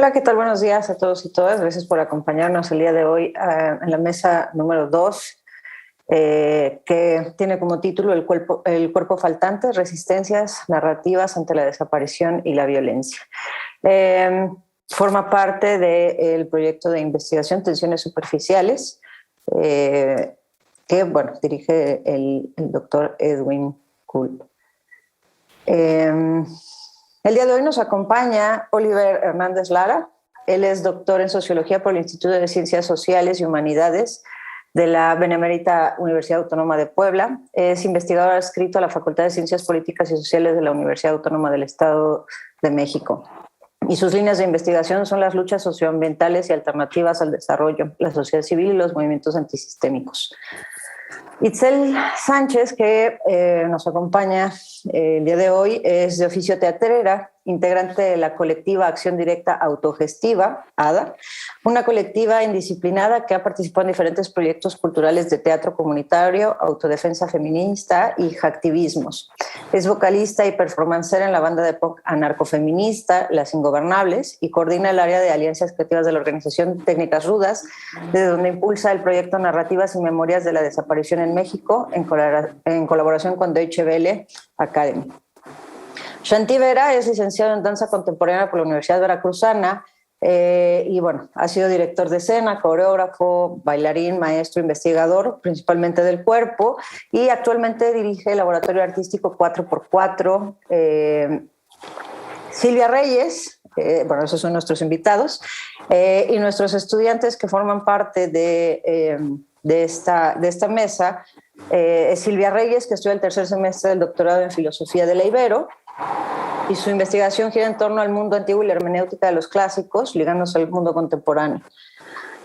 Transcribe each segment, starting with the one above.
Hola, ¿qué tal? Buenos días a todos y todas. Gracias por acompañarnos el día de hoy en la mesa número 2, que tiene como título el cuerpo faltante, resistencias narrativas ante la desaparición y la violencia. Forma parte del proyecto de investigación Tensiones Superficiales, que dirige el doctor Edwin Kulp. El día de hoy nos acompaña Oliver Hernández Lara. Él es doctor en Sociología por el Instituto de Ciencias Sociales y Humanidades de la Benemérita Universidad Autónoma de Puebla. Es investigador adscrito a la Facultad de Ciencias Políticas y Sociales de la Universidad Autónoma del Estado de México. Y sus líneas de investigación son las luchas socioambientales y alternativas al desarrollo, la sociedad civil y los movimientos antisistémicos. Itzel Sánchez, que nos acompaña el día de hoy, es de oficio teatrera, integrante de la colectiva Acción Directa Autogestiva, ADA, una colectiva indisciplinada que ha participado en diferentes proyectos culturales de teatro comunitario, autodefensa feminista y hacktivismos. Es vocalista y performancer en la banda de pop anarcofeminista Las Ingobernables y coordina el área de alianzas creativas de la organización Técnicas Rudas, desde donde impulsa el proyecto Narrativas y Memorias de la Desaparición en México en colaboración con Deutsche Welle Academy. Shanti Vera es licenciado en danza contemporánea por la Universidad Veracruzana y ha sido director de escena, coreógrafo, bailarín, maestro, investigador, principalmente del cuerpo, y actualmente dirige el laboratorio artístico 4x4. Silvia Reyes, esos son nuestros invitados, y nuestros estudiantes que forman parte de esta mesa. Es Silvia Reyes, que estudia el tercer semestre del doctorado en Filosofía de la Ibero, y su investigación gira en torno al mundo antiguo y la hermenéutica de los clásicos, ligándose al mundo contemporáneo.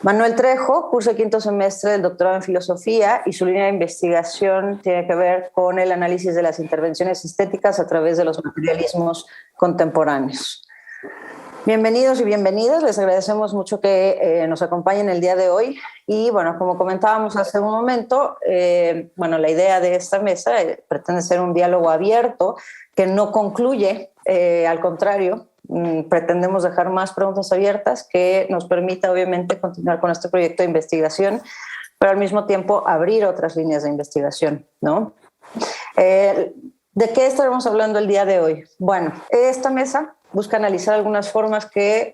Manuel Trejo cursa el quinto semestre del doctorado en Filosofía y su línea de investigación tiene que ver con el análisis de las intervenciones estéticas a través de los materialismos contemporáneos. Bienvenidos y bienvenidas, les agradecemos mucho que nos acompañen el día de hoy. Y como comentábamos hace un momento, la idea de esta mesa pretende ser un diálogo abierto que no concluye, al contrario, pretendemos dejar más preguntas abiertas que nos permita obviamente continuar con este proyecto de investigación, pero al mismo tiempo abrir otras líneas de investigación, ¿no? ¿De qué estaremos hablando el día de hoy? Bueno, esta mesa busca analizar algunas formas que,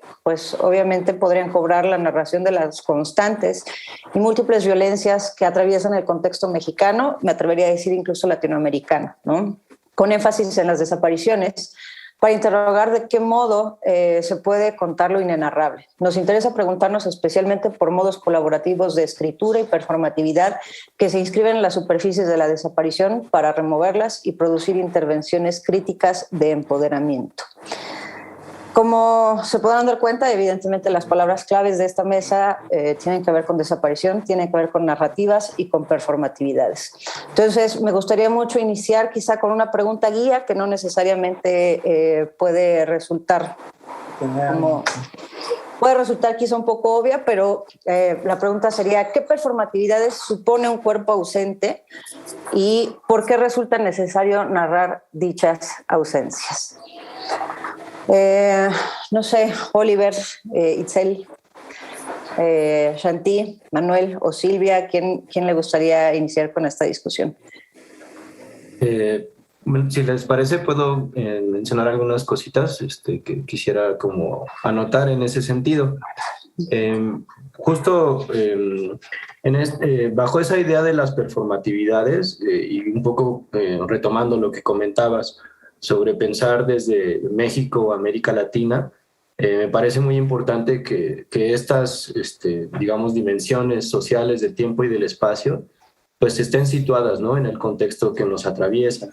obviamente podrían cobrar la narración de las constantes y múltiples violencias que atraviesan el contexto mexicano, me atrevería a decir incluso latinoamericano, ¿no? Con énfasis en las desapariciones, para interrogar de qué modo se puede contar lo inenarrable. Nos interesa preguntarnos especialmente por modos colaborativos de escritura y performatividad que se inscriben en las superficies de la desaparición para removerlas y producir intervenciones críticas de empoderamiento. Como se podrán dar cuenta, evidentemente las palabras claves de esta mesa tienen que ver con desaparición, tienen que ver con narrativas y con performatividades. Entonces, me gustaría mucho iniciar quizá con una pregunta guía que no necesariamente puede resultar quizá un poco obvia, pero la pregunta sería: ¿qué performatividades supone un cuerpo ausente y por qué resulta necesario narrar dichas ausencias? No sé, Oliver, Itzel, Shanti, Manuel o Silvia, ¿quién le gustaría iniciar con esta discusión? Si les parece, puedo mencionar algunas cositas que quisiera como anotar en ese sentido. Bajo esa idea de las performatividades y un poco retomando lo que comentabas sobre pensar desde México o América Latina, me parece muy importante que estas, digamos, dimensiones sociales del tiempo y del espacio, pues estén situadas, ¿no?, en el contexto que nos atraviesa.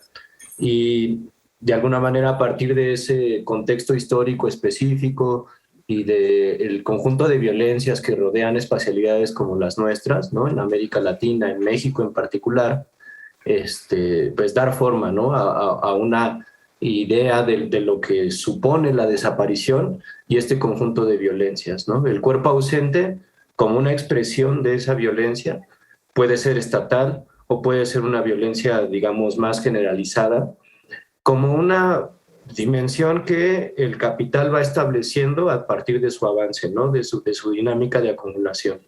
Y de alguna manera, a partir de ese contexto histórico específico y del conjunto de violencias que rodean espacialidades como las nuestras, ¿no?, en América Latina, en México en particular, pues dar forma, ¿no?, a una idea de lo que supone la desaparición y este conjunto de violencias, ¿no? El cuerpo ausente, como una expresión de esa violencia, puede ser estatal o puede ser una violencia, digamos, más generalizada, como una dimensión que el capital va estableciendo a partir de su avance, ¿no? De su dinámica de acumulación.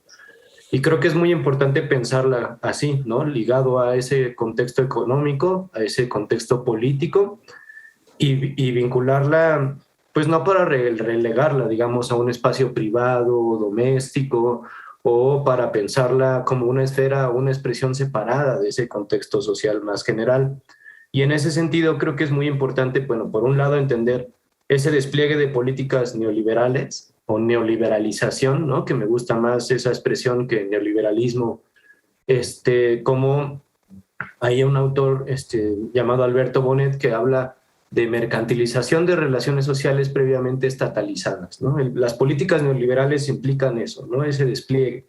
Y creo que es muy importante pensarla así, ¿no? Ligado a ese contexto económico, a ese contexto político, y vincularla, pues no para relegarla, digamos, a un espacio privado, doméstico, o para pensarla como una esfera, una expresión separada de ese contexto social más general. Y en ese sentido creo que es muy importante, bueno, por un lado entender ese despliegue de políticas neoliberales o neoliberalización, ¿no? Que me gusta más esa expresión que neoliberalismo, como hay un autor llamado Alberto Bonet que habla de mercantilización de relaciones sociales previamente estatalizadas, ¿no? Las políticas neoliberales implican eso, ¿no? Ese despliegue.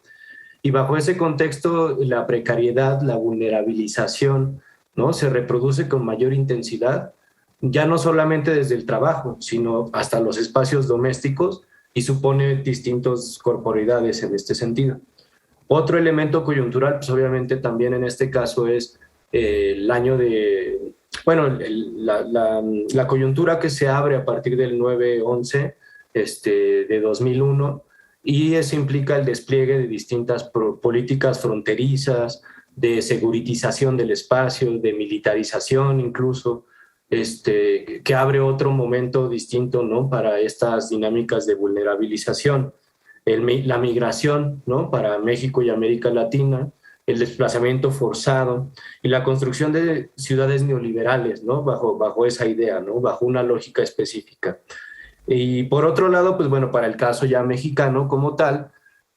Y bajo ese contexto, la precariedad, la vulnerabilización, ¿no? Se reproduce con mayor intensidad, ya no solamente desde el trabajo, sino hasta los espacios domésticos, y supone distintas corporidades en este sentido. Otro elemento coyuntural, pues obviamente también en este caso es el año de, bueno, la coyuntura que se abre a partir del 9/11 de 2001, y eso implica el despliegue de distintas políticas fronterizas, de seguritización del espacio, de militarización incluso, que abre otro momento distinto, ¿no? Para estas dinámicas de vulnerabilización. La migración, ¿no? Para México y América Latina, el desplazamiento forzado y la construcción de ciudades neoliberales, ¿no? Bajo esa idea, ¿no? Bajo una lógica específica. Y por otro lado, pues bueno, para el caso ya mexicano como tal,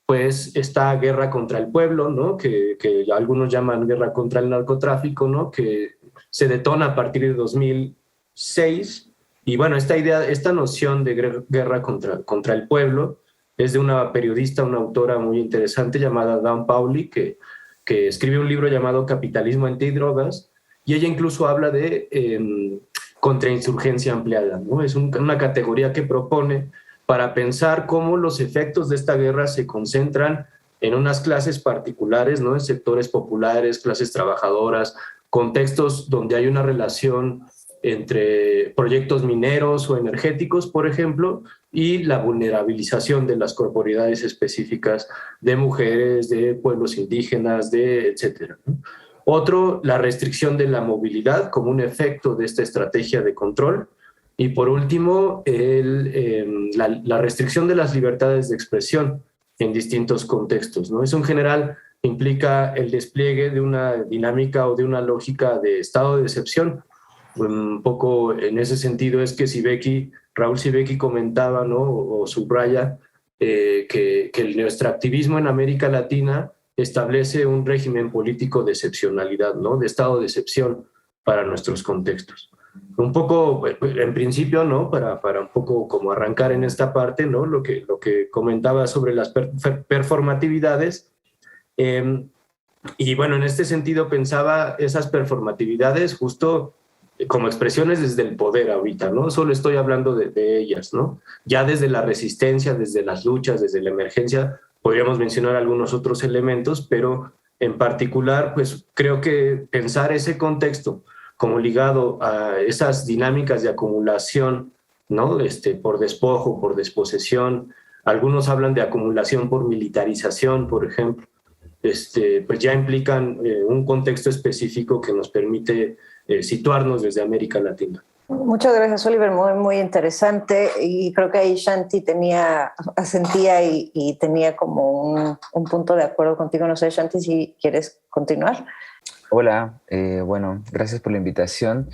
pues esta guerra contra el pueblo, ¿no? Que algunos llaman guerra contra el narcotráfico, ¿no? Que se detona a partir de 2006. Y bueno, esta idea, esta noción de guerra contra el pueblo es de una periodista, una autora muy interesante llamada Dawn Pauly, que escribe un libro llamado Capitalismo Antidrogas, y ella incluso habla de contrainsurgencia ampliada, ¿no? Es una categoría que propone para pensar cómo los efectos de esta guerra se concentran en unas clases particulares, ¿no? En sectores populares, clases trabajadoras, contextos donde hay una relación entre proyectos mineros o energéticos, por ejemplo, y la vulnerabilización de las corporidades específicas de mujeres, de pueblos indígenas, de etcétera, ¿no? Otro, la restricción de la movilidad como un efecto de esta estrategia de control. Y por último, la restricción de las libertades de expresión en distintos contextos, ¿no? Eso en general implica el despliegue de una dinámica o de una lógica de estado de excepción. Un poco en ese sentido es que Raúl Sibeki comentaba, ¿no? O subraya que el extractivismo en América Latina establece un régimen político de excepcionalidad, ¿no? De estado de excepción para nuestros contextos. Un poco, en principio, ¿no? Para un poco como arrancar en esta parte, ¿no? Lo que comentaba sobre las performatividades. Y bueno, en este sentido pensaba esas performatividades justo como expresiones desde el poder ahorita, ¿no? Solo estoy hablando de ellas, ¿no? Ya desde la resistencia, desde las luchas, desde la emergencia, podríamos mencionar algunos otros elementos, pero en particular, pues creo que pensar ese contexto como ligado a esas dinámicas de acumulación, ¿no? Por despojo, por desposesión. Algunos hablan de acumulación por militarización, por ejemplo. Pues ya implican un contexto específico que nos permite situarnos desde América Latina. Muchas gracias, Oliver, muy, muy interesante, y creo que ahí Shanti asentía y tenía como un punto de acuerdo contigo. No sé, Shanti, si quieres continuar. Hola, bueno, gracias por la invitación.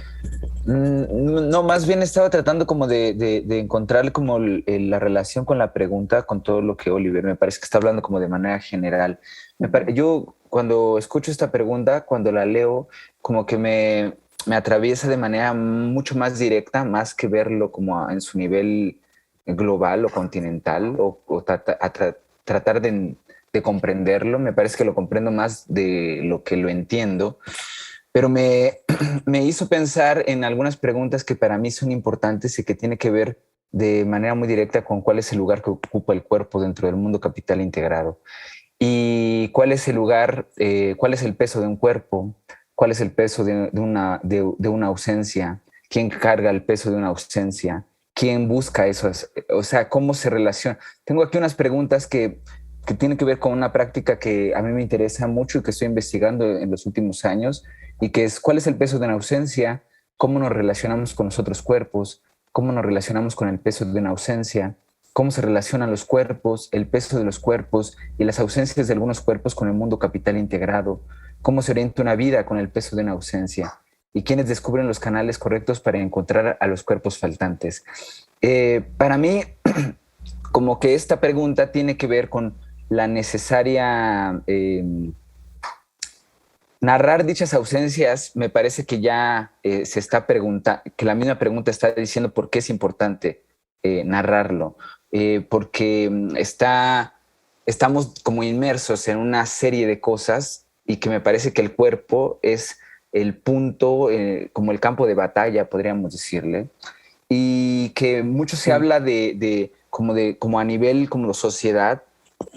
No, más bien estaba tratando como de encontrar como la relación con la pregunta, con todo lo que Oliver me parece que está hablando como de manera general. Yo cuando escucho esta pregunta, cuando la leo, como que me atraviesa de manera mucho más directa, más que verlo como en su nivel global o continental, o tratar de comprenderlo. Me parece que lo comprendo más de lo que lo entiendo, pero me hizo pensar en algunas preguntas que para mí son importantes y que tiene que ver de manera muy directa con cuál es el lugar que ocupa el cuerpo dentro del mundo capital integrado y cuál es el lugar, cuál es el peso de un cuerpo, cuál es el peso de una ausencia, quién carga el peso de una ausencia, quién busca eso, o sea, cómo se relaciona. Tengo aquí unas preguntas que tienen que ver con una práctica que a mí me interesa mucho y que estoy investigando en los últimos años, y que es cuál es el peso de una ausencia, cómo nos relacionamos con los otros cuerpos, cómo nos relacionamos con el peso de una ausencia, cómo se relacionan los cuerpos, el peso de los cuerpos y las ausencias de algunos cuerpos con el mundo capital integrado, cómo se orienta una vida con el peso de una ausencia y quiénes descubren los canales correctos para encontrar a los cuerpos faltantes. Para mí, como que esta pregunta tiene que ver con la necesaria narrar dichas ausencias. Me parece que ya se está preguntando, que la misma pregunta está diciendo por qué es importante narrarlo, porque estamos como inmersos en una serie de cosas y que me parece que el cuerpo es el punto, como el campo de batalla, podríamos decirle, y que mucho se habla como a nivel como sociedad,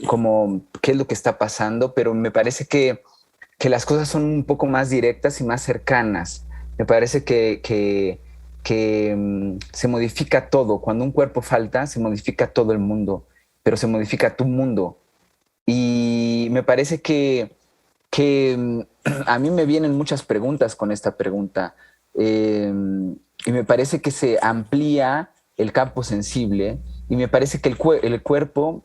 como qué es lo que está pasando, pero me parece que las cosas son un poco más directas y más cercanas. Me parece que se modifica todo. Cuando un cuerpo falta, se modifica todo el mundo, pero se modifica tu mundo. Y me parece que a mí me vienen muchas preguntas con esta pregunta. Y me parece que se amplía el campo sensible y me parece que el cuerpo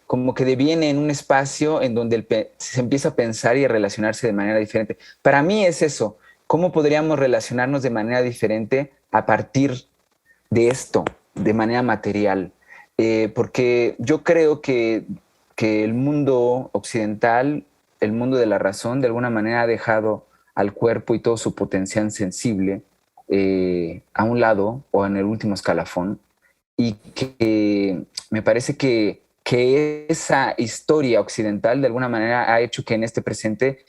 como que deviene en un espacio en donde se empieza a pensar y a relacionarse de manera diferente. Para mí es eso. ¿Cómo podríamos relacionarnos de manera diferente a partir de esto, de manera material? Porque yo creo que el mundo occidental, el mundo de la razón, de alguna manera ha dejado al cuerpo y todo su potencial sensible a un lado o en el último escalafón, y que me parece que esa historia occidental de alguna manera ha hecho que en este presente,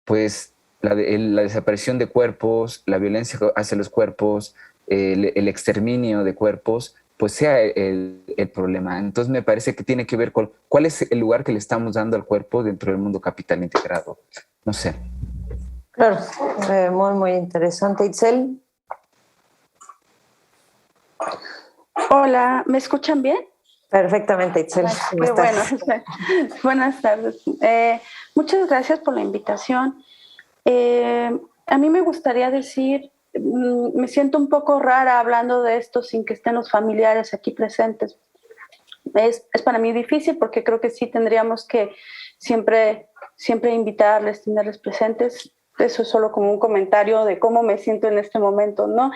pues la desaparición de cuerpos, la violencia hacia los cuerpos, el exterminio de cuerpos, pues sea el problema. Entonces me parece que tiene que ver con cuál es el lugar que le estamos dando al cuerpo dentro del mundo capital integrado. No sé. Claro, muy, muy interesante. Itzel. Hola, ¿me escuchan bien? Perfectamente, Itzel. Qué bueno. Buenas tardes. Muchas gracias por la invitación. A mí me gustaría decir, me siento un poco rara hablando de esto sin que estén los familiares aquí presentes. Es para mí difícil porque creo que sí tendríamos que siempre invitarles, tenerles presentes. Eso es solo como un comentario de cómo me siento en este momento, ¿no?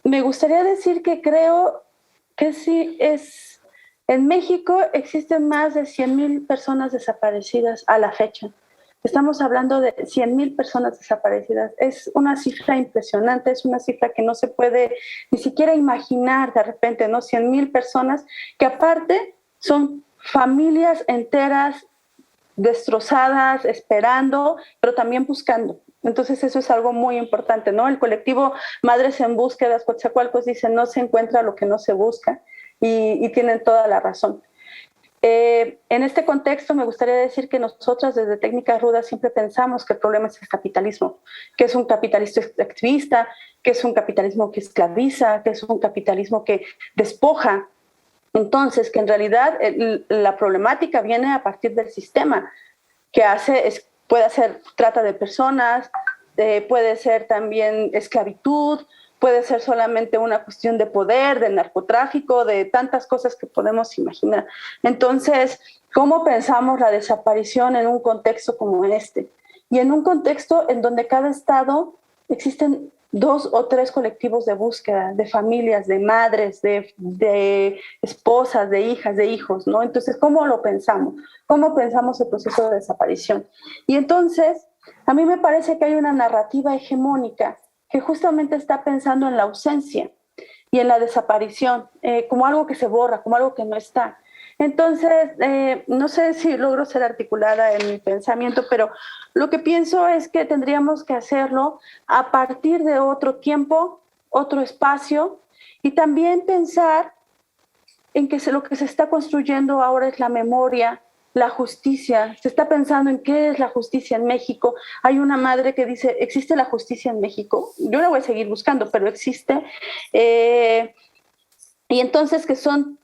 Me gustaría decir que creo que sí en México existen más de 100,000 personas desaparecidas a la fecha. Estamos hablando de 100,000 personas desaparecidas. Es una cifra impresionante, es una cifra que no se puede ni siquiera imaginar de repente, ¿no? 100,000 personas que aparte son familias enteras destrozadas, esperando, pero también buscando. Entonces eso es algo muy importante, ¿no? El colectivo Madres en Búsquedas, Coatzacoalcos, dice no se encuentra lo que no se busca, y tienen toda la razón. En este contexto me gustaría decir que nosotras desde Técnicas Rudas siempre pensamos que el problema es el capitalismo, que es un capitalismo activista, que es un capitalismo que esclaviza, que es un capitalismo que despoja. Entonces, que en realidad la problemática viene a partir del sistema, que puede ser trata de personas, puede ser también esclavitud, puede ser solamente una cuestión de poder, de narcotráfico, de tantas cosas que podemos imaginar. Entonces, ¿cómo pensamos la desaparición en un contexto como este? Y en un contexto en donde cada estado existen 2 o 3 colectivos de búsqueda, de familias, de madres, de esposas, de hijas, de hijos, ¿no? Entonces, ¿cómo lo pensamos? ¿Cómo pensamos el proceso de desaparición? Y entonces, a mí me parece que hay una narrativa hegemónica que justamente está pensando en la ausencia y en la desaparición, como algo que se borra, como algo que no está. Entonces, no sé si logro ser articulada en mi pensamiento, pero lo que pienso es que tendríamos que hacerlo a partir de otro tiempo, otro espacio, y también pensar en que lo que se está construyendo ahora es la memoria la justicia, se está pensando en qué es la justicia en México. Hay una madre que dice, ¿existe la justicia en México? Yo la voy a seguir buscando, pero existe. Y entonces que son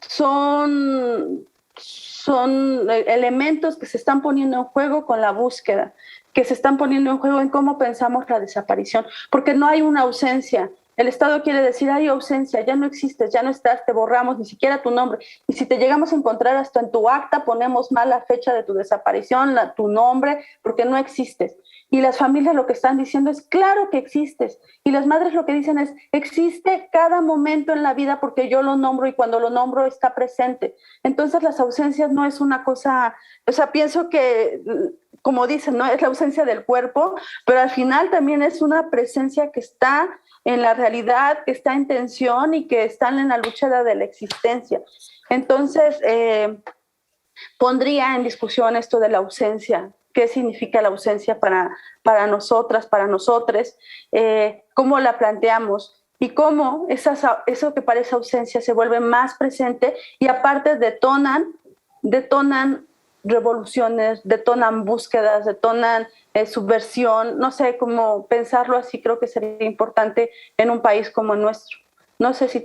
elementos que se están poniendo en juego con la búsqueda, que se están poniendo en juego en cómo pensamos la desaparición, porque no hay una ausencia. El Estado quiere decir, hay ausencia, ya no existes, ya no estás, te borramos, ni siquiera tu nombre. Y si te llegamos a encontrar hasta en tu acta, ponemos mal la fecha de tu desaparición, tu nombre, porque no existes. Y las familias lo que están diciendo es, claro que existes. Y las madres lo que dicen es, existe cada momento en la vida porque yo lo nombro y cuando lo nombro está presente. Entonces las ausencias no es una cosa, o sea, pienso que, como dicen, ¿no? Es la ausencia del cuerpo, pero al final también es una presencia que está en la realidad, que está en tensión y que están en la lucha de la existencia. Entonces, pondría en discusión esto de la ausencia. ¿Qué significa la ausencia para nosotras, para nosotres? ¿Cómo la planteamos? Y cómo eso que parece ausencia se vuelve más presente y aparte detonan revoluciones, detonan búsquedas, detonan subversión. No sé cómo pensarlo así, creo que sería importante en un país como el nuestro. No sé si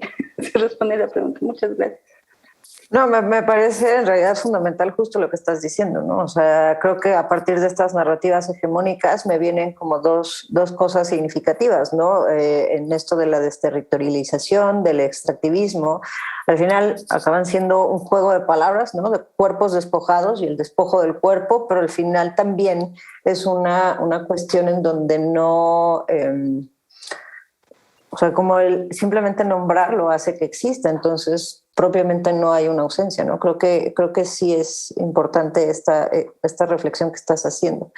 respondí la pregunta. Muchas gracias. No, me parece en realidad fundamental justo lo que estás diciendo, ¿no? O sea, creo que a partir de estas narrativas hegemónicas me vienen como dos cosas significativas, ¿no? En esto de la desterritorialización, del extractivismo, al final acaban siendo un juego de palabras, ¿no? De cuerpos despojados y el despojo del cuerpo, pero al final también es una cuestión en donde no... o sea, como el simplemente nombrarlo hace que exista, entonces propiamente no hay una ausencia, ¿no? Creo que sí es importante esta reflexión que estás haciendo.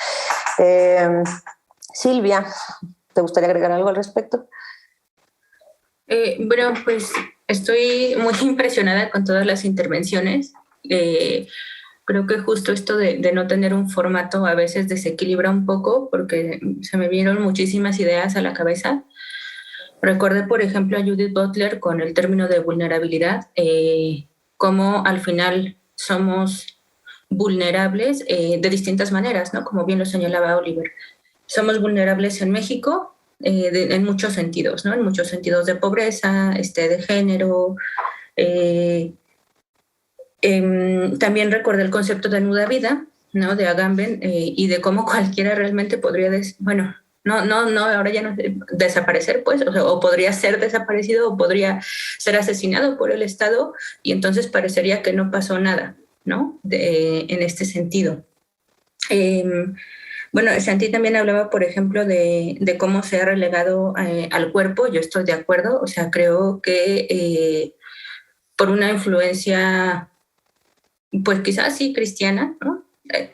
Silvia, ¿te gustaría agregar algo al respecto? Bueno, pues estoy muy impresionada con todas las intervenciones. Creo que justo esto de no tener un formato a veces desequilibra un poco porque se me vinieron muchísimas ideas a la cabeza. Recordé, por ejemplo, a Judith Butler con el término de vulnerabilidad, cómo al final somos vulnerables de distintas maneras, ¿no? Como bien lo señalaba Oliver. Somos vulnerables en México en muchos sentidos, ¿no? En muchos sentidos de pobreza, de género. También recordé el concepto de nuda vida, ¿no? De Agamben y de cómo cualquiera realmente podría, no, ahora ya no desaparecer, pues, o podría ser desaparecido o podría ser asesinado por el Estado y entonces parecería que no pasó nada, ¿no? En este sentido. Bueno, Shanti también hablaba, por ejemplo, de cómo se ha relegado al cuerpo. Yo estoy de acuerdo, o sea, creo que por una influencia, pues quizás sí cristiana, ¿no?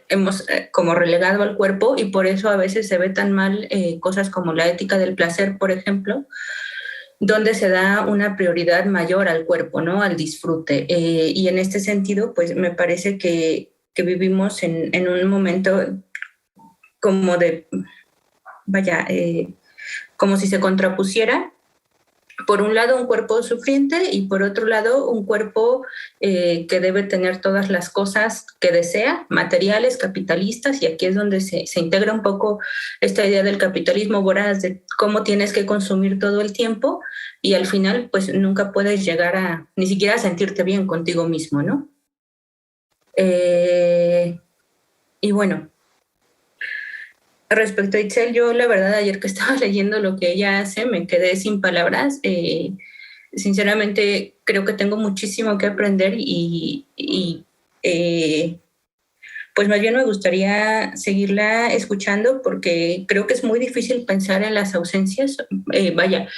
Hemos como relegado al cuerpo y por eso a veces se ve tan mal cosas como la ética del placer, por ejemplo, donde se da una prioridad mayor al cuerpo, ¿no? Al disfrute. Y en este sentido, pues me parece que vivimos en un momento como de, vaya, como si se contrapusiera por un lado un cuerpo sufriente y por otro lado un cuerpo que debe tener todas las cosas que desea, materiales, capitalistas, y aquí es donde se integra un poco esta idea del capitalismo voraz, de cómo tienes que consumir todo el tiempo y al final pues nunca puedes llegar a ni siquiera a sentirte bien contigo mismo, ¿no? Y bueno, respecto a Itzel, yo la verdad ayer que estaba leyendo lo que ella hace me quedé sin palabras. Sinceramente creo que tengo muchísimo que aprender y pues más bien me gustaría seguirla escuchando porque creo que es muy difícil pensar en las ausencias. Vaya,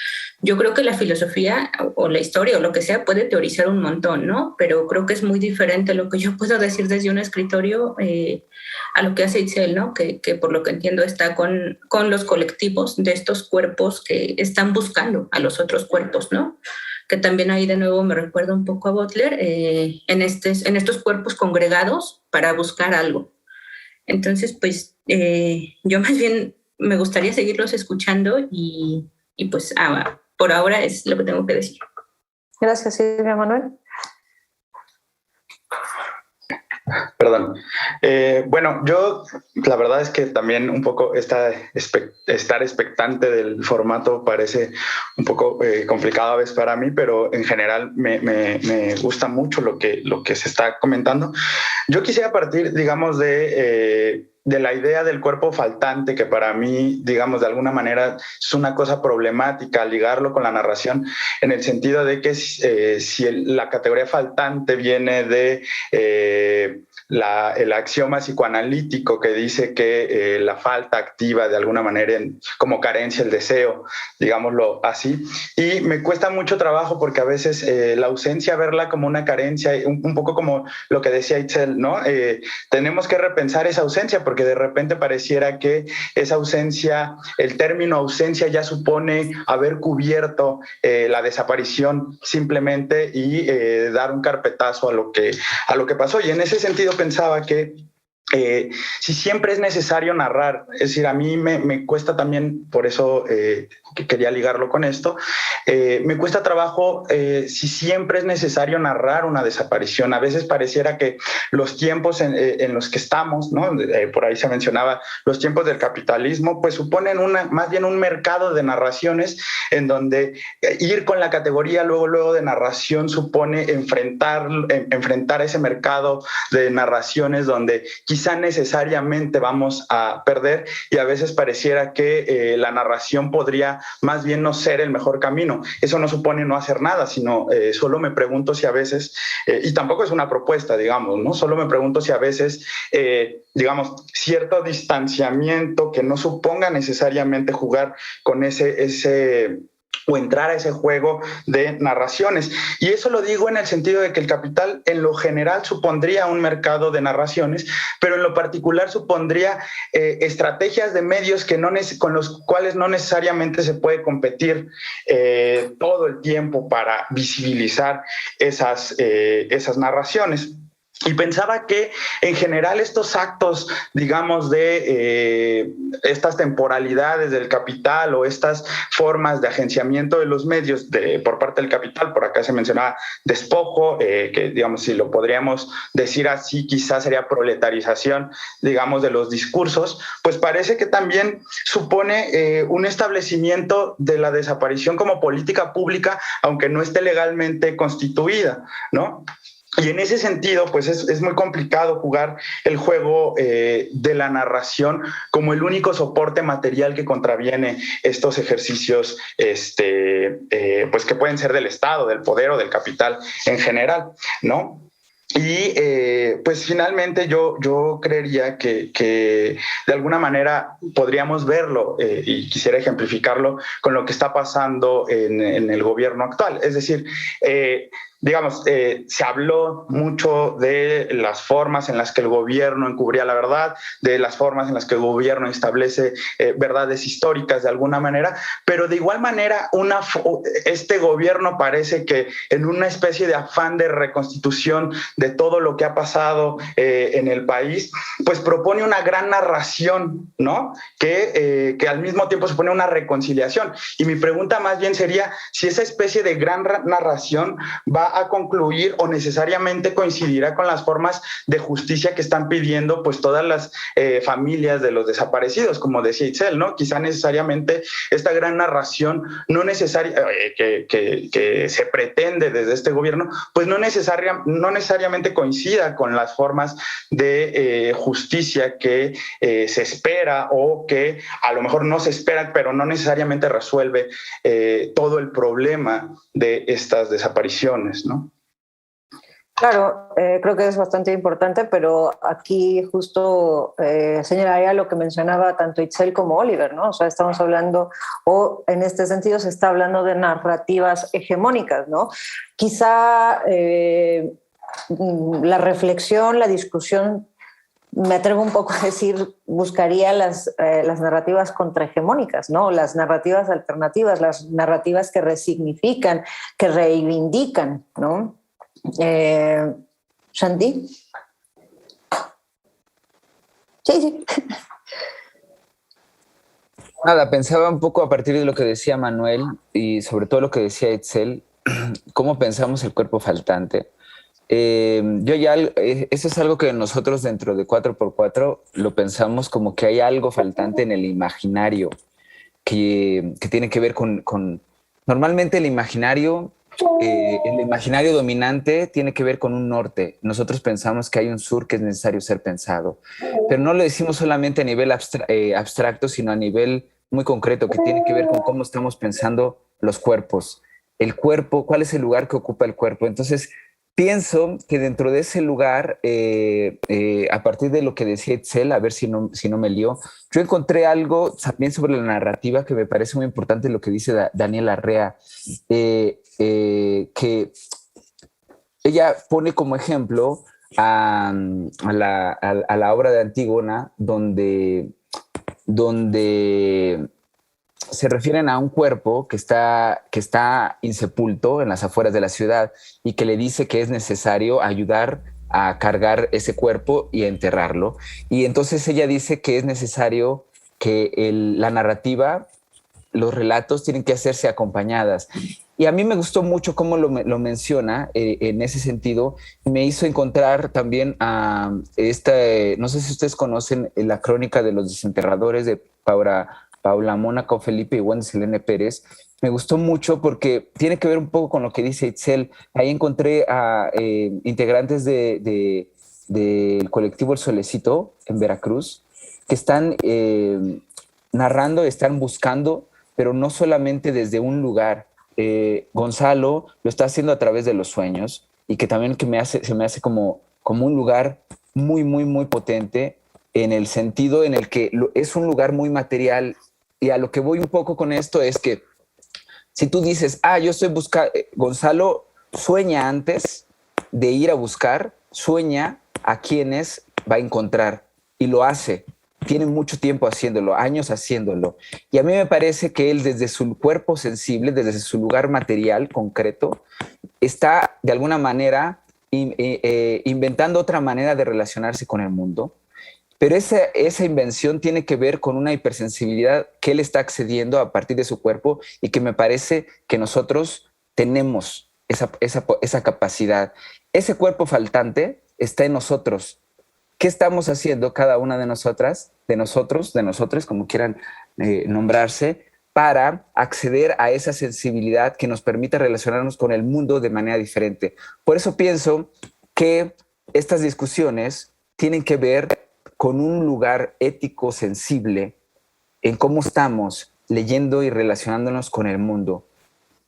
yo creo que la filosofía o la historia o lo que sea puede teorizar un montón, ¿no? Pero creo que es muy diferente lo que yo puedo decir desde un escritorio a lo que hace Itzel, ¿no? Que por lo que entiendo está con los colectivos de estos cuerpos que están buscando a los otros cuerpos, ¿no? Que también ahí de nuevo me recuerda un poco a Butler, en estos cuerpos congregados para buscar algo. Entonces, pues yo más bien me gustaría seguirlos escuchando y pues por ahora es lo que tengo que decir. Gracias, Silvia. Manuel. Perdón. Bueno, yo la verdad es que también un poco estar expectante del formato parece un poco complicado a veces para mí, pero en general me gusta mucho lo que se está comentando. Yo quisiera partir, digamos, de la idea del cuerpo faltante, que para mí, digamos, de alguna manera es una cosa problemática, ligarlo con la narración, en el sentido de que si la categoría faltante viene de el axioma psicoanalítico que dice que la falta activa de alguna manera como carencia el deseo, digámoslo así, y me cuesta mucho trabajo porque a veces la ausencia verla como una carencia, un poco como lo que decía Itzel, ¿no? Tenemos que repensar esa ausencia porque de repente pareciera que esa ausencia, el término ausencia ya supone haber cubierto la desaparición simplemente y dar un carpetazo a lo que pasó. Y en ese sentido pensaba que si siempre es necesario narrar, es decir, a mí me cuesta también, por eso que quería ligarlo con esto, me cuesta trabajo si siempre es necesario narrar una desaparición. A veces pareciera que los tiempos en los que estamos, ¿no? Por ahí se mencionaba, los tiempos del capitalismo, pues suponen más bien un mercado de narraciones en donde ir con la categoría luego de narración supone enfrentar ese mercado de narraciones donde quizá necesariamente vamos a perder, y a veces pareciera que la narración podría más bien no ser el mejor camino. Eso no supone no hacer nada, sino solo me pregunto si a veces, y tampoco es una propuesta, digamos, ¿no? Solo me pregunto si a veces, digamos, cierto distanciamiento que no suponga necesariamente jugar con ese o entrar a ese juego de narraciones. Y eso lo digo en el sentido de que el capital en lo general supondría un mercado de narraciones, pero en lo particular supondría estrategias de medios con los cuales no necesariamente se puede competir todo el tiempo para visibilizar esas narraciones. Y pensaba que en general estos actos, digamos, de estas temporalidades del capital o estas formas de agenciamiento de los medios por parte del capital, por acá se mencionaba despojo, que digamos, si lo podríamos decir así, quizás sería proletarización, digamos, de los discursos, pues parece que también supone un establecimiento de la desaparición como política pública, aunque no esté legalmente constituida, ¿no? Y en ese sentido, pues es muy complicado jugar el juego de la narración como el único soporte material que contraviene estos ejercicios, pues que pueden ser del Estado, del poder o del capital en general, ¿no? Y pues finalmente yo creería que de alguna manera podríamos verlo y quisiera ejemplificarlo con lo que está pasando en el gobierno actual. Es decir, digamos, se habló mucho de las formas en las que el gobierno encubría la verdad, de las formas en las que el gobierno establece verdades históricas de alguna manera, pero de igual manera este gobierno parece que en una especie de afán de reconstitución de todo lo que ha pasado en el país, pues propone una gran narración, ¿no? Que al mismo tiempo supone una reconciliación. Y mi pregunta más bien sería si esa especie de gran narración va a concluir o necesariamente coincidirá con las formas de justicia que están pidiendo pues todas las familias de los desaparecidos, como decía Itzel, ¿no? Quizá necesariamente esta gran narración no que se pretende desde este gobierno, pues no necesariamente coincida con las formas de justicia que se espera o que a lo mejor no se espera, pero no necesariamente resuelve todo el problema de estas desapariciones, ¿no? Claro, creo que es bastante importante, pero aquí justo señalaría lo que mencionaba tanto Itzel como Oliver, ¿no? O sea, estamos hablando, o en este sentido se está hablando de narrativas hegemónicas, ¿no? Quizá la reflexión, la discusión, me atrevo un poco a decir, buscaría las narrativas contrahegemónicas, ¿no? Las narrativas alternativas, las narrativas que resignifican, que reivindican, ¿no? ¿Shanti? Sí. Nada, pensaba un poco a partir de lo que decía Manuel y sobre todo lo que decía Itzel, cómo pensamos el cuerpo faltante. Eso es algo que nosotros dentro de 4x4 lo pensamos como que hay algo faltante en el imaginario que tiene que ver con normalmente el imaginario dominante tiene que ver con un norte. Nosotros pensamos que hay un sur que es necesario ser pensado, pero no lo decimos solamente a nivel abstracto, sino a nivel muy concreto, que tiene que ver con cómo estamos pensando los cuerpos. El cuerpo, ¿cuál es el lugar que ocupa el cuerpo? Entonces, pienso que dentro de ese lugar, a partir de lo que decía Itzel, a ver si no me lío, yo encontré algo también sobre la narrativa que me parece muy importante, lo que dice Daniel Arrea, que ella pone como ejemplo a la obra de Antígona, donde se refieren a un cuerpo que está insepulto en las afueras de la ciudad y que le dice que es necesario ayudar a cargar ese cuerpo y a enterrarlo. Y entonces ella dice que es necesario que la narrativa, los relatos tienen que hacerse acompañadas. Y a mí me gustó mucho cómo lo menciona en ese sentido. Me hizo encontrar también a no sé si ustedes conocen la crónica de los desenterradores de Paula Mónaco Felipe y Wendy Selene Pérez. Me gustó mucho porque tiene que ver un poco con lo que dice Itzel. Ahí encontré a integrantes del colectivo El Solecito en Veracruz que están narrando, están buscando, pero no solamente desde un lugar. Gonzalo lo está haciendo a través de los sueños y que también se me hace como un lugar muy, muy, muy potente en el sentido en el que es un lugar muy material. Y a lo que voy un poco con esto es que si tú dices, yo estoy buscando, Gonzalo sueña antes de ir a buscar, sueña a quienes va a encontrar y lo hace. Tiene mucho tiempo haciéndolo, años haciéndolo. Y a mí me parece que él desde su cuerpo sensible, desde su lugar material, concreto, está de alguna manera inventando otra manera de relacionarse con el mundo. Pero esa invención tiene que ver con una hipersensibilidad que él está accediendo a partir de su cuerpo y que me parece que nosotros tenemos esa capacidad. Ese cuerpo faltante está en nosotros. ¿Qué estamos haciendo cada una de nosotras, de nosotros, como quieran nombrarse, para acceder a esa sensibilidad que nos permite relacionarnos con el mundo de manera diferente? Por eso pienso que estas discusiones tienen que ver con un lugar ético sensible en cómo estamos leyendo y relacionándonos con el mundo.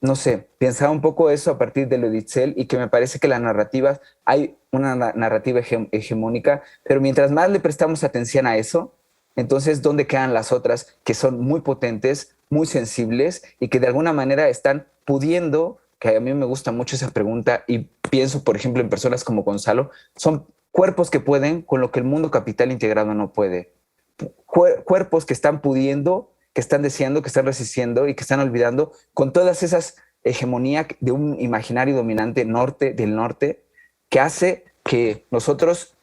No sé, pensaba un poco eso a partir de lo de Itzel y que me parece que las narrativas, hay una narrativa hegemónica, pero mientras más le prestamos atención a eso, entonces ¿dónde quedan las otras que son muy potentes, muy sensibles y que de alguna manera están pudiendo, que a mí me gusta mucho esa pregunta y pienso, por ejemplo, en personas como Gonzalo, son cuerpos que pueden con lo que el mundo capital integrado no puede. Cuerpos que están pudiendo, que están deseando, que están resistiendo y que están olvidando con todas esas hegemonías de un imaginario dominante del norte que hace que nosotros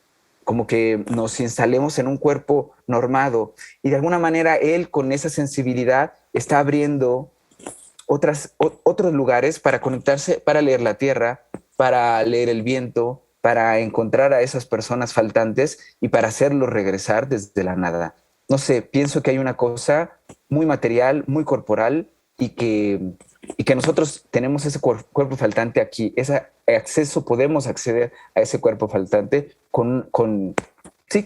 como que nos instalemos en un cuerpo normado y de alguna manera él con esa sensibilidad está abriendo otros lugares para conectarse, para leer la tierra, para leer el viento, para encontrar a esas personas faltantes y para hacerlos regresar desde la nada. No sé, pienso que hay una cosa muy material, muy corporal y que nosotros tenemos ese cuerpo faltante aquí, podemos acceder a ese cuerpo faltante con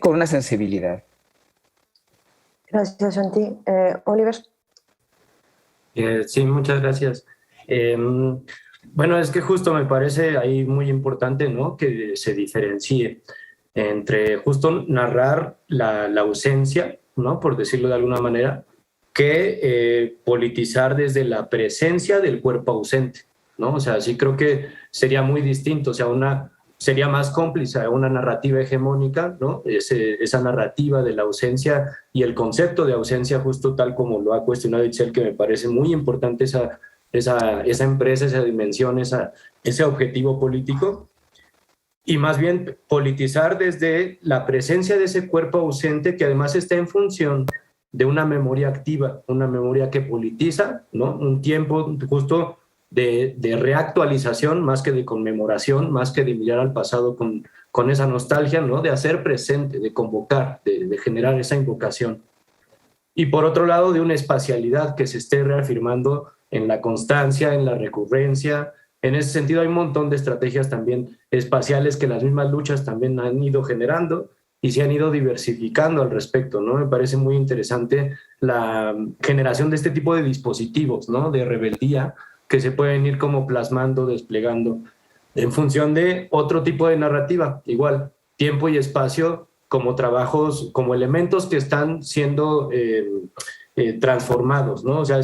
una sensibilidad. Gracias, Santi. Oliver. Sí, muchas gracias. Bueno, es que justo me parece ahí muy importante, ¿no?, que se diferencie entre justo narrar la ausencia, ¿no?, por decirlo de alguna manera, que politizar desde la presencia del cuerpo ausente, ¿no? O sea, sí creo que sería muy distinto, o sea, sería más cómplice a una narrativa hegemónica, ¿no? Esa narrativa de la ausencia y el concepto de ausencia, justo tal como lo ha cuestionado Itzel, que me parece muy importante esa empresa, esa dimensión, ese objetivo político, y más bien politizar desde la presencia de ese cuerpo ausente que además está en función de una memoria activa, una memoria que politiza, ¿no? Un tiempo justo de reactualización, más que de conmemoración, más que de mirar al pasado con esa nostalgia, ¿no? De hacer presente, de convocar, de generar esa invocación. Y por otro lado, de una espacialidad que se esté reafirmando en la constancia, en la recurrencia. En ese sentido hay un montón de estrategias también espaciales que las mismas luchas también han ido generando y se han ido diversificando al respecto, ¿no? Me parece muy interesante la generación de este tipo de dispositivos, ¿no? De rebeldía que se pueden ir como plasmando, desplegando en función de otro tipo de narrativa, igual, tiempo y espacio como trabajos, como elementos que están siendo transformados, ¿no? O sea,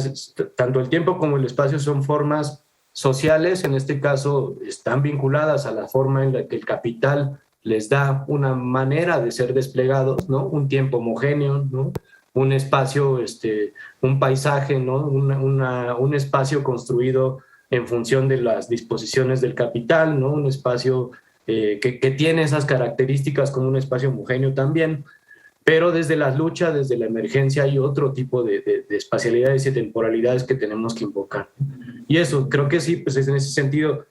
tanto el tiempo como el espacio son formas sociales, en este caso están vinculadas a la forma en la que el capital les da una manera de ser desplegados, ¿no? Un tiempo homogéneo, ¿no? Un espacio, un paisaje, ¿no? Un espacio construido en función de las disposiciones del capital, ¿no? Un espacio que tiene esas características como un espacio homogéneo también, pero desde la lucha, desde la emergencia hay otro tipo de espacialidades y temporalidades que tenemos que invocar. Y eso, creo que sí, pues es en ese sentido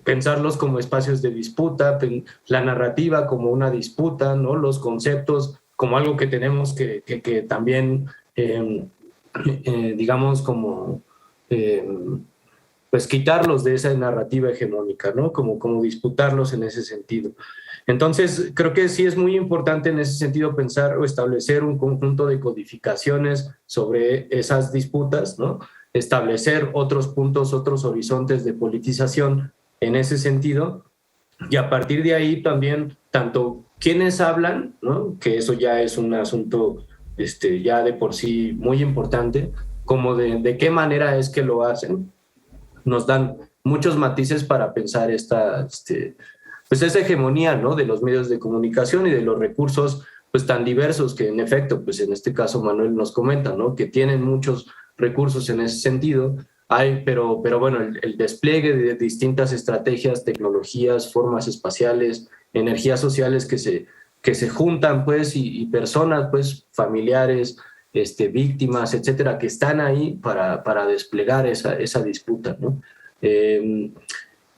pensarlos como espacios de disputa, la narrativa como una disputa, ¿no? Los conceptos como algo que tenemos que también, digamos, como pues quitarlos de esa narrativa hegemónica, ¿no? Como disputarlos en ese sentido. Entonces, creo que sí es muy importante en ese sentido pensar o establecer un conjunto de codificaciones sobre esas disputas, ¿no? Establecer otros puntos, otros horizontes de politización en ese sentido, y a partir de ahí también, tanto quienes hablan, ¿no? Que eso ya es un asunto ya de por sí muy importante, como de qué manera es que lo hacen, nos dan muchos matices para pensar pues esa hegemonía, ¿no? De los medios de comunicación y de los recursos pues tan diversos que en efecto, pues en este caso Manuel nos comenta, ¿no? Que tienen muchos recursos en ese sentido, pero bueno, el despliegue de distintas estrategias, tecnologías, formas espaciales, energías sociales que se juntan, pues, y personas, pues, familiares, víctimas, etcétera, que están ahí para desplegar esa disputa, ¿no?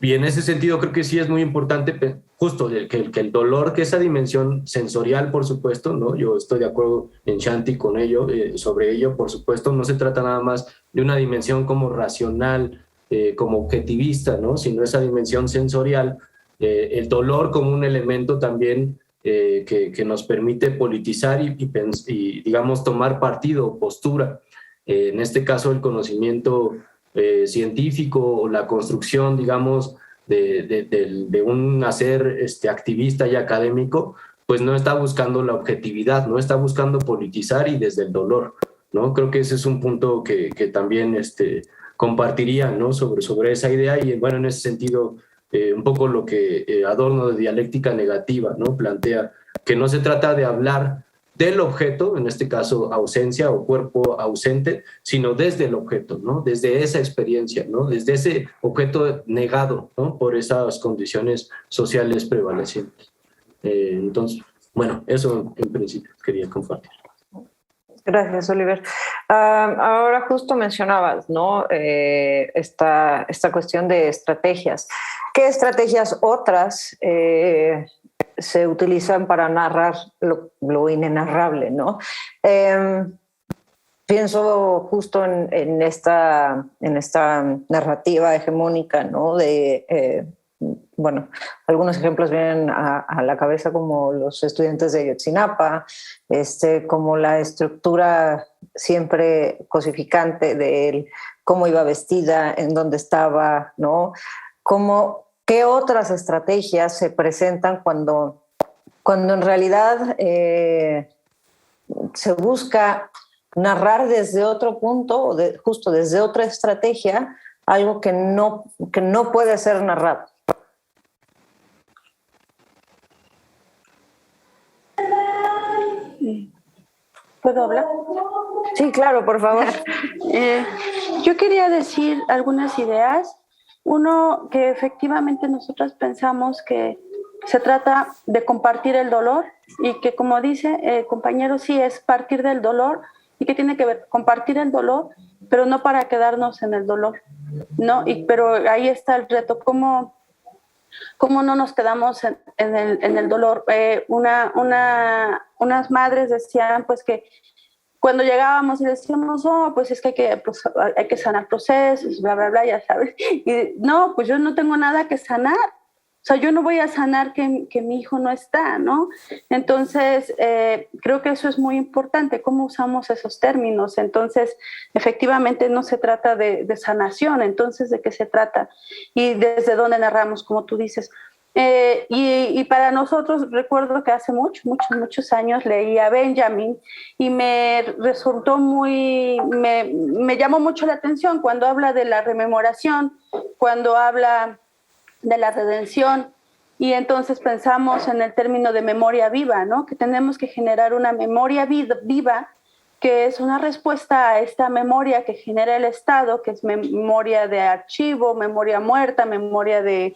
Y en ese sentido creo que sí es muy importante justo que el dolor, que esa dimensión sensorial, por supuesto, ¿no? Yo estoy de acuerdo en Shanti con ello, sobre ello, por supuesto, no se trata nada más de una dimensión como racional, como objetivista, ¿no? Sino esa dimensión sensorial, el dolor como un elemento también que nos permite politizar y, digamos, tomar partido, postura. En este caso, el conocimiento científico o la construcción, digamos, de un hacer activista y académico, pues no está buscando la objetividad, no está buscando politizar y desde el dolor, ¿no? Creo que ese es un punto que también compartiría, ¿no? Sobre esa idea y, bueno, en ese sentido, un poco lo que Adorno de dialéctica negativa, ¿no? Plantea que no se trata de hablar del objeto, en este caso ausencia o cuerpo ausente, sino desde el objeto, ¿no? Desde esa experiencia, ¿no? Desde ese objeto negado, ¿no? Por esas condiciones sociales prevalecientes. Entonces, bueno, eso en principio quería compartir. Gracias, Oliver. Ahora justo mencionabas, ¿no? Esta cuestión de estrategias. ¿Qué estrategias otras se utilizan para narrar lo inenarrable, ¿no? Pienso justo en esta narrativa hegemónica, ¿no? Bueno, algunos ejemplos vienen a la cabeza como los estudiantes de Ayotzinapa, como la estructura siempre cosificante de cómo iba vestida, en dónde estaba, ¿no? ¿Qué otras estrategias se presentan cuando en realidad se busca narrar desde otro punto, justo desde otra estrategia, algo que no puede ser narrado? ¿Puedo hablar? Sí, claro, por favor. Yo quería decir algunas ideas. Uno, que efectivamente nosotras pensamos que se trata de compartir el dolor y que, como dice el compañero, sí es partir del dolor y que tiene que ver compartir el dolor pero no para quedarnos en el dolor, ¿no? Pero ahí está el reto, ¿cómo no nos quedamos en el dolor? Unas madres decían pues que cuando llegábamos y decíamos, pues es que hay que sanar procesos, bla, bla, bla, ya sabes. Y no, pues yo no tengo nada que sanar. O sea, yo no voy a sanar que mi hijo no está, ¿no? Entonces, creo que eso es muy importante, cómo usamos esos términos. Entonces, efectivamente no se trata de sanación, entonces, ¿de qué se trata? Y desde dónde narramos, como tú dices. Y para nosotros, recuerdo que hace muchos años leí a Benjamin y me resultó me llamó mucho la atención cuando habla de la rememoración, cuando habla de la redención, y entonces pensamos en el término de memoria viva, ¿no? Que tenemos que generar una memoria viva, que es una respuesta a esta memoria que genera el Estado, que es memoria de archivo, memoria muerta, memoria de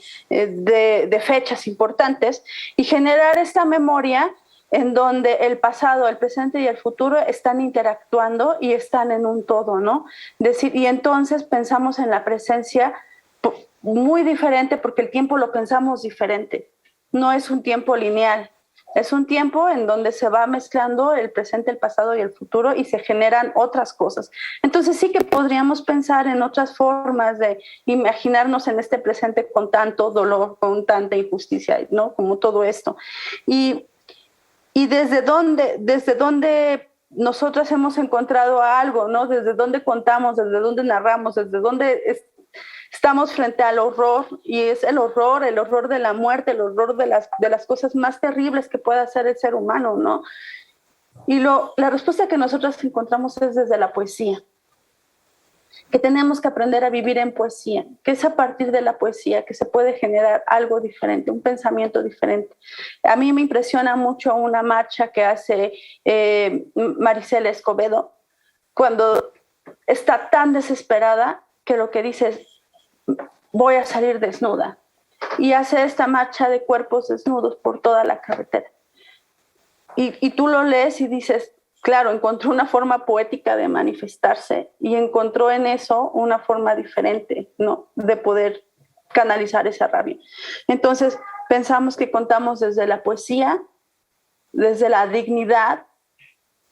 fechas importantes, y generar esta memoria en donde el pasado, el presente y el futuro están interactuando y están en un todo, ¿no? Y entonces pensamos en la presencia muy diferente, porque el tiempo lo pensamos diferente. No es un tiempo lineal, es un tiempo en donde se va mezclando el presente, el pasado y el futuro y se generan otras cosas. Entonces sí que podríamos pensar en otras formas de imaginarnos en este presente con tanto dolor, con tanta injusticia, ¿no? Como todo esto. Y desde dónde nosotras hemos encontrado algo, ¿no? Desde dónde contamos, desde dónde narramos, desde dónde estamos frente al horror, y es el horror de la muerte, el horror de las cosas más terribles que puede hacer el ser humano, ¿no? Y la respuesta que nosotros encontramos es desde la poesía, que tenemos que aprender a vivir en poesía, que es a partir de la poesía que se puede generar algo diferente, un pensamiento diferente. A mí me impresiona mucho una marcha que hace Maricela Escobedo, cuando está tan desesperada que lo que dice es: voy a salir desnuda, y hace esta marcha de cuerpos desnudos por toda la carretera. Y tú lo lees y dices, claro, encontró una forma poética de manifestarse y encontró en eso una forma diferente, ¿no?, de poder canalizar esa rabia. Entonces, pensamos que contamos desde la poesía, desde la dignidad,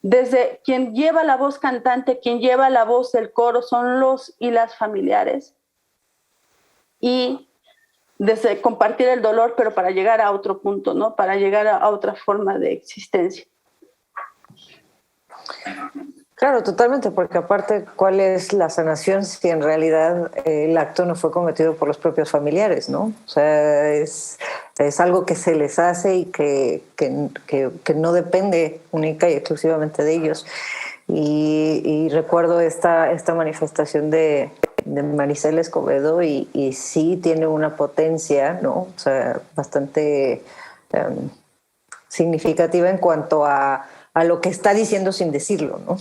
desde quien lleva la voz cantante, quien lleva la voz del coro son los y las familiares, y desde compartir el dolor, pero para llegar a otro punto, ¿no? Para llegar a otra forma de existencia. Claro, totalmente, porque aparte, ¿cuál es la sanación si en realidad el acto no fue cometido por los propios familiares, ¿no? O sea, es algo que se les hace y que no depende única y exclusivamente de ellos. Y recuerdo esta manifestación de Maricela Escobedo y sí tiene una potencia, ¿no? O sea, bastante significativa en cuanto a lo que está diciendo sin decirlo, ¿no?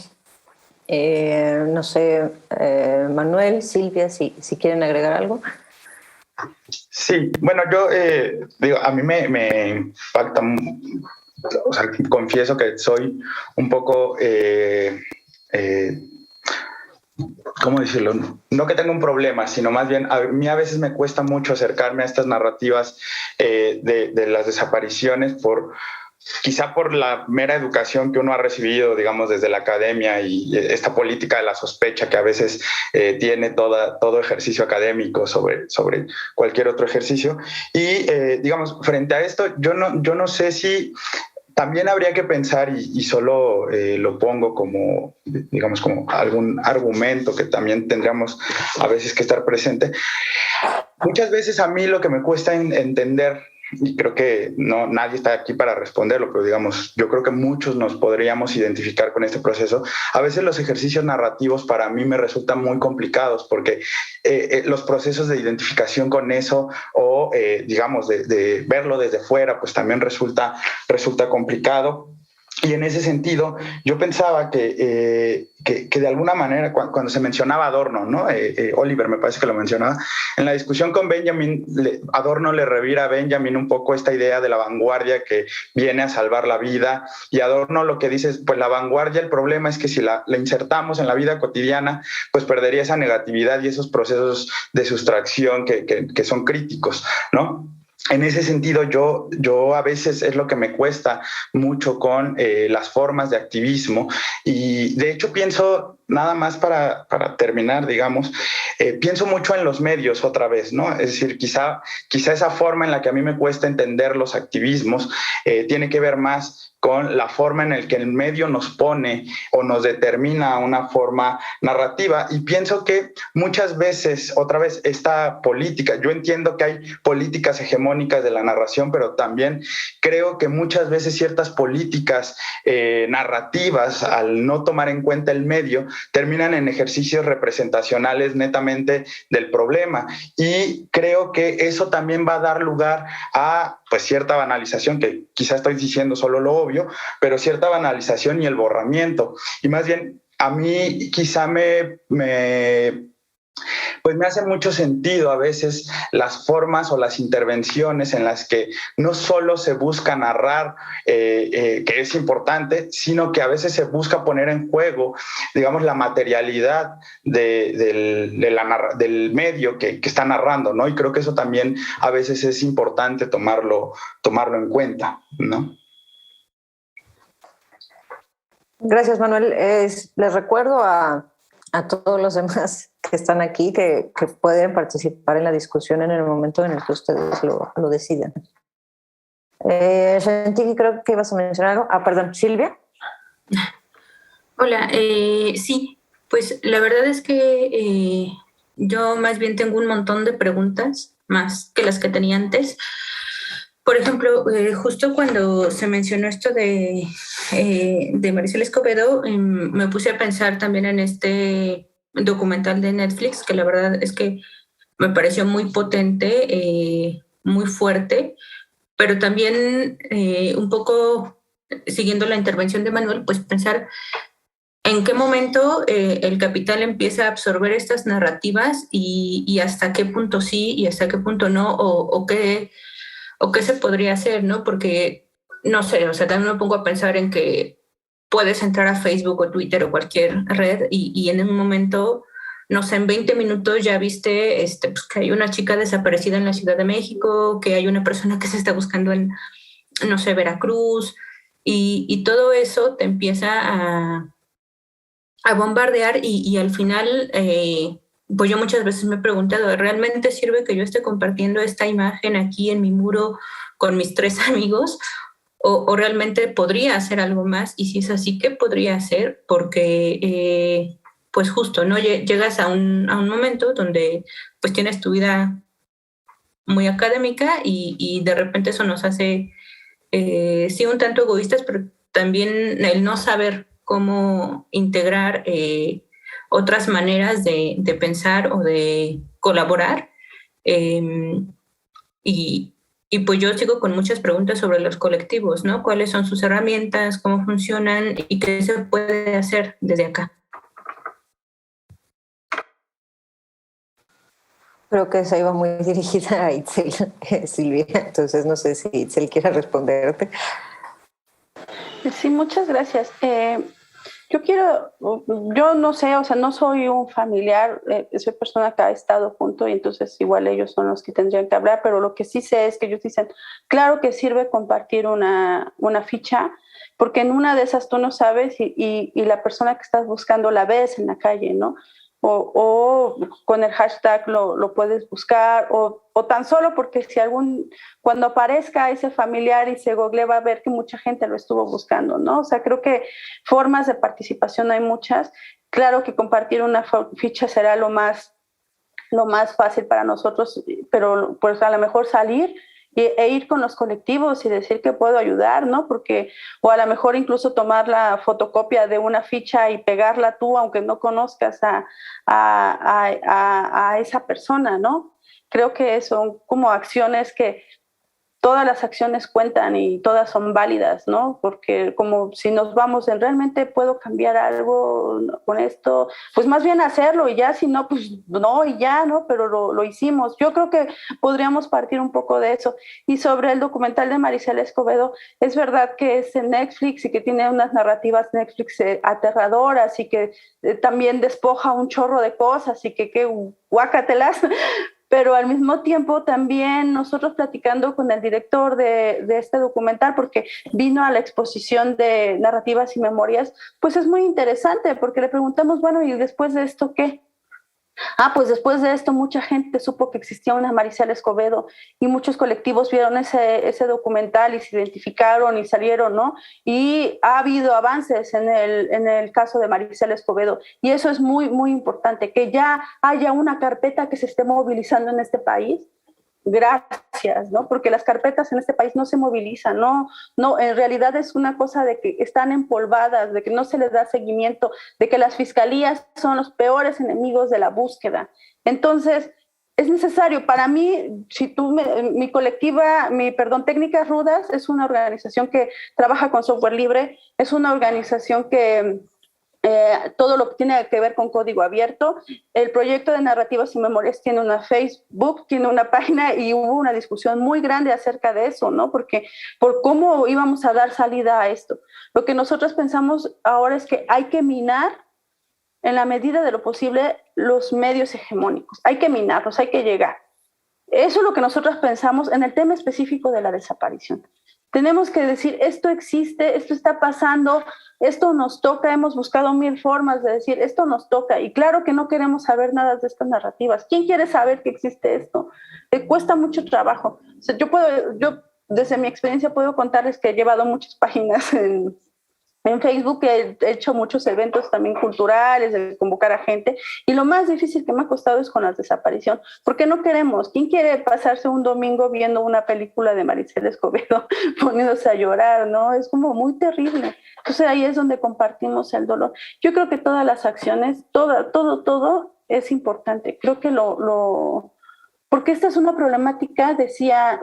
No sé, Manuel, Silvia, si quieren agregar algo. Sí, bueno, yo digo, a mí me impacta, o sea, confieso que soy un poco, ¿cómo decirlo? No que tenga un problema, sino más bien a mí a veces me cuesta mucho acercarme a estas narrativas de las desapariciones quizá por la mera educación que uno ha recibido, digamos, desde la academia y esta política de la sospecha que a veces tiene todo ejercicio académico sobre cualquier otro ejercicio. Y, digamos, frente a esto, yo no sé si también habría que pensar, y solo lo pongo como, digamos, como algún argumento que también tendríamos a veces que estar presente. Muchas veces a mí lo que me cuesta entender, y creo que nadie está aquí para responderlo, pero digamos, yo creo que muchos nos podríamos identificar con este proceso. A veces los ejercicios narrativos para mí me resultan muy complicados porque los procesos de identificación con eso o digamos de verlo desde fuera pues también resulta complicado. Y en ese sentido, yo pensaba que de alguna manera, cuando se mencionaba Adorno, ¿no? Oliver me parece que lo mencionaba, en la discusión con Benjamin, Adorno le revira a Benjamin un poco esta idea de la vanguardia que viene a salvar la vida, y Adorno lo que dice es, pues la vanguardia, el problema es que si la insertamos en la vida cotidiana, pues perdería esa negatividad y esos procesos de sustracción que son críticos, ¿no? En ese sentido, yo a veces es lo que me cuesta mucho con las formas de activismo, y de hecho pienso, nada más para terminar, digamos, pienso mucho en los medios otra vez, ¿no? Es decir, quizá esa forma en la que a mí me cuesta entender los activismos tiene que ver más con la forma en la que el medio nos pone o nos determina una forma narrativa, y pienso que muchas veces, otra vez, esta política, yo entiendo que hay políticas hegemónicas de la narración, pero también creo que muchas veces ciertas políticas narrativas, al no tomar en cuenta el medio, terminan en ejercicios representacionales netamente del problema, y creo que eso también va a dar lugar a pues cierta banalización, que quizá estoy diciendo solo lo obvio, pero cierta banalización y el borramiento. Y más bien, a mí quizá pues me hace mucho sentido a veces las formas o las intervenciones en las que no solo se busca narrar, que es importante, sino que a veces se busca poner en juego, digamos, la materialidad del medio que está narrando, ¿no? Y creo que eso también a veces es importante tomarlo en cuenta, ¿no? Gracias, Manuel. Les recuerdo a todos los demás que están aquí que pueden participar en la discusión en el momento en el que ustedes lo decidan. Shanti, creo que ibas a mencionar algo. Perdón, Silvia. Hola, sí, pues la verdad es que yo más bien tengo un montón de preguntas, más que las que tenía antes. Por ejemplo, justo cuando se mencionó esto de Maricela Escobedo, me puse a pensar también en este documental de Netflix, que la verdad es que me pareció muy potente, muy fuerte, pero también un poco siguiendo la intervención de Manuel, pues pensar en qué momento el capital empieza a absorber estas narrativas y hasta qué punto sí y hasta qué punto no, o qué se podría hacer, ¿no? Porque, no sé, o sea, también me pongo a pensar en que puedes entrar a Facebook o Twitter o cualquier red y en un momento, no sé, en 20 minutos ya viste pues, que hay una chica desaparecida en la Ciudad de México, que hay una persona que se está buscando en, no sé, Veracruz, y todo eso te empieza a bombardear y al final... pues yo muchas veces me he preguntado, ¿realmente sirve que yo esté compartiendo esta imagen aquí en mi muro con mis 3 amigos? ¿O realmente podría hacer algo más? Y si es así, ¿qué podría hacer? Porque, pues justo, ¿no? Llegas a un momento donde pues tienes tu vida muy académica y de repente eso nos hace, sí, un tanto egoístas, pero también el no saber cómo integrar otras maneras de pensar o de colaborar. Y pues yo sigo con muchas preguntas sobre los colectivos, ¿no? ¿Cuáles son sus herramientas? ¿Cómo funcionan? ¿Y qué se puede hacer desde acá? Creo que esa iba muy dirigida a Itzel, Silvia. Entonces no sé si Itzel quiere responderte. Sí, muchas gracias. Yo no sé, o sea, no soy un familiar, soy persona que ha estado junto y entonces igual ellos son los que tendrían que hablar, pero lo que sí sé es que ellos dicen, claro que sirve compartir una ficha, porque en una de esas tú no sabes y la persona que estás buscando la ves en la calle, ¿no? O con el hashtag lo puedes buscar, o tan solo porque cuando aparezca ese familiar y se google va a ver que mucha gente lo estuvo buscando, ¿no? O sea, creo que formas de participación hay muchas. Claro que compartir una ficha será lo más fácil para nosotros, pero pues a lo mejor salir e ir con los colectivos y decir que puedo ayudar, ¿no? Porque, o a lo mejor incluso tomar la fotocopia de una ficha y pegarla tú, aunque no conozcas a esa persona, ¿no? Creo que son como acciones que todas las acciones cuentan y todas son válidas, ¿no? Porque como si nos vamos en realmente puedo cambiar algo con esto, pues más bien hacerlo y ya, si no, pues no y ya, ¿no? Pero lo hicimos. Yo creo que podríamos partir un poco de eso. Y sobre el documental de Marisela Escobedo, es verdad que es en Netflix y que tiene unas narrativas Netflix aterradoras y que también despoja un chorro de cosas y que guácatelas. Pero al mismo tiempo también nosotros platicando con el director de este documental, porque vino a la exposición de narrativas y memorias, pues es muy interesante, porque le preguntamos, bueno, ¿y después de esto qué? Pues después de esto mucha gente supo que existía una Marisela Escobedo y muchos colectivos vieron ese documental y se identificaron y salieron, ¿no? Y ha habido avances en el caso de Marisela Escobedo y eso es muy, muy importante, que ya haya una carpeta que se esté movilizando en este país. Gracias, ¿no? Porque las carpetas en este país no se movilizan, no, en realidad es una cosa de que están empolvadas, de que no se les da seguimiento, de que las fiscalías son los peores enemigos de la búsqueda. Entonces, es necesario, para mí, mi colectiva, Técnicas Rudas, es una organización que trabaja con software libre, es una organización que todo lo que tiene que ver con código abierto. El proyecto de Narrativas y Memorias tiene una Facebook, tiene una página y hubo una discusión muy grande acerca de eso, ¿no? Porque por cómo íbamos a dar salida a esto. Lo que nosotros pensamos ahora es que hay que minar en la medida de lo posible los medios hegemónicos. Hay que minarlos, hay que llegar. Eso es lo que nosotros pensamos en el tema específico de la desaparición. Tenemos que decir, esto existe, esto está pasando, esto nos toca, hemos buscado 1000 formas de decir, esto nos toca. Y claro que no queremos saber nada de estas narrativas. ¿Quién quiere saber que existe esto? Cuesta mucho trabajo. O sea, yo desde mi experiencia puedo contarles que he llevado muchas páginas en Facebook, he hecho muchos eventos también culturales, de convocar a gente, y lo más difícil que me ha costado es con la desaparición, porque no queremos. ¿Quién quiere pasarse un domingo viendo una película de Marisela Escobedo poniéndose a llorar, no? Es como muy terrible. Entonces ahí es donde compartimos el dolor. Yo creo que todas las acciones, todo es importante. Creo que porque esta es una problemática,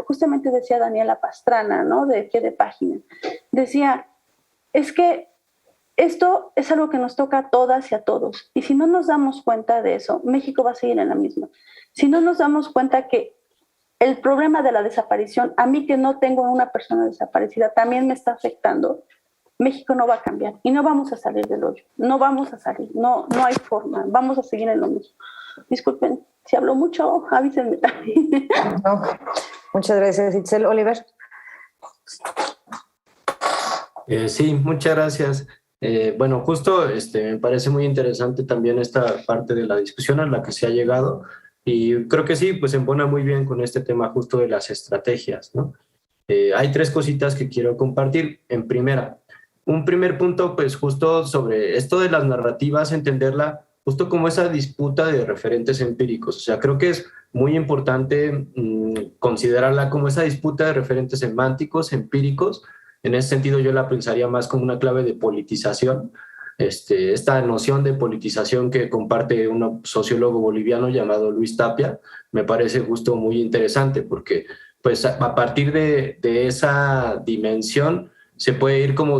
justamente decía Daniela Pastrana, ¿no? De pie de página. Decía, es que esto es algo que nos toca a todas y a todos. Y si no nos damos cuenta de eso, México va a seguir en la misma. Si no nos damos cuenta que el problema de la desaparición, a mí que no tengo una persona desaparecida, también me está afectando, México no va a cambiar y no vamos a salir del hoyo. No vamos a salir, no hay forma. Vamos a seguir en lo mismo. Disculpen, si hablo mucho, avísenme también. No. Muchas gracias, Itzel. Oliver. Sí, muchas gracias. Bueno, justo me parece muy interesante también esta parte de la discusión a la que se ha llegado y creo que sí, pues embona muy bien con este tema justo de las estrategias, ¿no? Hay 3 cositas que quiero compartir. Un primer punto, pues justo sobre esto de las narrativas, entenderla justo como esa disputa de referentes empíricos. O sea, creo que es muy importante considerarla como esa disputa de referentes semánticos, empíricos. En ese sentido yo la pensaría más como una clave de politización, esta noción de politización que comparte un sociólogo boliviano llamado Luis Tapia, me parece justo muy interesante porque pues a partir de esa dimensión se puede ir como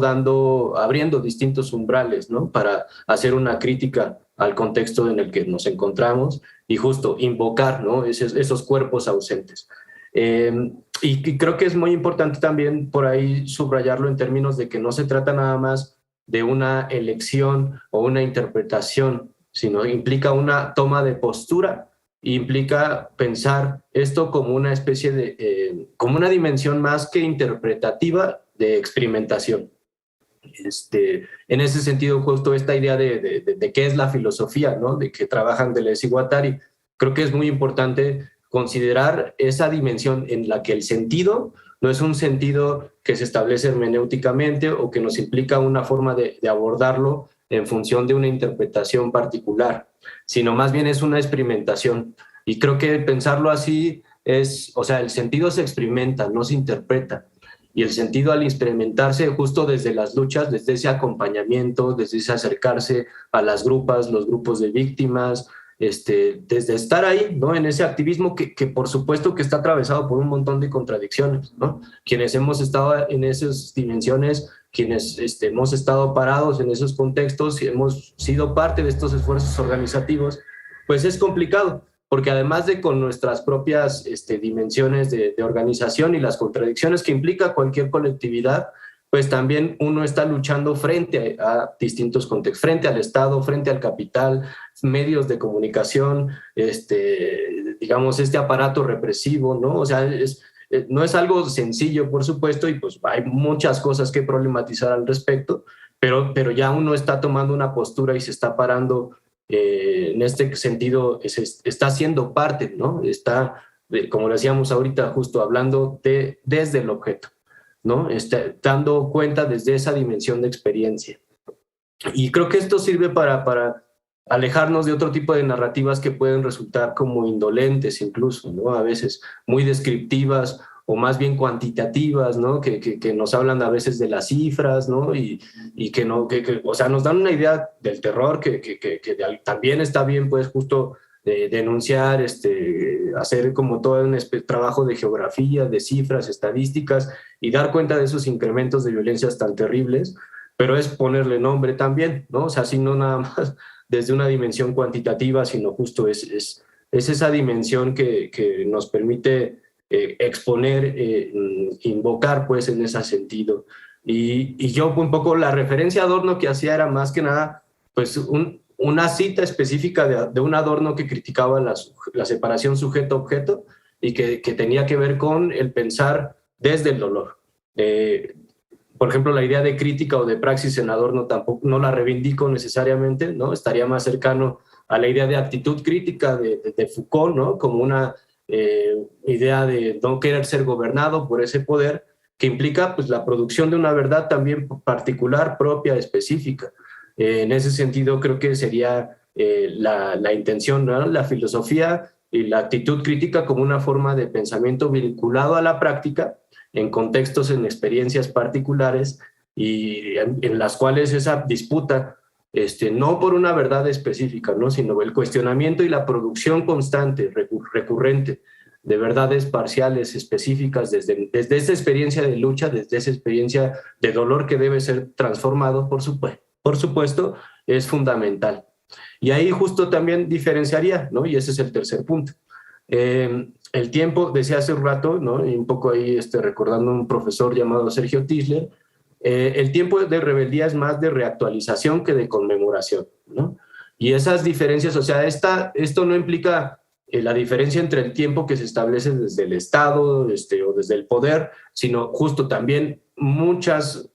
abriendo distintos umbrales, ¿no? Para hacer una crítica al contexto en el que nos encontramos y justo invocar, ¿no? esos cuerpos ausentes. Y creo que es muy importante también por ahí subrayarlo en términos de que no se trata nada más de una elección o una interpretación, sino implica una toma de postura, implica pensar esto como una especie de, como una dimensión más que interpretativa de experimentación. En ese sentido, justo esta idea de qué es la filosofía, ¿no? De que trabajan Deleuze y Guattari, creo que es muy importante considerar esa dimensión en la que el sentido no es un sentido que se establece hermenéuticamente o que nos implica una forma de abordarlo en función de una interpretación particular, sino más bien es una experimentación. Y creo que pensarlo así o sea, el sentido se experimenta, no se interpreta. Y el sentido al experimentarse justo desde las luchas, desde ese acompañamiento, desde ese acercarse a las grupas, los grupos de víctimas, desde estar ahí, ¿no? En ese activismo que por supuesto que está atravesado por un montón de contradicciones, ¿no? Quienes hemos estado en esas dimensiones, quienes hemos estado parados en esos contextos y hemos sido parte de estos esfuerzos organizativos, pues es complicado, porque además de con nuestras propias dimensiones de organización y las contradicciones que implica cualquier colectividad, pues también uno está luchando frente a distintos contextos, frente al Estado, frente al capital, medios de comunicación, digamos, este aparato represivo, ¿no? O sea, no es algo sencillo, por supuesto, y pues hay muchas cosas que problematizar al respecto, pero ya uno está tomando una postura y se está parando, en este sentido, está siendo parte, ¿no? Está, como decíamos ahorita, justo hablando desde el objeto, ¿no? Dando cuenta desde esa dimensión de experiencia. Y creo que esto sirve para alejarnos de otro tipo de narrativas que pueden resultar como indolentes incluso, ¿no? A veces muy descriptivas o más bien cuantitativas, ¿no? Que nos hablan a veces de las cifras, ¿no? Y que o sea, nos dan una idea del terror que también está bien, pues, justo denunciar, hacer como todo un trabajo de geografía, de cifras, estadísticas y dar cuenta de esos incrementos de violencias tan terribles, pero es ponerle nombre también, ¿no? O sea, si no nada más desde una dimensión cuantitativa, sino justo es esa dimensión que nos permite exponer, invocar, pues, en ese sentido. Y yo un poco la referencia a Adorno que hacía era más que nada, pues, una cita específica de un Adorno que criticaba la separación sujeto-objeto y que tenía que ver con el pensar desde el dolor. Por ejemplo, la idea de crítica o de praxis en Adorno tampoco no la reivindico necesariamente, ¿no? Estaría más cercano a la idea de actitud crítica de Foucault, ¿no? Como una idea de no querer ser gobernado por ese poder que implica, pues, la producción de una verdad también particular, propia, específica. En ese sentido, creo que sería la intención, ¿no? La filosofía y la actitud crítica como una forma de pensamiento vinculado a la práctica, en contextos, en experiencias particulares y en las cuales esa disputa, no por una verdad específica, ¿no? Sino el cuestionamiento y la producción constante, recurrente, de verdades parciales, específicas, desde esa experiencia de lucha, desde esa experiencia de dolor que debe ser transformado, por supuesto, es fundamental. Y ahí justo también diferenciaría, ¿no? Y ese es el tercer punto. El tiempo, decía hace un rato, ¿no? Y un poco ahí recordando a un profesor llamado Sergio Tisler, el tiempo de rebeldía es más de reactualización que de conmemoración, ¿no? Y esas diferencias, o sea, esto no implica la diferencia entre el tiempo que se establece desde el Estado o desde el poder, sino justo también muchas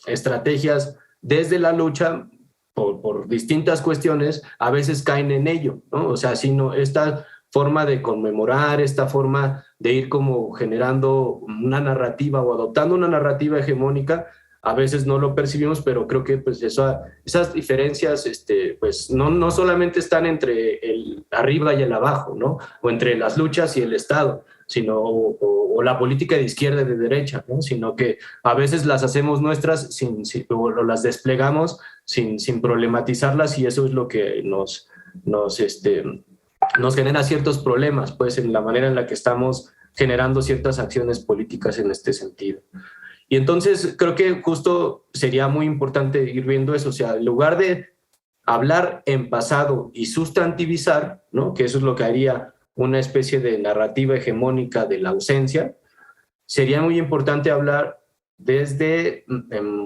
estrategias desde la lucha por distintas cuestiones a veces caen en ello, ¿no? O sea, sino esta forma de conmemorar, esta forma de ir como generando una narrativa o adoptando una narrativa hegemónica, a veces no lo percibimos, pero creo que pues esas diferencias pues no solamente están entre el arriba y el abajo, ¿no? O entre las luchas y el Estado, sino o la política de izquierda y de derecha, ¿no? Sino que a veces las hacemos nuestras o las desplegamos sin problematizarlas, y eso es lo que nos genera ciertos problemas, pues, en la manera en la que estamos generando ciertas acciones políticas en este sentido. Y entonces creo que justo sería muy importante ir viendo eso, o sea, en lugar de hablar en pasado y sustantivizar, ¿no? Que eso es lo que haría una especie de narrativa hegemónica de la ausencia, sería muy importante hablar desde,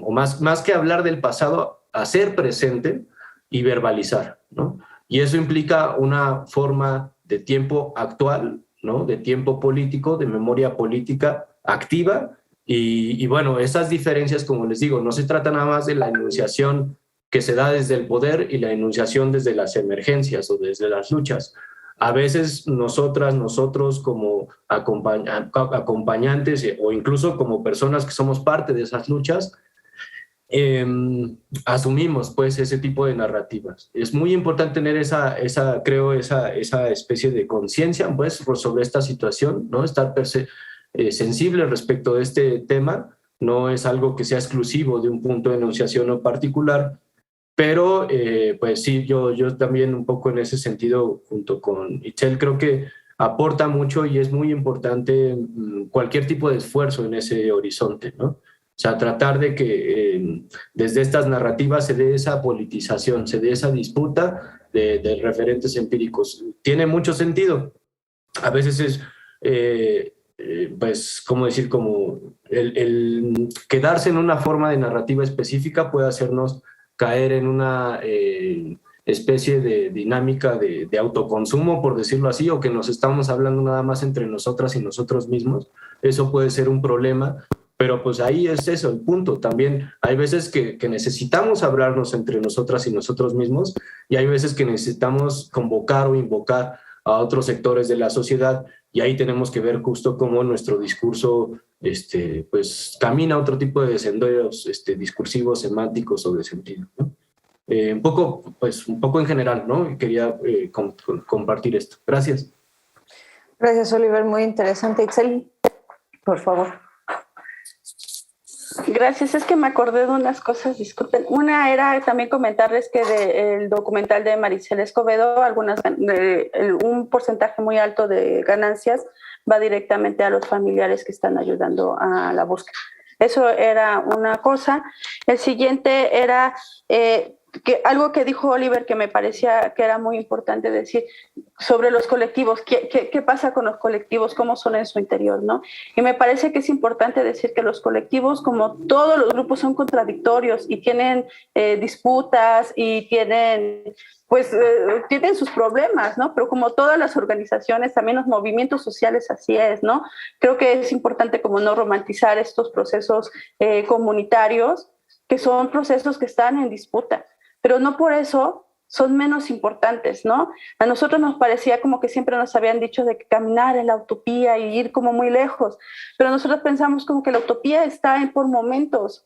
o más que hablar del pasado, hacer presente y verbalizar, ¿no? Y eso implica una forma de tiempo actual, ¿no? De tiempo político, de memoria política activa. Y bueno, esas diferencias, como les digo, no se trata nada más de la enunciación que se da desde el poder y la enunciación desde las emergencias o desde las luchas. A veces nosotros como acompañantes o incluso como personas que somos parte de esas luchas, asumimos pues ese tipo de narrativas. Es muy importante tener esa especie de conciencia pues sobre esta situación, ¿no? Estar sensible respecto de este tema. No es algo que sea exclusivo de un punto de enunciación o particular, pero pues sí, yo también un poco en ese sentido, junto con Itzel, creo que aporta mucho y es muy importante cualquier tipo de esfuerzo en ese horizonte, ¿no? O sea, tratar de que desde estas narrativas se dé esa politización, se dé esa disputa de referentes empíricos. Tiene mucho sentido. A veces es, pues, ¿cómo decir? Como el quedarse en una forma de narrativa específica puede hacernos caer en una especie de dinámica de autoconsumo, por decirlo así, o que nos estamos hablando nada más entre nosotras y nosotros mismos. Eso puede ser un problema, pero pues ahí es eso, el punto. También hay veces que necesitamos hablarnos entre nosotras y nosotros mismos, y hay veces que necesitamos convocar o invocar a otros sectores de la sociedad, y ahí tenemos que ver justo cómo nuestro discurso pues camina otro tipo de senderos discursivos, semánticos o de sentido, ¿no? Un poco en general, ¿no? Quería compartir esto. Gracias. Gracias, Oliver. Muy interesante. Itzel, por favor. Gracias, es que me acordé de unas cosas, disculpen. Una era también comentarles que del documental de Maricela Escobedo, un porcentaje muy alto de ganancias va directamente a los familiares que están ayudando a la búsqueda. Eso era una cosa. El siguiente era algo que dijo Oliver que me parecía que era muy importante decir sobre los colectivos. ¿Qué pasa con los colectivos? ¿Cómo son en su interior, ¿no? Y me parece que es importante decir que los colectivos, como todos los grupos, son contradictorios y tienen disputas y tienen sus problemas, ¿no? Pero como todas las organizaciones, también los movimientos sociales, así es, ¿no? Creo que es importante como no romantizar estos procesos comunitarios, que son procesos que están en disputa, pero no por eso son menos importantes, ¿no? A nosotros nos parecía como que siempre nos habían dicho de que caminar en la utopía y ir como muy lejos, pero nosotros pensamos como que la utopía está por momentos.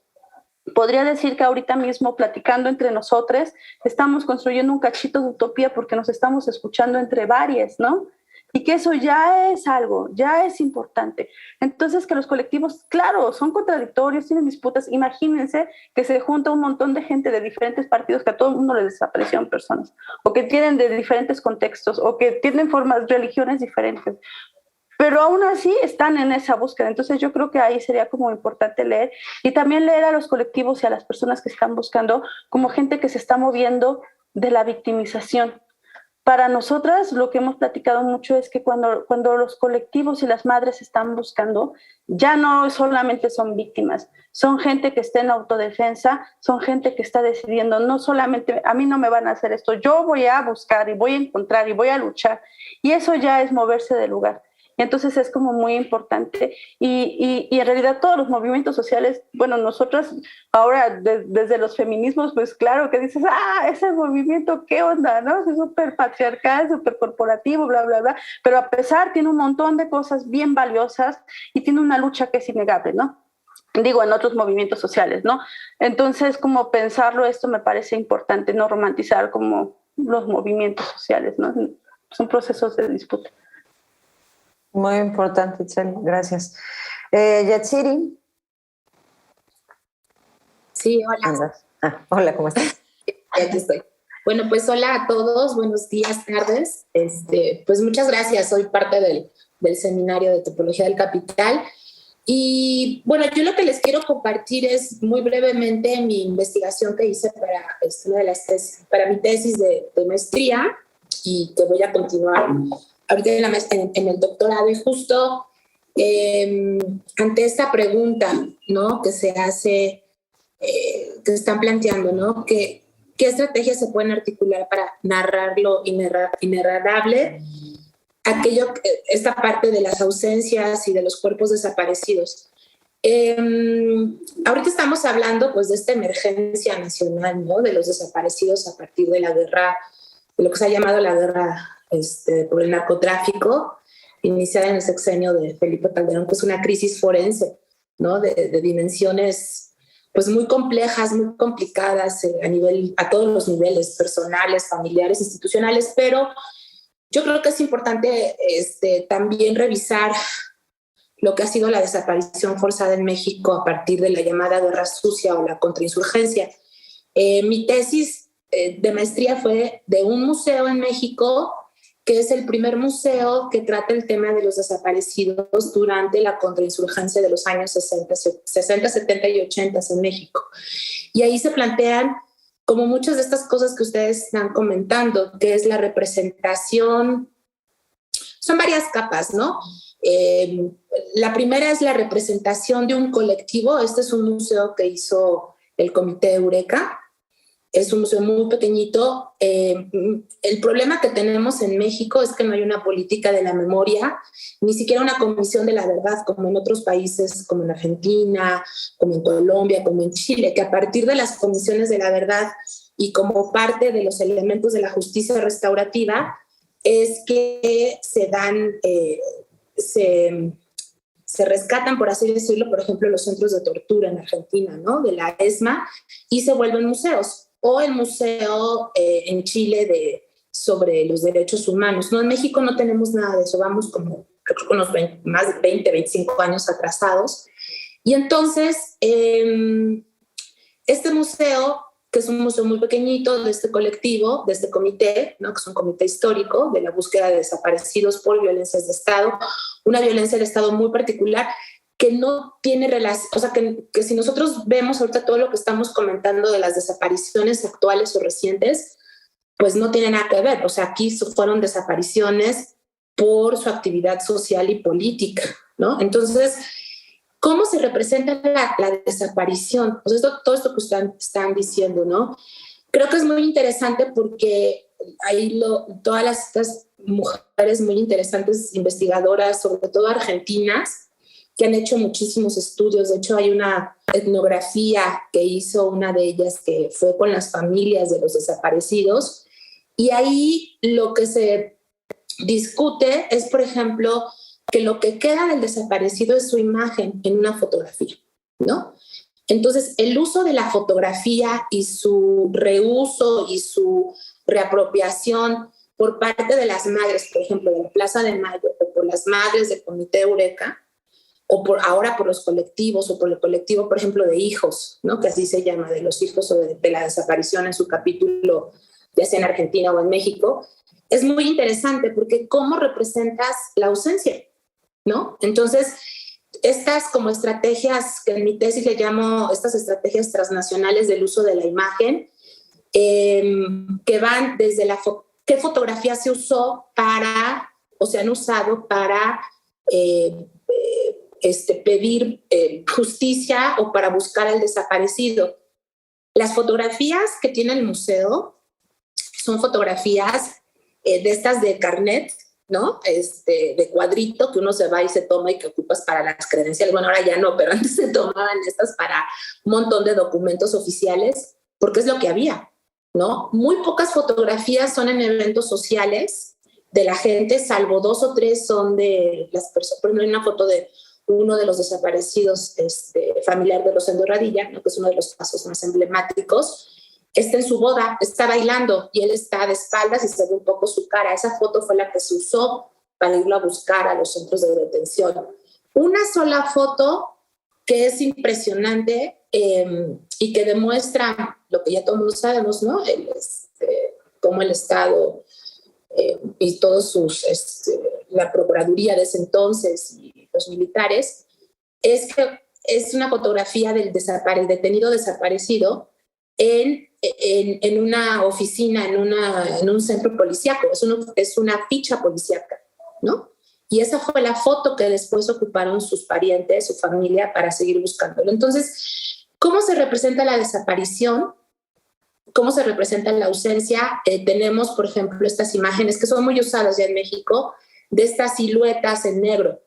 Podría decir que ahorita mismo, platicando entre nosotros, estamos construyendo un cachito de utopía porque nos estamos escuchando entre varias, ¿no? Y que eso ya es algo, ya es importante. Entonces, que los colectivos, claro, son contradictorios, tienen disputas. Imagínense que se junta un montón de gente de diferentes partidos, que a todo el mundo les desaparecieron personas, o que tienen de diferentes contextos, o que tienen religiones diferentes. Pero aún así están en esa búsqueda. Entonces yo creo que ahí sería como importante leer y también leer a los colectivos y a las personas que están buscando como gente que se está moviendo de la victimización. Para nosotras lo que hemos platicado mucho es que cuando los colectivos y las madres están buscando, ya no solamente son víctimas, son gente que está en autodefensa, son gente que está decidiendo, no solamente a mí no me van a hacer esto, yo voy a buscar y voy a encontrar y voy a luchar. Y eso ya es moverse del lugar. Entonces es como muy importante y en realidad todos los movimientos sociales, bueno, nosotras ahora desde los feminismos, pues claro que dices, ese movimiento, ¿qué onda? ¿No? Es súper patriarcal, súper corporativo, bla, bla, bla, pero a pesar tiene un montón de cosas bien valiosas y tiene una lucha que es innegable, ¿no? Digo, en otros movimientos sociales, ¿no? Entonces, como pensarlo, esto me parece importante, no romantizar como los movimientos sociales, ¿no? Son procesos de disputa. Muy importante, Itzel, gracias. Yatsiri. Sí, hola. Hola, ¿cómo estás? Aquí estoy. Bueno, pues hola a todos, buenos días, tardes. Pues muchas gracias, soy parte del seminario de Topología del Capital. Y bueno, yo lo que les quiero compartir es muy brevemente mi investigación que hice para mi tesis de maestría y que voy a continuar ahorita en el doctorado. Y justo ante esta pregunta, ¿no?, que se hace, que están planteando, ¿no?, ¿qué estrategias se pueden articular para narrar lo inarrable? Esta parte de las ausencias y de los cuerpos desaparecidos. Ahorita estamos hablando pues de esta emergencia nacional, ¿no?, de los desaparecidos a partir de la guerra, de lo que se ha llamado la guerra por el narcotráfico, iniciada en el sexenio de Felipe Calderón, pues una crisis forense, ¿no?, de dimensiones pues muy complejas, muy complicadas a todos los niveles, personales, familiares, institucionales, pero yo creo que es importante también revisar lo que ha sido la desaparición forzada en México a partir de la llamada guerra sucia o la contrainsurgencia. Mi tesis de maestría fue de un museo en México, que es el primer museo que trata el tema de los desaparecidos durante la contrainsurgencia de los años 60, 70 y 80 en México. Y ahí se plantean como muchas de estas cosas que ustedes están comentando, que es la representación. Son varias capas, ¿no? La primera es la representación de un colectivo. Este es un museo que hizo el Comité Eureka. Es un museo muy pequeñito. El problema que tenemos en México es que no hay una política de la memoria, ni siquiera una comisión de la verdad, como en otros países, como en Argentina, como en Colombia, como en Chile, que a partir de las comisiones de la verdad y como parte de los elementos de la justicia restaurativa, es que se dan, se rescatan, por así decirlo, por ejemplo, los centros de tortura en Argentina, ¿no? De la ESMA, y se vuelven museos. O el museo en Chile sobre los derechos humanos. No, en México no tenemos nada de eso, vamos como, creo que unos más de 20, 25 años atrasados. Y entonces, este museo, que es un museo muy pequeñito de este colectivo, de este comité, ¿no? Que es un comité histórico de la búsqueda de desaparecidos por violencias de Estado, una violencia de Estado muy particular, que no tiene relación, o sea, que si nosotros vemos ahorita todo lo que estamos comentando de las desapariciones actuales o recientes, pues no tiene nada que ver. O sea, aquí fueron desapariciones por su actividad social y política, ¿no? Entonces, ¿cómo se representa la desaparición? Pues todo esto que están diciendo, ¿no? Creo que es muy interesante porque hay todas estas mujeres muy interesantes, investigadoras, sobre todo argentinas, que han hecho muchísimos estudios. De hecho, hay una etnografía que hizo una de ellas que fue con las familias de los desaparecidos. Y ahí lo que se discute es, por ejemplo, que lo que queda del desaparecido es su imagen en una fotografía, ¿no? Entonces, el uso de la fotografía y su reuso y su reapropiación por parte de las madres, por ejemplo, de la Plaza de Mayo, o por las madres del Comité Eureka, o ahora por los colectivos, o por el colectivo, por ejemplo, de hijos, ¿no? Que así se llama, de los hijos o de la desaparición en su capítulo, ya sea en Argentina o en México, es muy interesante porque cómo representas la ausencia, ¿no? Entonces, estas como estrategias, que en mi tesis le llamo estas estrategias transnacionales del uso de la imagen, que van desde qué fotografía se usó para, o se han usado para pedir justicia o para buscar al desaparecido. Las fotografías que tiene el museo son fotografías de estas de carnet, ¿no? De cuadrito que uno se va y se toma y que ocupas para las credenciales. Bueno, ahora ya no, pero antes se tomaban estas para un montón de documentos oficiales, porque es lo que había, ¿no? Muy pocas fotografías son en eventos sociales de la gente, salvo 2 o 3 son de las personas. Por ejemplo, hay una foto de uno de los desaparecidos, familiar de Rosendo Radilla, ¿no? Que es uno de los casos más emblemáticos. Está en su boda, está bailando y él está de espaldas y se ve un poco su cara. Esa foto fue la que se usó para irlo a buscar a los centros de detención. Una sola foto que es impresionante y que demuestra lo que ya todos sabemos, ¿no? Cómo el Estado y todos la Procuraduría de ese entonces y los militares, es que es una fotografía del detenido desaparecido en una oficina, en un centro policíaco. Es una ficha policíaca, ¿no? Y esa fue la foto que después ocuparon sus parientes, su familia, para seguir buscándolo. Entonces, ¿cómo se representa la desaparición? ¿Cómo se representa la ausencia? Tenemos, por ejemplo, estas imágenes que son muy usadas ya en México, de estas siluetas en negro,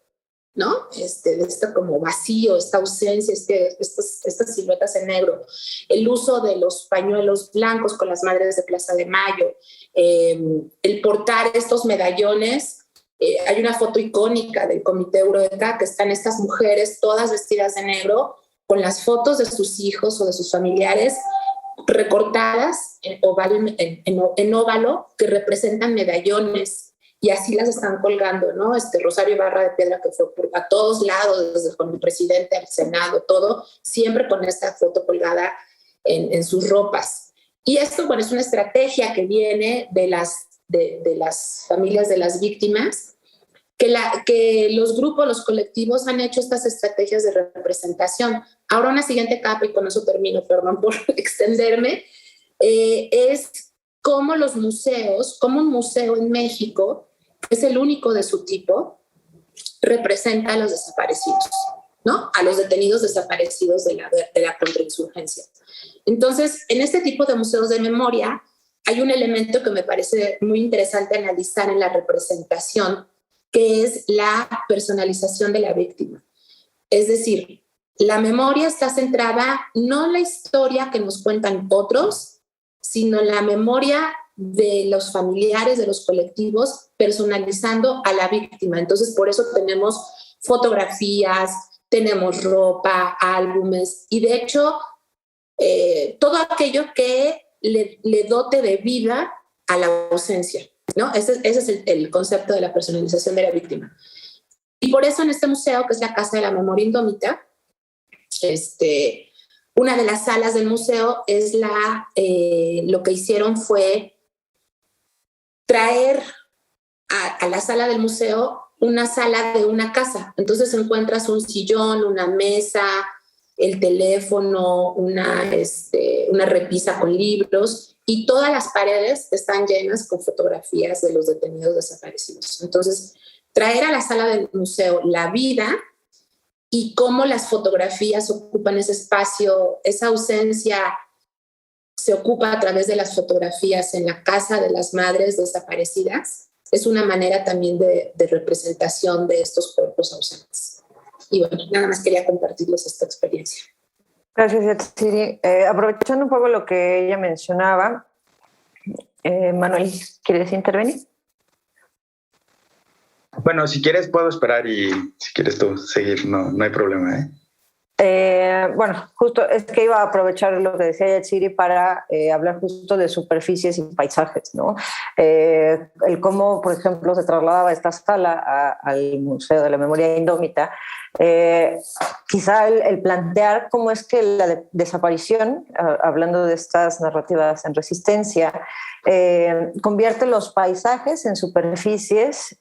¿no? De esto como vacío, esta ausencia, estas siluetas en negro. El uso de los pañuelos blancos con las madres de Plaza de Mayo, el portar estos medallones. Hay una foto icónica del Comité Eureka que están estas mujeres todas vestidas de negro con las fotos de sus hijos o de sus familiares recortadas en óvalo que representan medallones y así las están colgando, ¿no? Rosario Ibarra de Piedra, que fue a todos lados, desde con el presidente al Senado, todo, siempre con esta foto colgada en sus ropas. Y esto, bueno, es una estrategia que viene de las familias de las víctimas, que los grupos, los colectivos han hecho estas estrategias de representación. Ahora una siguiente capa, y con eso termino, perdón por extenderme, es cómo los museos, como un museo en México, es el único de su tipo, representa a los desaparecidos, ¿no? A los detenidos desaparecidos de la contrainsurgencia. Entonces, en este tipo de museos de memoria hay un elemento que me parece muy interesante analizar en la representación, que es la personalización de la víctima. Es decir, la memoria está centrada no en la historia que nos cuentan otros, sino en la memoria de los familiares, de los colectivos, personalizando a la víctima. Entonces, por eso tenemos fotografías, tenemos ropa, álbumes, y de hecho, todo aquello que le dote de vida a la ausencia, ¿no? Ese es el concepto de la personalización de la víctima. Y por eso en este museo, que es la Casa de la Memoria Indómita, una de las salas del museo es lo que hicieron fue traer a la sala del museo una sala de una casa. Entonces encuentras un sillón, una mesa, el teléfono, una repisa con libros, y todas las paredes están llenas con fotografías de los detenidos desaparecidos. Entonces, traer a la sala del museo la vida y cómo las fotografías ocupan ese espacio, esa ausencia se ocupa a través de las fotografías en la casa de las madres desaparecidas, es una manera también de representación de estos cuerpos ausentes. Y bueno, nada más quería compartirles esta experiencia. Gracias, Yatsiri. Aprovechando un poco lo que ella mencionaba, Manuel, ¿quieres intervenir? Bueno, si quieres puedo esperar y si quieres tú seguir, no hay problema, ¿eh? Bueno, justo es que iba a aprovechar lo que decía Yatsiri para hablar justo de superficies y paisajes, ¿no? El cómo, por ejemplo, se trasladaba esta sala al Museo de la Memoria Indómita. Quizá el plantear cómo es que la desaparición, hablando de estas narrativas en resistencia, convierte los paisajes en superficies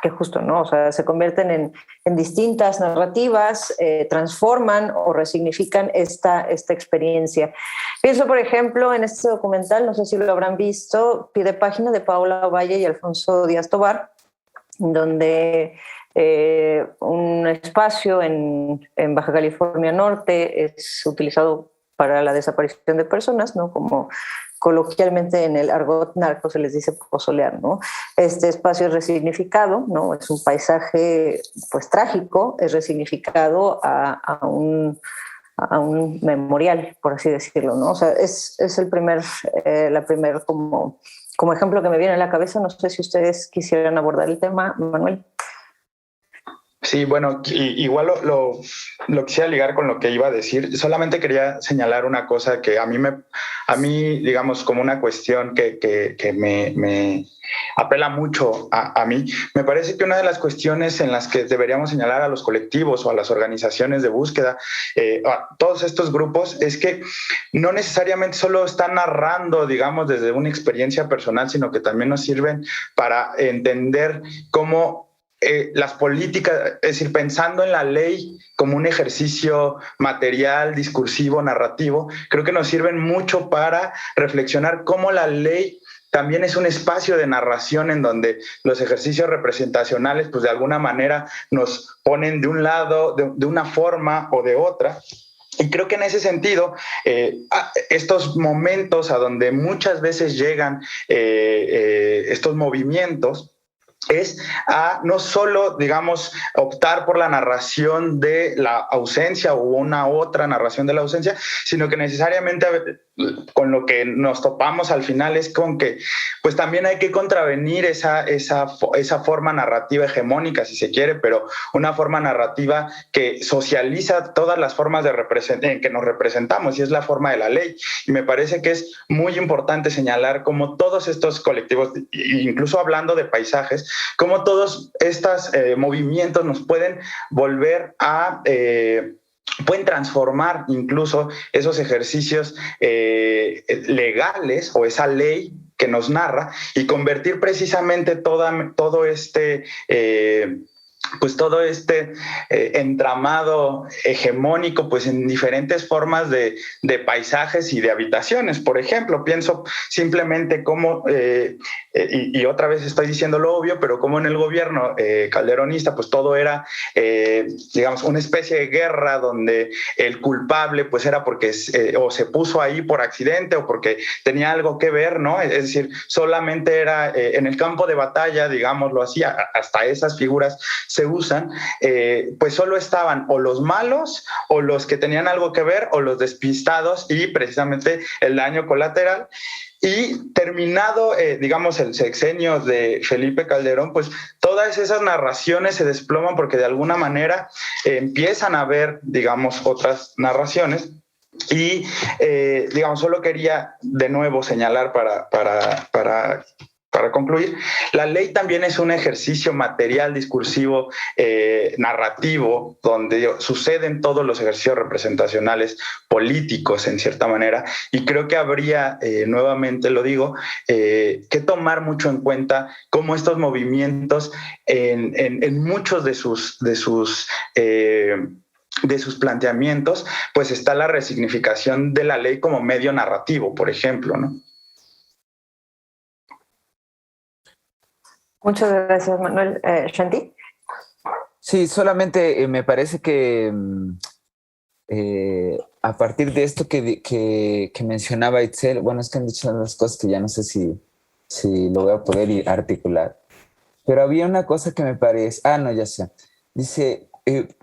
que justo, ¿no? O sea, se convierten en distintas narrativas, transforman o resignifican esta experiencia. Pienso, por ejemplo, en este documental, no sé si lo habrán visto, Pie de Página, de Paola Ovalle y Alfonso Díaz Tobar, donde un espacio en Baja California Norte es utilizado para la desaparición de personas, ¿no? Como coloquialmente en el argot narco se les dice pozolear, ¿no? Este espacio es resignificado, ¿no? Es un paisaje pues trágico, es resignificado a un memorial, por así decirlo, ¿no? O sea, es la primer como ejemplo que me viene a la cabeza. No sé si ustedes quisieran abordar el tema, Manuel. Sí, bueno, igual lo quisiera ligar con lo que iba a decir. Solamente quería señalar una cosa que a mí digamos, como una cuestión que me apela mucho a mí. Me parece que una de las cuestiones en las que deberíamos señalar a los colectivos o a las organizaciones de búsqueda, a todos estos grupos, es que no necesariamente solo están narrando, digamos, desde una experiencia personal, sino que también nos sirven para entender cómo las políticas, es decir, pensando en la ley como un ejercicio material, discursivo, narrativo, creo que nos sirven mucho para reflexionar cómo la ley también es un espacio de narración en donde los ejercicios representacionales, pues de alguna manera nos ponen de un lado, de una forma o de otra. Y creo que en ese sentido, estos momentos a donde muchas veces llegan estos movimientos, es a no solo, digamos, optar por la narración de la ausencia o una otra narración de la ausencia, sino que necesariamente con lo que nos topamos al final es con que pues también hay que contravenir esa forma narrativa hegemónica, si se quiere, pero una forma narrativa que socializa todas las formas en que nos representamos, y es la forma de la ley. Y me parece que es muy importante señalar cómo todos estos colectivos, incluso hablando de paisajes, cómo todos estos movimientos nos pueden volver a pueden transformar incluso esos ejercicios legales o esa ley que nos narra y convertir precisamente todo este entramado hegemónico pues en diferentes formas de paisajes y de habitaciones. Por ejemplo, pienso simplemente cómo, y otra vez estoy diciendo lo obvio, pero como en el gobierno calderonista pues todo era, digamos, una especie de guerra donde el culpable pues era porque o se puso ahí por accidente o porque tenía algo que ver, ¿no? Es decir, solamente era en el campo de batalla, digámoslo así, hasta esas figuras se usan, pues solo estaban o los malos o los que tenían algo que ver o los despistados y precisamente el daño colateral. Y terminado, digamos, el sexenio de Felipe Calderón, pues todas esas narraciones se desploman porque de alguna manera empiezan a haber, digamos, otras narraciones. Y, digamos, solo quería de nuevo señalar para concluir, la ley también es un ejercicio material, discursivo, narrativo, donde suceden todos los ejercicios representacionales políticos, en cierta manera, y creo que habría, nuevamente lo digo, que tomar mucho en cuenta cómo estos movimientos en muchos de sus planteamientos, pues está la resignificación de la ley como medio narrativo, por ejemplo, ¿no? Muchas gracias, Manuel. Shanti. Sí, solamente me parece que a partir de esto que mencionaba Itzel, bueno, es que han dicho unas cosas que ya no sé si lo voy a poder articular, pero había una cosa que me parece, no, ya sé, dice,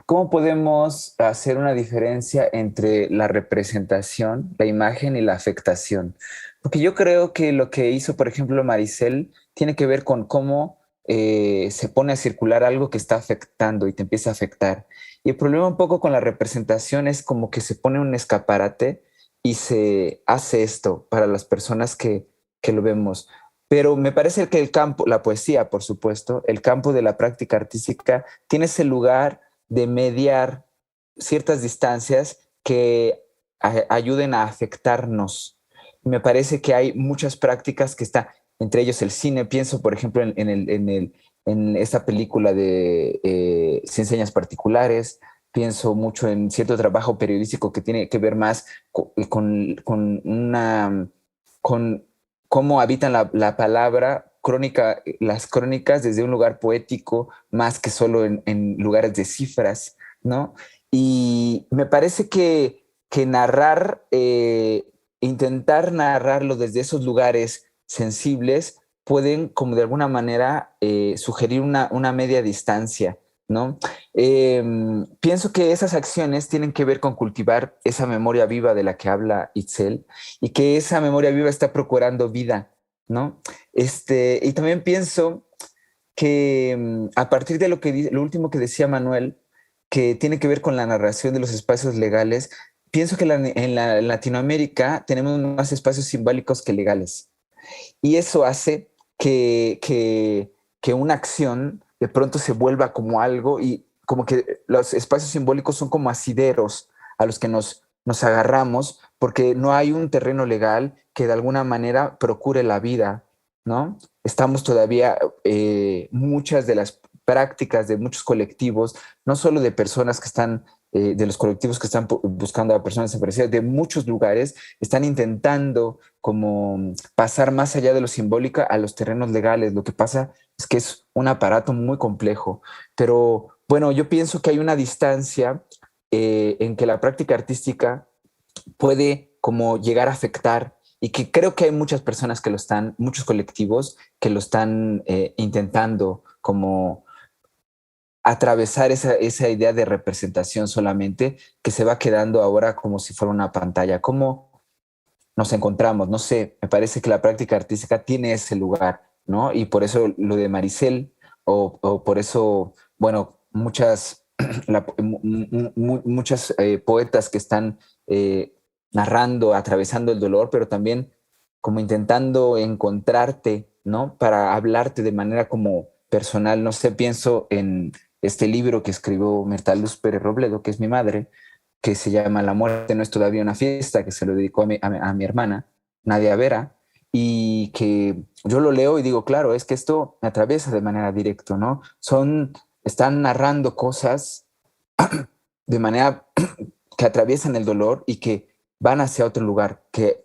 ¿cómo podemos hacer una diferencia entre la representación, la imagen y la afectación? Porque yo creo que lo que hizo, por ejemplo, Maricel, tiene que ver con cómo se pone a circular algo que está afectando y te empieza a afectar. Y el problema un poco con la representación es como que se pone un escaparate y se hace esto para las personas que lo vemos. Pero me parece que el campo, la poesía, por supuesto, el campo de la práctica artística tiene ese lugar de mediar ciertas distancias que ayuden a afectarnos. Me parece que hay muchas prácticas que están, entre ellos el cine. Pienso, por ejemplo, en esta película de Sin Señas Particulares. Pienso mucho en cierto trabajo periodístico que tiene que ver más con cómo habitan la palabra crónica, las crónicas desde un lugar poético más que solo en lugares de cifras, ¿no? Y me parece que narrar, intentar narrarlo desde esos lugares sensibles pueden como de alguna manera sugerir una media distancia, ¿no? Pienso que esas acciones tienen que ver con cultivar esa memoria viva de la que habla Itzel y que esa memoria viva está procurando vida, ¿no? Y también pienso que a partir de lo último que decía Manuel, que tiene que ver con la narración de los espacios legales, pienso que en Latinoamérica tenemos más espacios simbólicos que legales. Y eso hace que una acción de pronto se vuelva como algo y como que los espacios simbólicos son como asideros a los que nos agarramos porque no hay un terreno legal que de alguna manera procure la vida, ¿no? Estamos todavía, muchas de las prácticas de muchos colectivos, no solo de personas que están, de los colectivos que están buscando a personas desaparecidas, de muchos lugares, están intentando como pasar más allá de lo simbólico a los terrenos legales. Lo que pasa es que es un aparato muy complejo, pero bueno, yo pienso que hay una distancia en que la práctica artística puede como llegar a afectar y que creo que hay muchas personas que lo están, muchos colectivos que lo están intentando como atravesar esa idea de representación solamente que se va quedando ahora como si fuera una pantalla. ¿Cómo nos encontramos? No sé, me parece que la práctica artística tiene ese lugar, ¿no? Y por eso lo de Maricel, o por eso, bueno, muchas poetas que están narrando, atravesando el dolor, pero también como intentando encontrarte, ¿no? Para hablarte de manera como personal. No sé, pienso en este libro que escribió Merta Luz Pérez Robledo, que es mi madre, que se llama La muerte no es todavía una fiesta, que se lo dedicó a mi hermana, Nadia Vera, y que yo lo leo y digo, claro, es que esto me atraviesa de manera directa, ¿no? Están narrando cosas de manera que atraviesan el dolor y que van hacia otro lugar, que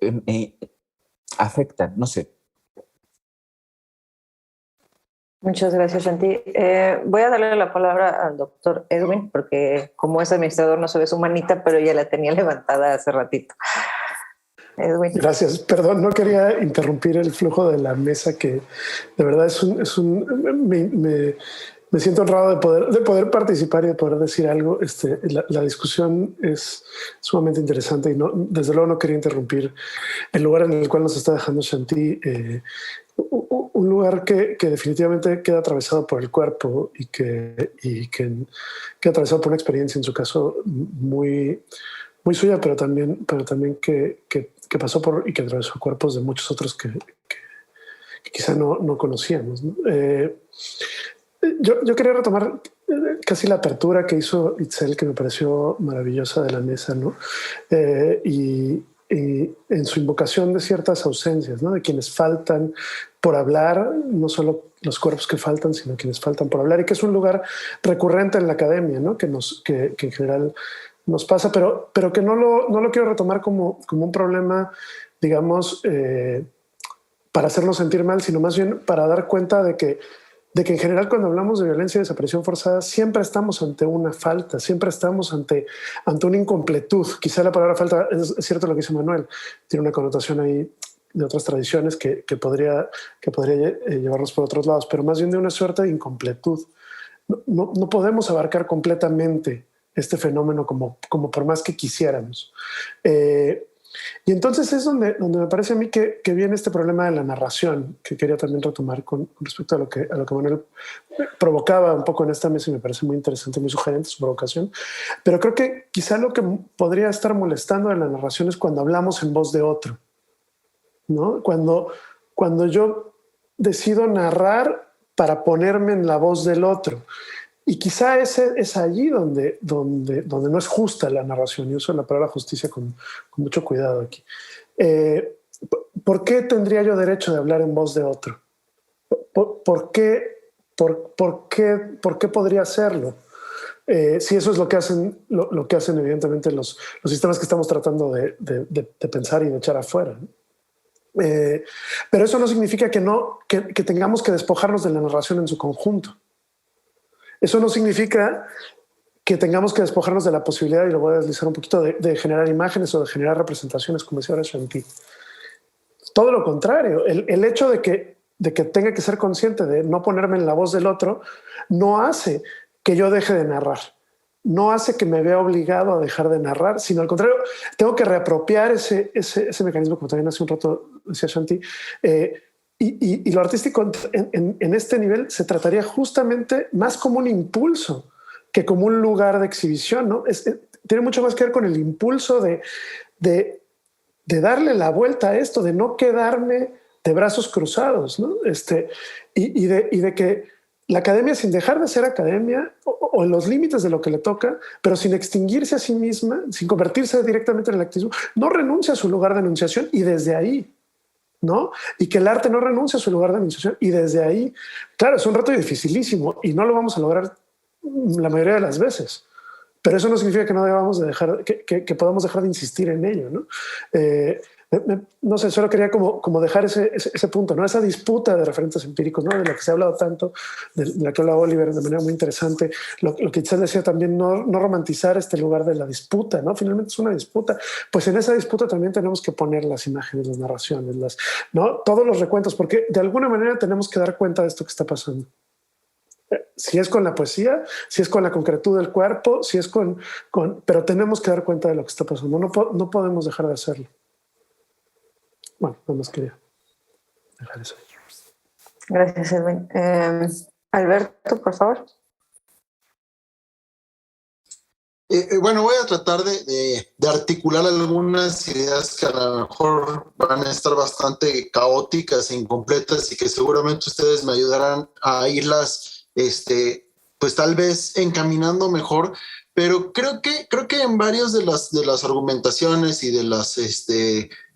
afectan, no sé. Muchas gracias, Shanti. Voy a darle la palabra al doctor Edwin, porque como es administrador no se ve su manita, pero ya la tenía levantada hace ratito. Edwin. Gracias. Perdón, no quería interrumpir el flujo de la mesa, que de verdad me siento honrado de poder participar y de poder decir algo. La discusión es sumamente interesante y desde luego no quería interrumpir el lugar en el cual nos está dejando Shanti, un lugar que definitivamente queda atravesado por el cuerpo y que queda atravesado por una experiencia, en su caso, muy, muy suya, pero también que pasó por y que atravesó cuerpos de muchos otros que quizá no conocíamos, ¿no? Yo quería retomar casi la apertura que hizo Itzel, que me pareció maravillosa, de la mesa, ¿no? Y en su invocación de ciertas ausencias, ¿no? De quienes faltan por hablar, no solo los cuerpos que faltan, sino quienes faltan por hablar, y que es un lugar recurrente en la academia, ¿no? Que en general nos pasa, pero que no lo quiero retomar como un problema, digamos, para hacernos sentir mal, sino más bien para dar cuenta de que en general, cuando hablamos de violencia y desaparición forzada, siempre estamos ante una falta, siempre estamos ante una incompletud. Quizá la palabra falta, es cierto lo que dice Manuel, tiene una connotación ahí de otras tradiciones que podría llevarnos por otros lados, pero más bien de una suerte de incompletud. No podemos abarcar completamente este fenómeno como por más que quisiéramos. Y entonces es donde me parece a mí que viene este problema de la narración, que quería también retomar con respecto a lo que Manuel provocaba un poco en esta mesa, y me parece muy interesante, muy sugerente su provocación. Pero creo que quizá lo que podría estar molestando de la narración es cuando hablamos en voz de otro, ¿no? Cuando yo decido narrar para ponerme en la voz del otro. Y quizá es allí donde no es justa la narración. Yo uso la palabra justicia con mucho cuidado aquí. ¿Por qué tendría yo derecho de hablar en voz de otro? ¿Por qué podría hacerlo? Si eso es lo que hacen evidentemente los sistemas que estamos tratando de pensar y de echar afuera, ¿no? Pero eso no significa que tengamos que despojarnos de la narración en su conjunto. Eso no significa que tengamos que despojarnos de la posibilidad, y lo voy a deslizar un poquito, de generar imágenes o de generar representaciones, como decía ahora Shanti. Todo lo contrario, el hecho de que tenga que ser consciente de no ponerme en la voz del otro no hace que yo deje de narrar, no hace que me vea obligado a dejar de narrar, sino al contrario, tengo que reapropiar ese mecanismo, como también hace un rato decía Shanti. Y lo artístico en este nivel se trataría justamente más como un impulso que como un lugar de exhibición, ¿no? Tiene mucho más que ver con el impulso de darle la vuelta a esto, de no quedarme de brazos cruzados, ¿no? Y de que la academia, sin dejar de ser academia o en los límites de lo que le toca, pero sin extinguirse a sí misma, sin convertirse directamente en el activismo, no renuncia a su lugar de enunciación, y desde ahí, ¿no? Y que el arte no renuncia a su lugar de enunciación, y desde ahí, claro, es un reto dificilísimo y no lo vamos a lograr la mayoría de las veces, pero eso no significa que no debamos de dejar, que podamos dejar de insistir en ello, ¿no? No sé, solo quería como dejar ese punto, ¿no? Esa disputa de referentes empíricos, ¿no? De la que se ha hablado tanto, de la que habla Oliver de manera muy interesante. Lo que Itzel decía también, no romantizar este lugar de la disputa, ¿no? Finalmente es una disputa. Pues en esa disputa también tenemos que poner las imágenes, las narraciones, ¿no? Todos los recuentos, porque de alguna manera tenemos que dar cuenta de esto que está pasando. Si es con la poesía, si es con la concretud del cuerpo, si es pero tenemos que dar cuenta de lo que está pasando. No podemos dejar de hacerlo. Bueno, nada más quería dejar eso. Gracias, Edwin. Alberto, por favor. Bueno, voy a tratar de articular algunas ideas que a lo mejor van a estar bastante caóticas e incompletas, y que seguramente ustedes me ayudarán a irlas pues tal vez encaminando mejor, pero creo que en varias de las argumentaciones y de las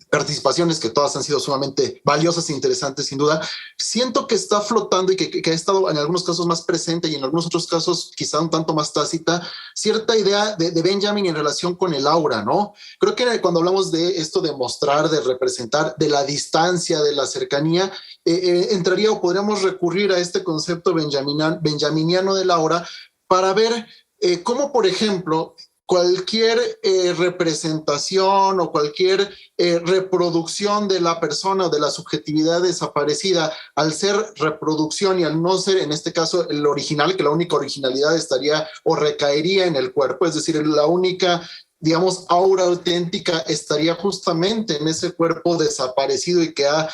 participaciones, que todas han sido sumamente valiosas e interesantes sin duda, siento que está flotando y que ha estado en algunos casos más presente y en algunos otros casos quizá un tanto más tácita, cierta idea de Benjamin en relación con el aura, ¿no? Creo que cuando hablamos de esto de mostrar, de representar, de la distancia, de la cercanía, entraría o podríamos recurrir a este concepto benjaminiano del aura para ver cómo, por ejemplo, cualquier representación o cualquier reproducción de la persona o de la subjetividad desaparecida, al ser reproducción y al no ser, en este caso, el original, que la única originalidad estaría o recaería en el cuerpo, es decir, la única, digamos, aura auténtica estaría justamente en ese cuerpo desaparecido y que ha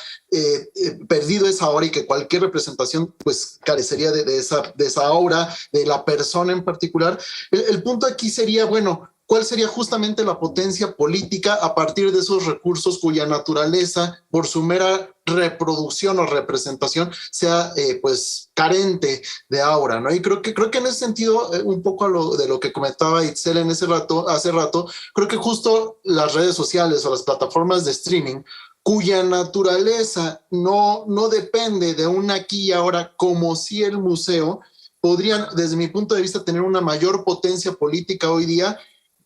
perdido esa aura, y que cualquier representación pues carecería de esa aura de la persona en particular. El punto aquí sería, bueno, ¿cuál sería justamente la potencia política a partir de esos recursos cuya naturaleza, por su mera reproducción o representación, sea pues carente de aura, ¿no? Y creo que en ese sentido, un poco de lo que comentaba Itzel hace rato, creo que justo las redes sociales o las plataformas de streaming, cuya naturaleza no depende de un aquí y ahora, como si el museo, podrían, desde mi punto de vista, tener una mayor potencia política hoy día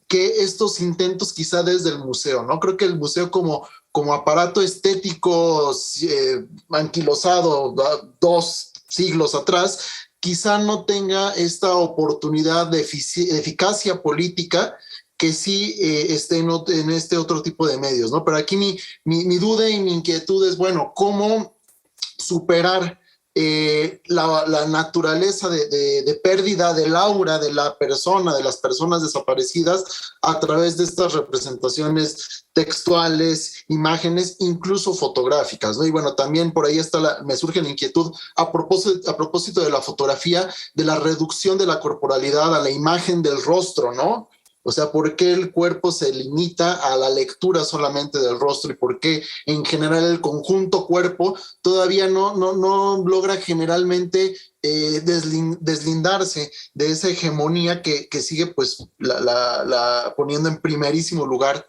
que estos intentos quizá desde el museo, ¿no? Creo que el museo como aparato estético anquilosado 2 siglos atrás, quizá no tenga esta oportunidad de eficacia política que sí esté en este otro tipo de medios, ¿no? Pero aquí mi duda y mi inquietud es, bueno, ¿cómo superar la naturaleza de pérdida del aura de la persona, de las personas desaparecidas, a través de estas representaciones textuales, imágenes, incluso fotográficas, ¿no? Y bueno, también por ahí me surge la inquietud a propósito de la fotografía, de la reducción de la corporalidad a la imagen del rostro, ¿no? O sea, ¿por qué el cuerpo se limita a la lectura solamente del rostro? ¿Y por qué en general el conjunto cuerpo todavía no logra generalmente deslindarse de esa hegemonía que sigue pues poniendo en primerísimo lugar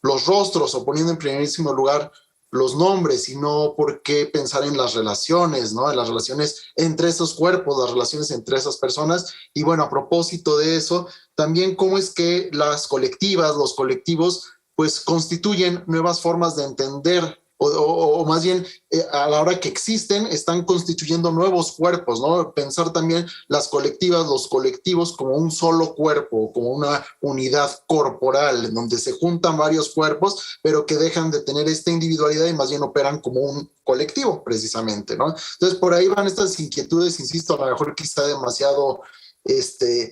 los rostros o poniendo en primerísimo lugar los nombres, y no por qué pensar en las relaciones, ¿no? En las relaciones entre esos cuerpos, las relaciones entre esas personas? Y bueno, a propósito de eso, también cómo es que las colectivas, los colectivos, pues constituyen nuevas formas de entender, o más bien a la hora que existen, están constituyendo nuevos cuerpos, ¿no? Pensar también las colectivas, los colectivos como un solo cuerpo, como una unidad corporal, en donde se juntan varios cuerpos, pero que dejan de tener esta individualidad y más bien operan como un colectivo, precisamente, ¿no? Entonces, por ahí van estas inquietudes, insisto, a lo mejor quizá demasiado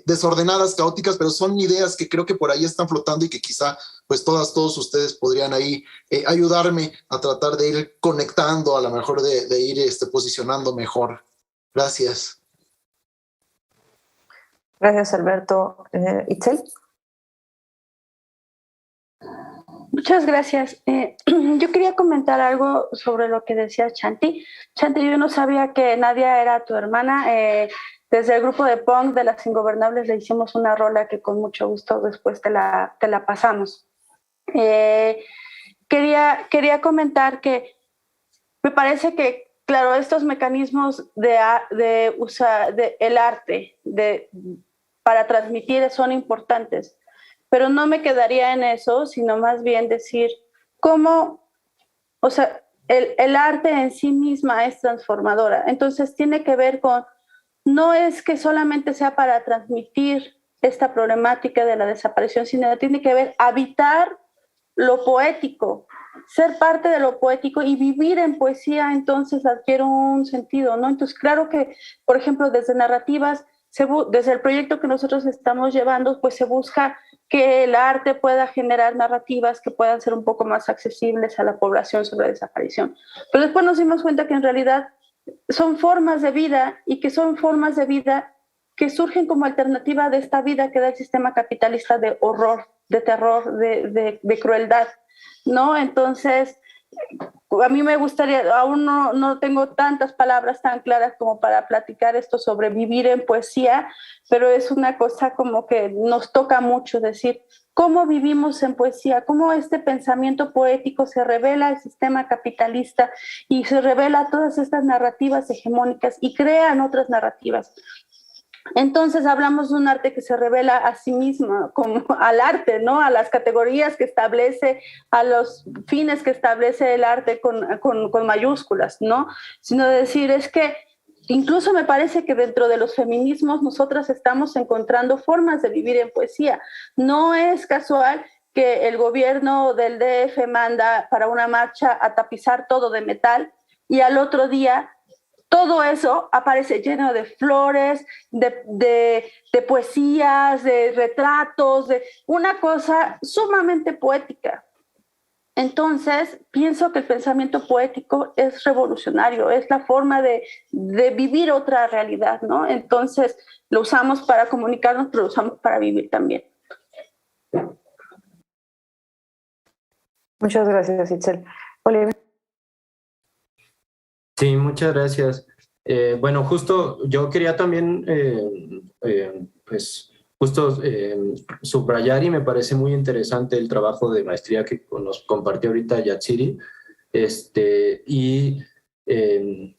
desordenadas, caóticas, pero son ideas que creo que por ahí están flotando y que quizá pues todos ustedes podrían ahí ayudarme a tratar de ir conectando, a lo mejor de ir posicionando mejor. Gracias. Gracias, Alberto. Itzel. Muchas gracias. Yo quería comentar algo sobre lo que decía Chanti. Chanti, yo no sabía que Nadia era tu hermana. Desde el grupo de punk de Las Ingobernables le hicimos una rola que con mucho gusto después te la pasamos. Quería comentar que me parece que, claro, estos mecanismos de usar el arte para transmitir son importantes, pero no me quedaría en eso, sino más bien decir cómo, o sea, el arte en sí misma es transformadora. Entonces tiene que ver con, no es que solamente sea para transmitir esta problemática de la desaparición, sino tiene que ver habitar lo poético, ser parte de lo poético y vivir en poesía, entonces adquiere un sentido, ¿no? Entonces, claro que, por ejemplo, desde narrativas, desde el proyecto que nosotros estamos llevando, pues se busca que el arte pueda generar narrativas que puedan ser un poco más accesibles a la población sobre desaparición. Pero después nos dimos cuenta que en realidad son formas de vida, y que son formas de vida que surgen como alternativa de esta vida que da el sistema capitalista de horror, de terror, de crueldad, ¿no? Entonces, a mí me gustaría, aún no tengo tantas palabras tan claras como para platicar esto sobre vivir en poesía, pero es una cosa como que nos toca mucho decir cómo vivimos en poesía, cómo este pensamiento poético se revela al sistema capitalista y se revela todas estas narrativas hegemónicas y crean otras narrativas. Entonces hablamos de un arte que se revela a sí mismo, como al arte, ¿no? A las categorías que establece, a los fines que establece el arte con mayúsculas, ¿no? Sino decir, es que incluso me parece que dentro de los feminismos nosotras estamos encontrando formas de vivir en poesía. No es casual que el gobierno del DF manda para una marcha a tapizar todo de metal y al otro día todo eso aparece lleno de flores, de poesías, de retratos, de una cosa sumamente poética. Entonces, pienso que el pensamiento poético es revolucionario, es la forma de vivir otra realidad, ¿no? Entonces, lo usamos para comunicarnos, pero lo usamos para vivir también. Muchas gracias, Itzel. Oliver. Sí, muchas gracias. Bueno, justo yo quería también pues justo subrayar, y me parece muy interesante el trabajo de maestría que nos compartió ahorita Yatziri, y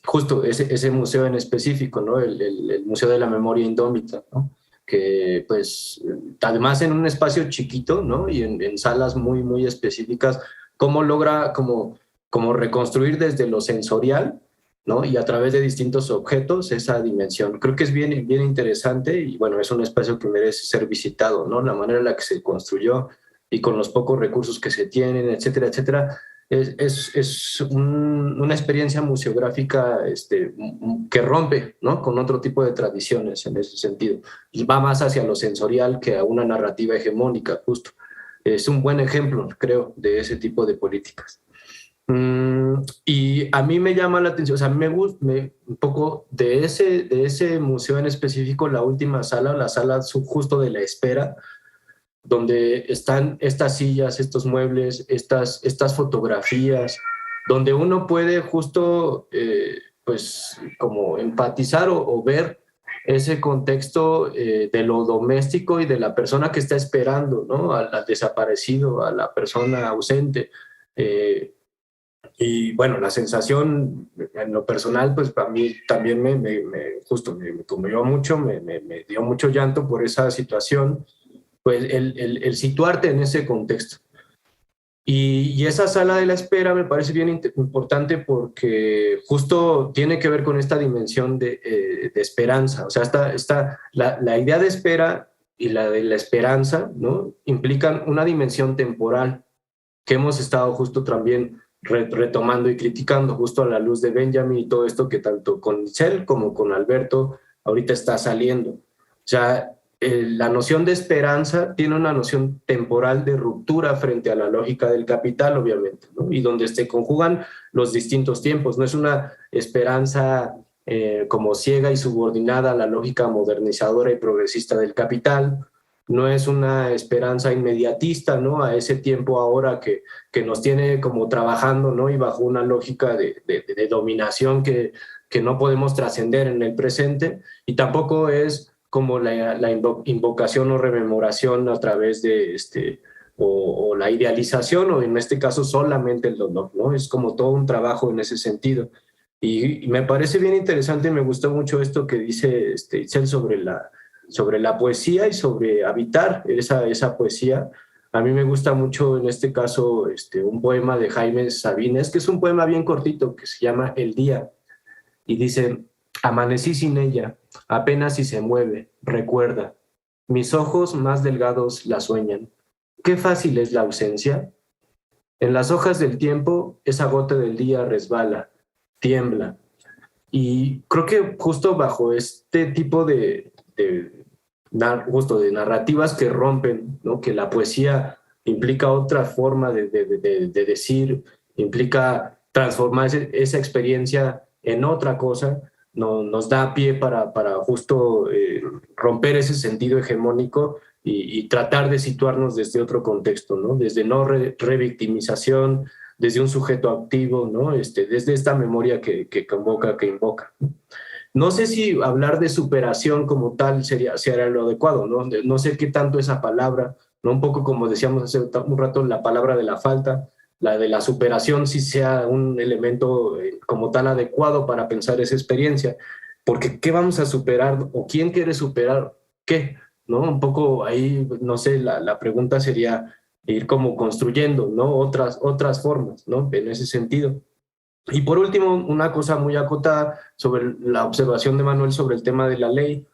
justo ese museo en específico, ¿no? El Museo de la Memoria Indómita, ¿no? Que pues además en un espacio chiquito, ¿no? Y en salas muy, muy específicas, cómo logra como reconstruir desde lo sensorial, ¿no? Y a través de distintos objetos esa dimensión. Creo que es bien, bien interesante y bueno, es un espacio que merece ser visitado, ¿no? La manera en la que se construyó y con los pocos recursos que se tienen, etcétera, etcétera. Es una experiencia museográfica que rompe, ¿no? Con otro tipo de tradiciones en ese sentido. Y va más hacia lo sensorial que a una narrativa hegemónica, justo. Es un buen ejemplo, creo, de ese tipo de políticas. Y a mí me llama la atención, o sea, me gusta un poco de ese museo en específico, la última sala, la sala justo de la espera, donde están estas sillas, estos muebles, estas fotografías, donde uno puede justo, pues, como empatizar o ver ese contexto de lo doméstico y de la persona que está esperando, ¿no? Al desaparecido, a la persona ausente. Y bueno, la sensación en lo personal, pues para mí también justo me conmovió mucho, me dio mucho llanto por esa situación, pues el situarte en ese contexto. Y esa sala de la espera me parece bien importante porque justo tiene que ver con esta dimensión de esperanza. O sea, la idea de espera y la de la esperanza, ¿no? Implican una dimensión temporal que hemos estado justo también retomando y criticando justo a la luz de Benjamin y todo esto que tanto con Itzel como con Alberto ahorita está saliendo. O sea, la noción de esperanza tiene una noción temporal de ruptura frente a la lógica del capital, obviamente, ¿no? Y donde se conjugan los distintos tiempos. No es una esperanza como ciega y subordinada a la lógica modernizadora y progresista del capital. No es una esperanza inmediatista, ¿no? A ese tiempo ahora que nos tiene como trabajando, ¿no? Y bajo una lógica de dominación que no podemos trascender en el presente, y tampoco es como la invocación o rememoración a través de o la idealización, o en este caso solamente el dolor, ¿no? Es como todo un trabajo en ese sentido. Y me parece bien interesante, me gustó mucho esto que dice Itzel sobre la poesía y sobre habitar esa poesía. A mí me gusta mucho en este caso un poema de Jaime Sabines, que es un poema bien cortito que se llama El Día, y dice: amanecí sin ella, apenas si se mueve, recuerda, mis ojos más delgados la sueñan. Qué fácil es la ausencia. En las hojas del tiempo esa gota del día resbala, tiembla. Y creo que justo bajo este tipo de narrativas que rompen, ¿no? Que la poesía implica otra forma de decir, implica transformar esa experiencia en otra cosa, nos da pie para justo romper ese sentido hegemónico y tratar de situarnos desde otro contexto, ¿no? Desde no revictimización, desde un sujeto activo, ¿no? Desde esta memoria que convoca, que invoca. No sé si hablar de superación como tal sería lo adecuado, ¿no? No sé qué tanto esa palabra, ¿no? Un poco como decíamos hace un rato, la palabra de la falta, la de la superación, si sea un elemento como tal adecuado para pensar esa experiencia. Porque ¿qué vamos a superar o quién quiere superar qué? ¿No? Un poco ahí, no sé, la pregunta sería ir como construyendo, ¿no? Otras formas, ¿no? En ese sentido. Y por último, una cosa muy acotada sobre la observación de Manuel sobre el tema de la ley.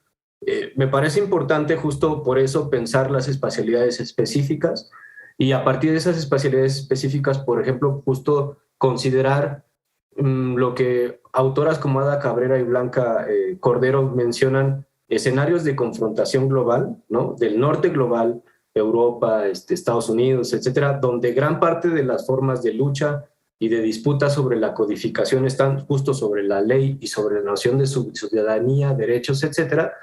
Me parece importante justo por eso pensar las espacialidades específicas y a partir de esas espacialidades específicas, por ejemplo, justo considerar lo que autoras como Ada Cabrera y Blanca Cordero mencionan, escenarios de confrontación global, ¿no? Del norte global, Europa, Estados Unidos, etcétera, donde gran parte de las formas de lucha y de disputa sobre la codificación están justo sobre la ley y sobre la noción de ciudadanía, derechos, etcétera,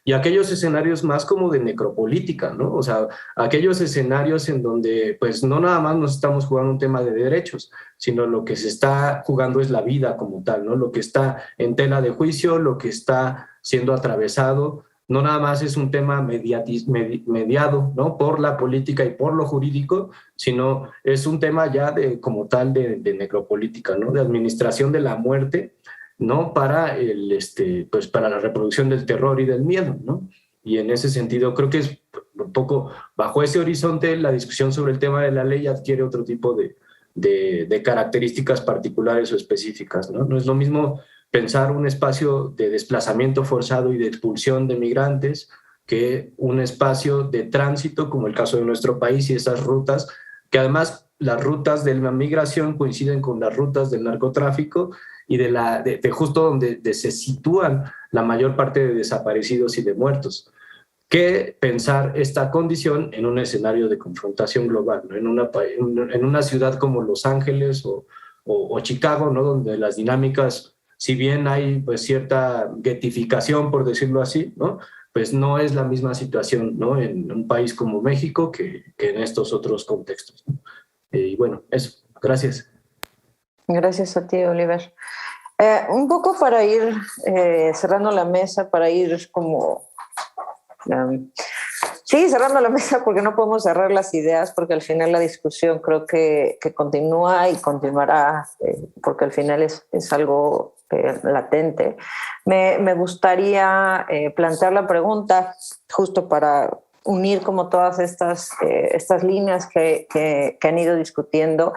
y aquellos escenarios más como de necropolítica, ¿no? O sea, aquellos escenarios en donde pues no nada más nos estamos jugando un tema de derechos, sino lo que se está jugando es la vida como tal, ¿no? Lo que está en tela de juicio, lo que está siendo atravesado, no nada más es un tema mediado, ¿no? Por la política y por lo jurídico, sino es un tema ya como tal de necropolítica, ¿no? De administración de la muerte, ¿no? Para, pues para la reproducción del terror y del miedo, ¿no? Y en ese sentido creo que es un poco bajo ese horizonte la discusión sobre el tema de la ley adquiere otro tipo de características particulares o específicas, ¿no? No es lo mismo pensar un espacio de desplazamiento forzado y de expulsión de migrantes que un espacio de tránsito como el caso de nuestro país y esas rutas, que además las rutas de la migración coinciden con las rutas del narcotráfico y de justo donde se sitúan la mayor parte de desaparecidos y de muertos, que pensar esta condición en un escenario de confrontación global, ¿no? En una ciudad como Los Ángeles o Chicago, ¿no? Donde las dinámicas, si bien hay pues cierta ghettificación, por decirlo así, ¿no? Pues no es la misma situación, ¿no? En un país como México que en estos otros contextos, ¿no? Y bueno, eso. Gracias. Gracias a ti, Oliver. Un poco para ir cerrando la mesa, para ir como... sí, cerrando la mesa porque no podemos cerrar las ideas porque al final la discusión creo que continúa y continuará porque al final es algo latente. Me gustaría plantear la pregunta justo para unir como todas estas líneas que han ido discutiendo.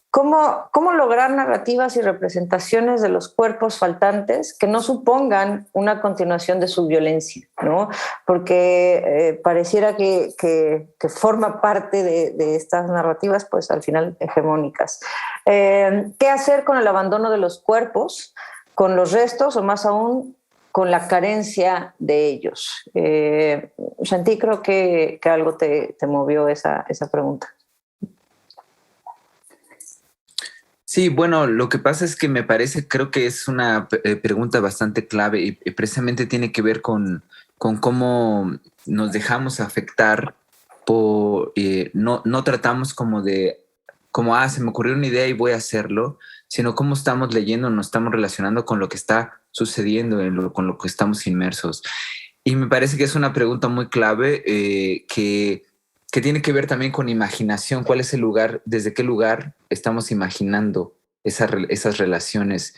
¿Cómo lograr narrativas y representaciones de los cuerpos faltantes que no supongan una continuación de su violencia, ¿no? Porque pareciera que forma parte de estas narrativas, pues al final hegemónicas. ¿Qué hacer con el abandono de los cuerpos, con los restos o más aún con la carencia de ellos? Shanti, creo que algo te movió esa pregunta. Sí, bueno, lo que pasa es que me parece, creo que es una pregunta bastante clave y precisamente tiene que ver con cómo nos dejamos afectar por, no tratamos como se me ocurrió una idea y voy a hacerlo, sino cómo estamos leyendo, nos estamos relacionando con lo que está sucediendo, con lo que estamos inmersos. Y me parece que es una pregunta muy clave que tiene que ver también con imaginación. ¿Cuál es el lugar, desde qué lugar estamos imaginando esas relaciones?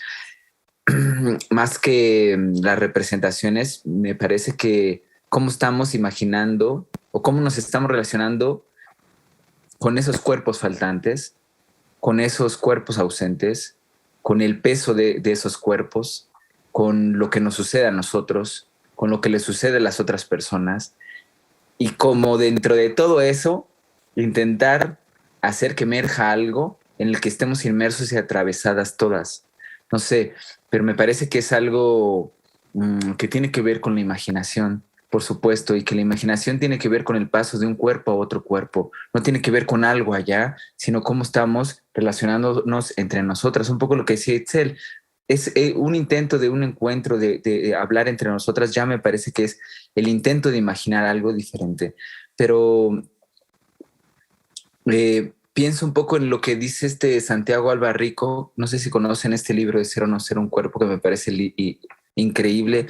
Más que las representaciones, me parece que cómo estamos imaginando o cómo nos estamos relacionando con esos cuerpos faltantes, con esos cuerpos ausentes, con el peso de esos cuerpos, con lo que nos sucede a nosotros, con lo que le sucede a las otras personas. Y como dentro de todo eso, intentar hacer que emerja algo en el que estemos inmersos y atravesadas todas. No sé, pero me parece que es algo que tiene que ver con la imaginación, por supuesto, y que la imaginación tiene que ver con el paso de un cuerpo a otro cuerpo. No tiene que ver con algo allá, sino cómo estamos relacionándonos entre nosotras. Un poco lo que decía Itzel. Es un intento de un encuentro, de hablar entre nosotras, ya me parece que es el intento de imaginar algo diferente. Pero pienso un poco en lo que dice Santiago Albarrico. No sé si conocen este libro de Ser o no ser un cuerpo, que me parece increíble,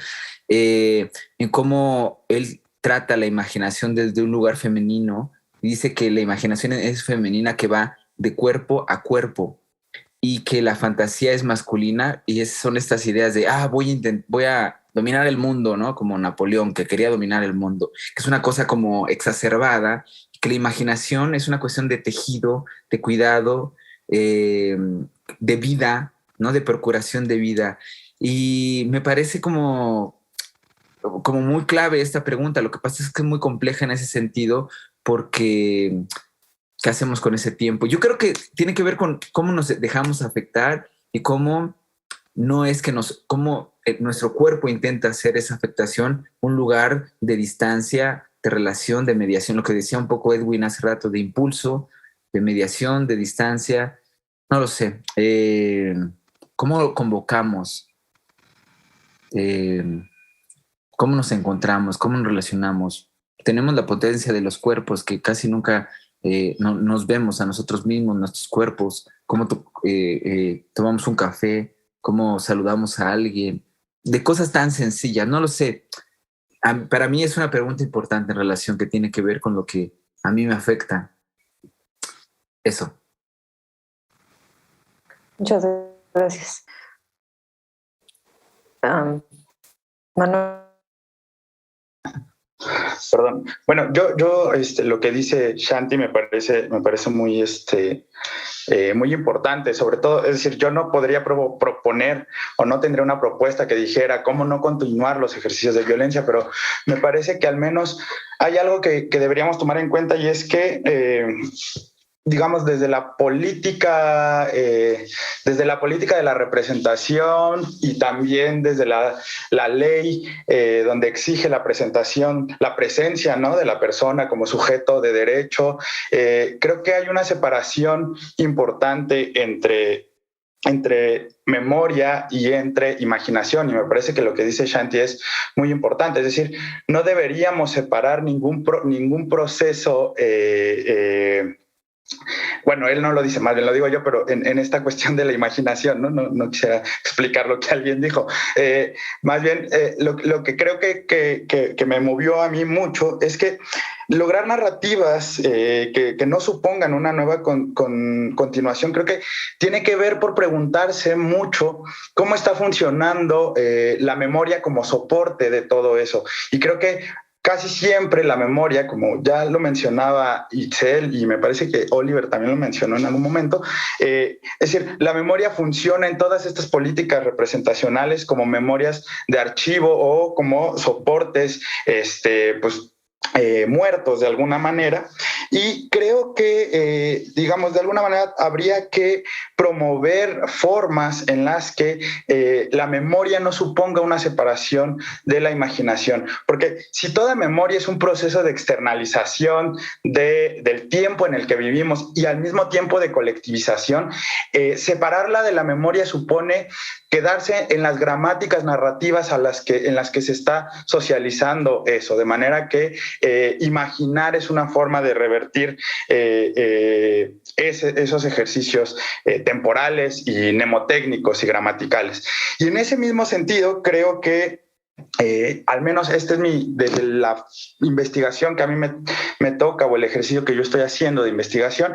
en cómo él trata la imaginación desde un lugar femenino. Dice que la imaginación es femenina, que va de cuerpo a cuerpo, y que la fantasía es masculina, y son estas ideas de voy a dominar el mundo, ¿no? Como Napoleón, que quería dominar el mundo, que es una cosa como exacerbada, que la imaginación es una cuestión de tejido, de cuidado, de vida, ¿no? De procuración de vida. Y me parece como muy clave esta pregunta. Lo que pasa es que es muy compleja en ese sentido, porque ¿qué hacemos con ese tiempo? Yo creo que tiene que ver con cómo nos dejamos afectar y cómo no es que cómo nuestro cuerpo intenta hacer esa afectación un lugar de distancia, de relación, de mediación. Lo que decía un poco Edwin hace rato, de impulso, de mediación, de distancia. No lo sé. ¿Cómo lo convocamos? ¿Cómo nos encontramos? ¿Cómo nos relacionamos? Tenemos la potencia de los cuerpos, que casi nunca nos vemos a nosotros mismos, nuestros cuerpos, cómo tomamos un café, cómo saludamos a alguien, de cosas tan sencillas. No lo sé. Para mí es una pregunta importante en relación, que tiene que ver con lo que a mí me afecta. Eso. Muchas gracias. Manuel. Perdón. Bueno, yo lo que dice Shanti me parece muy, muy importante, sobre todo, es decir, yo no podría proponer o no tendría una propuesta que dijera cómo no continuar los ejercicios de violencia, pero me parece que al menos hay algo que deberíamos tomar en cuenta, y es que digamos, desde la política de la representación, y también desde la ley, donde exige la presencia, ¿no?, de la persona como sujeto de derecho, creo que hay una separación importante entre memoria y entre imaginación, y me parece que lo que dice Shanti es muy importante. Es decir, no deberíamos separar ningún proceso. Bueno, él no lo dice, más bien lo digo yo, pero en esta cuestión de la imaginación, no quisiera explicar lo que alguien dijo. Más bien, lo que creo que me movió a mí mucho es que lograr narrativas que no supongan una nueva continuación, creo que tiene que ver por preguntarse mucho cómo está funcionando la memoria como soporte de todo eso. Y creo que casi siempre la memoria, como ya lo mencionaba Itzel, y me parece que Oliver también lo mencionó en algún momento, es decir, la memoria funciona en todas estas políticas representacionales como memorias de archivo o como soportes, pues, muertos de alguna manera, y creo que, digamos, de alguna manera habría que promover formas en las que la memoria no suponga una separación de la imaginación, porque si toda memoria es un proceso de externalización del tiempo en el que vivimos y al mismo tiempo de colectivización, separarla de la memoria supone quedarse en las gramáticas narrativas en las que se está socializando eso, de manera que imaginar es una forma de revertir esos ejercicios temporales y mnemotécnicos y gramaticales. Y en ese mismo sentido, creo que al menos desde la investigación que a mí me toca, o el ejercicio que yo estoy haciendo de investigación,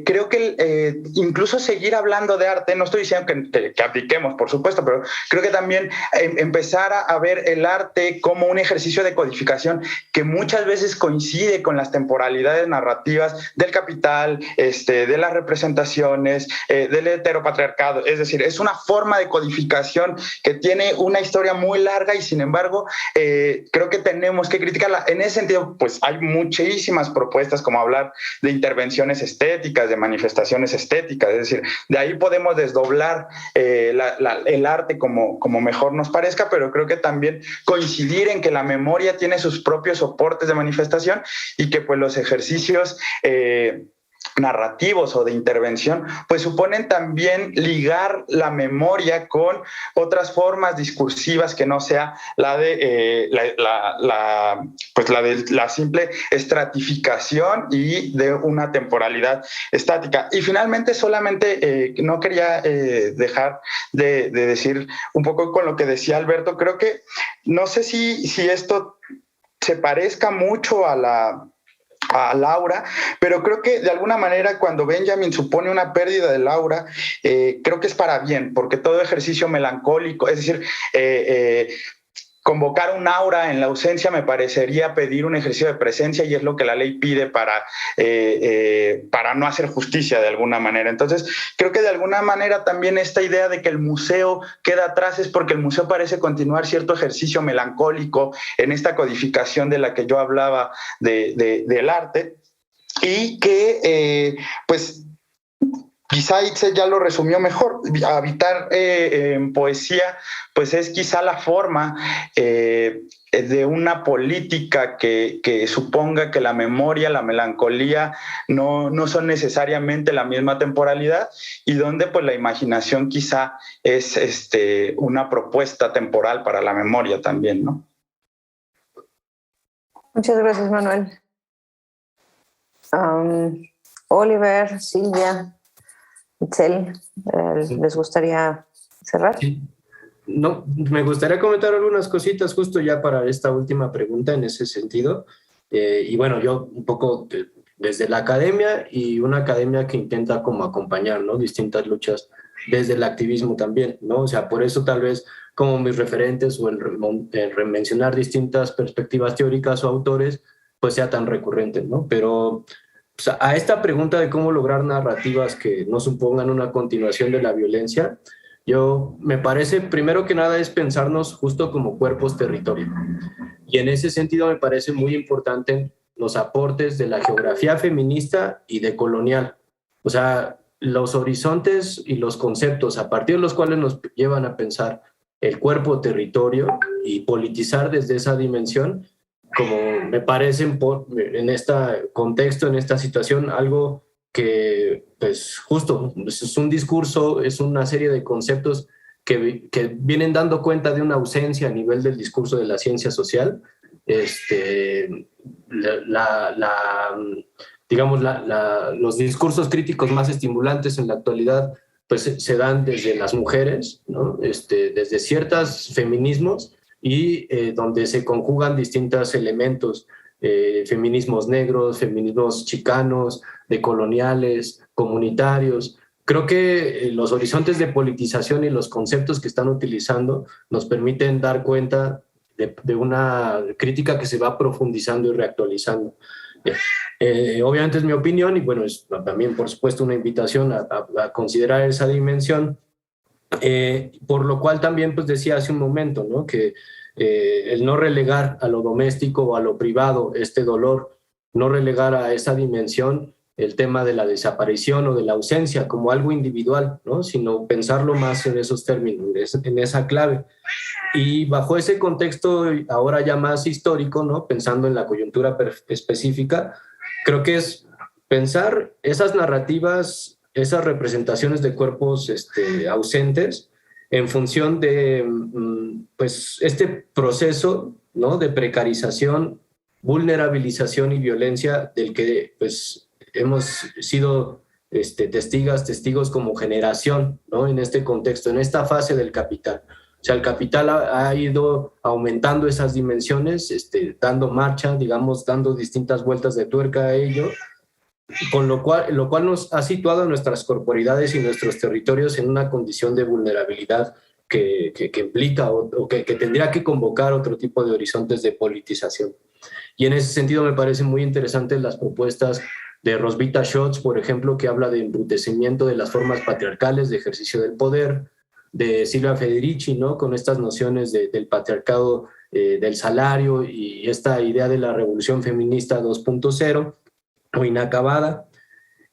creo que incluso seguir hablando de arte, no estoy diciendo que abdiquemos, por supuesto, pero creo que también empezar a ver el arte como un ejercicio de codificación que muchas veces coincide con las temporalidades narrativas del capital, de las representaciones, del heteropatriarcado. Es decir, es una forma de codificación que tiene una historia muy larga, y sin embargo, creo que tenemos que criticarla. En ese sentido, pues hay muchísimas propuestas, como hablar de intervenciones estéticas, de manifestaciones estéticas, es decir, de ahí podemos desdoblar el arte como mejor nos parezca, pero creo que también coincidir en que la memoria tiene sus propios soportes de manifestación, y que pues los ejercicios narrativos o de intervención, pues suponen también ligar la memoria con otras formas discursivas que no sea la de la simple estratificación y de una temporalidad estática. Y finalmente solamente no quería dejar de decir un poco con lo que decía Alberto. Creo que no sé si esto se parezca mucho a Laura, pero creo que de alguna manera cuando Benjamin supone una pérdida de Laura, creo que es para bien, porque todo ejercicio melancólico, es decir, convocar un aura en la ausencia me parecería pedir un ejercicio de presencia, y es lo que la ley pide para no hacer justicia de alguna manera. Entonces, creo que de alguna manera también esta idea de que el museo queda atrás es porque el museo parece continuar cierto ejercicio melancólico en esta codificación de la que yo hablaba del arte, y que pues quizá Itze ya lo resumió mejor. Habitar en poesía, pues es quizá la forma de una política que suponga que la memoria, la melancolía no son necesariamente la misma temporalidad, y donde pues la imaginación quizá es una propuesta temporal para la memoria también, ¿no? Muchas gracias, Manuel. Oliver, Silvia, Itzel, ¿les gustaría cerrar? Sí. No, me gustaría comentar algunas cositas justo ya para esta última pregunta en ese sentido. Y bueno, yo un poco desde la academia, y una academia que intenta como acompañar, ¿no?, distintas luchas desde el activismo también, ¿no? O sea, por eso tal vez como mis referentes o el mencionar distintas perspectivas teóricas o autores, pues sea tan recurrente, ¿no? Pero pues, a esta pregunta de cómo lograr narrativas que no supongan una continuación de la violencia, yo me parece, primero que nada, es pensarnos justo como cuerpos territorio. Y en ese sentido me parece muy importante los aportes de la geografía feminista y decolonial. O sea, los horizontes y los conceptos a partir de los cuales nos llevan a pensar el cuerpo territorio y politizar desde esa dimensión, como me parece en este contexto, en esta situación, algo que pues justo es un discurso, es una serie de conceptos que vienen dando cuenta de una ausencia a nivel del discurso de la ciencia social. Los discursos críticos más estimulantes en la actualidad pues se dan desde las mujeres, ¿no? Desde ciertos feminismos, y donde se conjugan distintos elementos, feminismos negros, feminismos chicanos, decoloniales, comunitarios. Creo que los horizontes de politización y los conceptos que están utilizando nos permiten dar cuenta de una crítica que se va profundizando y reactualizando. Obviamente es mi opinión, y bueno, es también por supuesto una invitación a considerar esa dimensión, por lo cual también pues decía hace un momento, ¿no?, que el no relegar a lo doméstico o a lo privado este dolor, no relegar a esa dimensión el tema de la desaparición o de la ausencia como algo individual, ¿no?, sino pensarlo más en esos términos, en esa clave. Y bajo ese contexto, ahora ya más histórico, ¿no?, pensando en la coyuntura específica, creo que es pensar esas narrativas, esas representaciones de cuerpos ausentes en función de pues, este proceso, ¿no?, de precarización, vulnerabilización y violencia del que pues, hemos sido testigos como generación, ¿no?, en este contexto, en esta fase del capital. O sea, el capital ha ido aumentando esas dimensiones, dando marcha, digamos, dando distintas vueltas de tuerca a ello, con lo cual nos ha situado a nuestras corporidades y nuestros territorios en una condición de vulnerabilidad que implica o que tendría que convocar otro tipo de horizontes de politización. Y en ese sentido me parecen muy interesantes las propuestas de Roswitha Scholz, por ejemplo, que habla de embrutecimiento de las formas patriarcales de ejercicio del poder, de Silvia Federici, ¿no?, con estas nociones del patriarcado del salario y esta idea de la revolución feminista 2.0 o inacabada,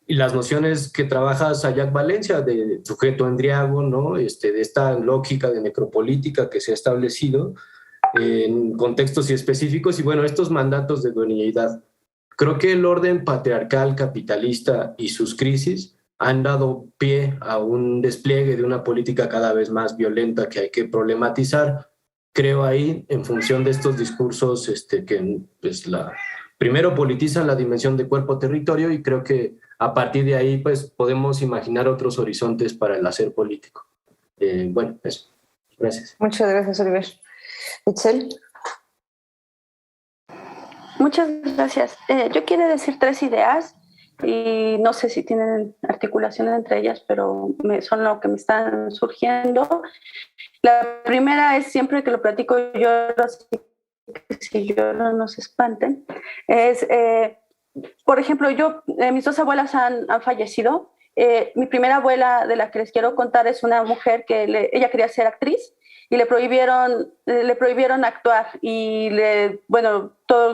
y las nociones que trabaja Sayak Valencia de sujeto endriago, ¿no?, de esta lógica de necropolítica que se ha establecido en contextos específicos, y bueno, estos mandatos de dueñidad creo que el orden patriarcal capitalista y sus crisis han dado pie a un despliegue de una política cada vez más violenta que hay que problematizar. Creo ahí, en función de estos discursos que pues, primero politizan la dimensión de cuerpo-territorio, y creo que a partir de ahí pues, podemos imaginar otros horizontes para el hacer político. Bueno, eso. Gracias. Muchas gracias, Oliver. Itzel. Muchas gracias. Yo quiero decir 3 ideas y no sé si tienen articulación entre ellas, pero son lo que me están surgiendo. La primera es, siempre que lo platico yo, si yo no nos espanten, es, por ejemplo, mis 2 abuelas han fallecido. Mi primera abuela, de la que les quiero contar, es una mujer que ella quería ser actriz y le prohibieron actuar y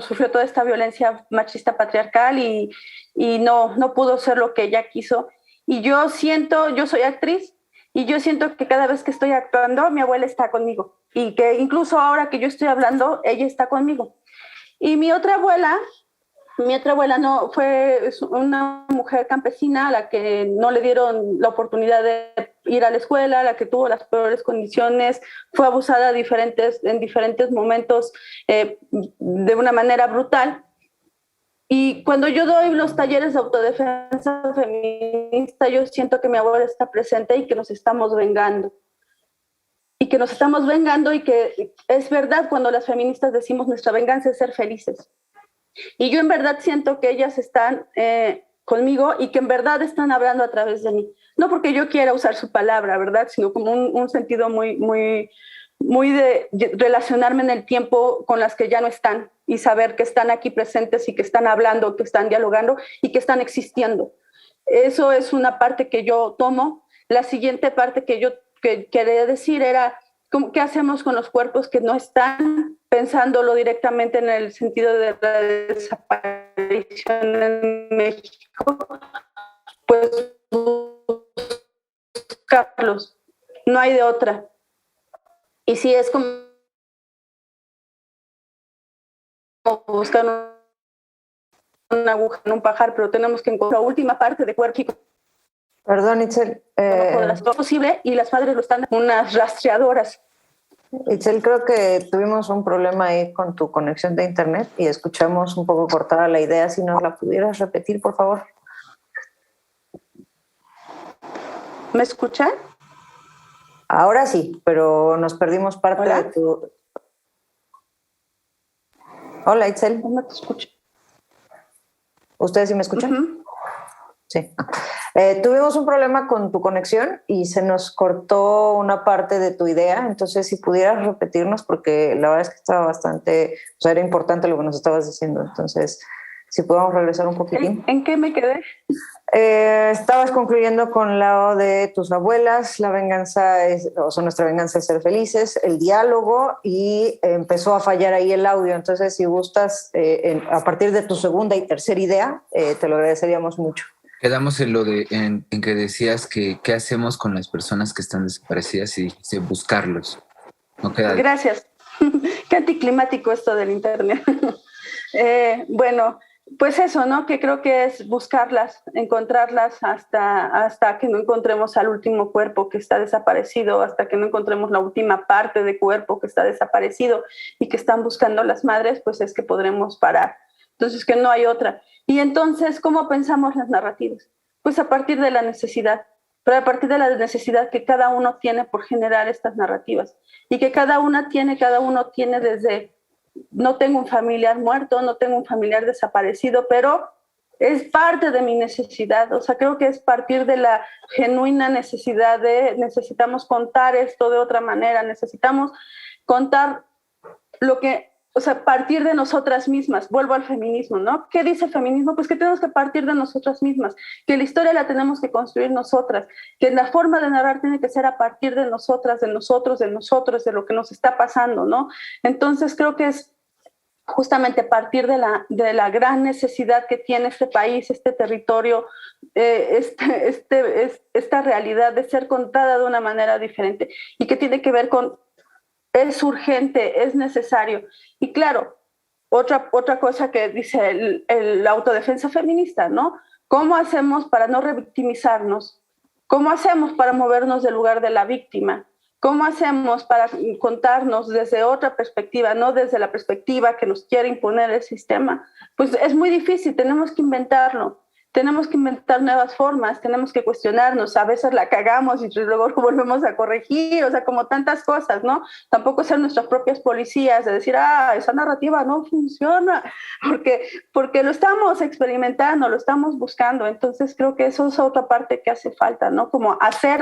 sufrió toda esta violencia machista patriarcal y no pudo ser lo que ella quiso. Y yo soy actriz y yo siento que cada vez que estoy actuando, mi abuela está conmigo y que incluso ahora que yo estoy hablando, ella está conmigo. Y mi otra abuela no fue una mujer campesina a la que no le dieron la oportunidad de ir a la escuela, a la que tuvo las peores condiciones, fue abusada en diferentes momentos de una manera brutal. Y cuando yo doy los talleres de autodefensa feminista, yo siento que mi abuela está presente y que nos estamos vengando. Y que es verdad cuando las feministas decimos nuestra venganza es ser felices. Y yo en verdad siento que ellas están conmigo y que en verdad están hablando a través de mí. No porque yo quiera usar su palabra, ¿verdad? Sino como un sentido muy de relacionarme en el tiempo con las que ya no están y saber que están aquí presentes y que están hablando, que están dialogando y que están existiendo. Eso es una parte que yo tomo. La siguiente parte que yo quería decir era ¿qué hacemos con los cuerpos que no están? Pensándolo directamente en el sentido de la desaparición en México, pues buscarlos, no hay de otra. Y si es como buscar una aguja en un pajar, pero tenemos que encontrar la última parte de cuerpo. Perdón, Itzel. Todo posible, y las madres lo están unas rastreadoras. Itzel, creo que tuvimos un problema ahí con tu conexión de internet y escuchamos un poco cortada la idea. Si nos la pudieras repetir, por favor. ¿Me escuchan? Ahora sí, pero nos perdimos parte ¿Hola? de tu... Hola, Itzel. No te escucho. ¿Ustedes sí me escuchan? Uh-huh. Sí. Tuvimos un problema con tu conexión y se nos cortó una parte de tu idea. Entonces, si pudieras repetirnos, porque la verdad es que estaba bastante... O sea, era importante lo que nos estabas diciendo. Entonces, si podemos regresar un poquitín. ¿En qué me quedé? Estabas concluyendo con lo de tus abuelas, la venganza nuestra venganza es ser felices, el diálogo, y empezó a fallar ahí el audio. Entonces, si gustas, a partir de tu segunda y tercera idea, te lo agradeceríamos mucho. Quedamos en que decías que qué hacemos con las personas que están desaparecidas y buscarlos. No queda... Gracias. Qué anticlimático esto del internet. Bueno, pues eso, ¿no? Que creo que es buscarlas, encontrarlas hasta que no encontremos al último cuerpo que está desaparecido, hasta que no encontremos la última parte de cuerpo que está desaparecido y que están buscando las madres, pues es que podremos parar. Entonces, que no hay otra. Y entonces, ¿cómo pensamos las narrativas? Pues a partir de la necesidad, pero a partir de la necesidad que cada uno tiene por generar estas narrativas y que cada uno tiene desde... No tengo un familiar muerto, no tengo un familiar desaparecido, pero es parte de mi necesidad. O sea, creo que es partir de la genuina necesidad necesitamos contar esto de otra manera, necesitamos contar partir de nosotras mismas. Vuelvo al feminismo, ¿no? ¿Qué dice el feminismo? Pues que tenemos que partir de nosotras mismas, que la historia la tenemos que construir nosotras, que la forma de narrar tiene que ser a partir de nosotras, de nosotros, de lo que nos está pasando, ¿no? Entonces creo que es justamente partir de la gran necesidad que tiene este país, este territorio, esta realidad de ser contada de una manera diferente y que tiene que ver con es urgente, es necesario. Y claro, otra cosa que dice la autodefensa feminista, ¿no? ¿Cómo hacemos para no revictimizarnos? ¿Cómo hacemos para movernos del lugar de la víctima? ¿Cómo hacemos para contarnos desde otra perspectiva, no desde la perspectiva que nos quiere imponer el sistema? Pues es muy difícil, tenemos que inventarlo. Tenemos que inventar nuevas formas, tenemos que cuestionarnos, a veces la cagamos y luego lo volvemos a corregir, o sea, como tantas cosas, ¿no? Tampoco ser nuestras propias policías de decir, esa narrativa no funciona, porque lo estamos experimentando, lo estamos buscando, entonces creo que eso es otra parte que hace falta, ¿no? Como hacer,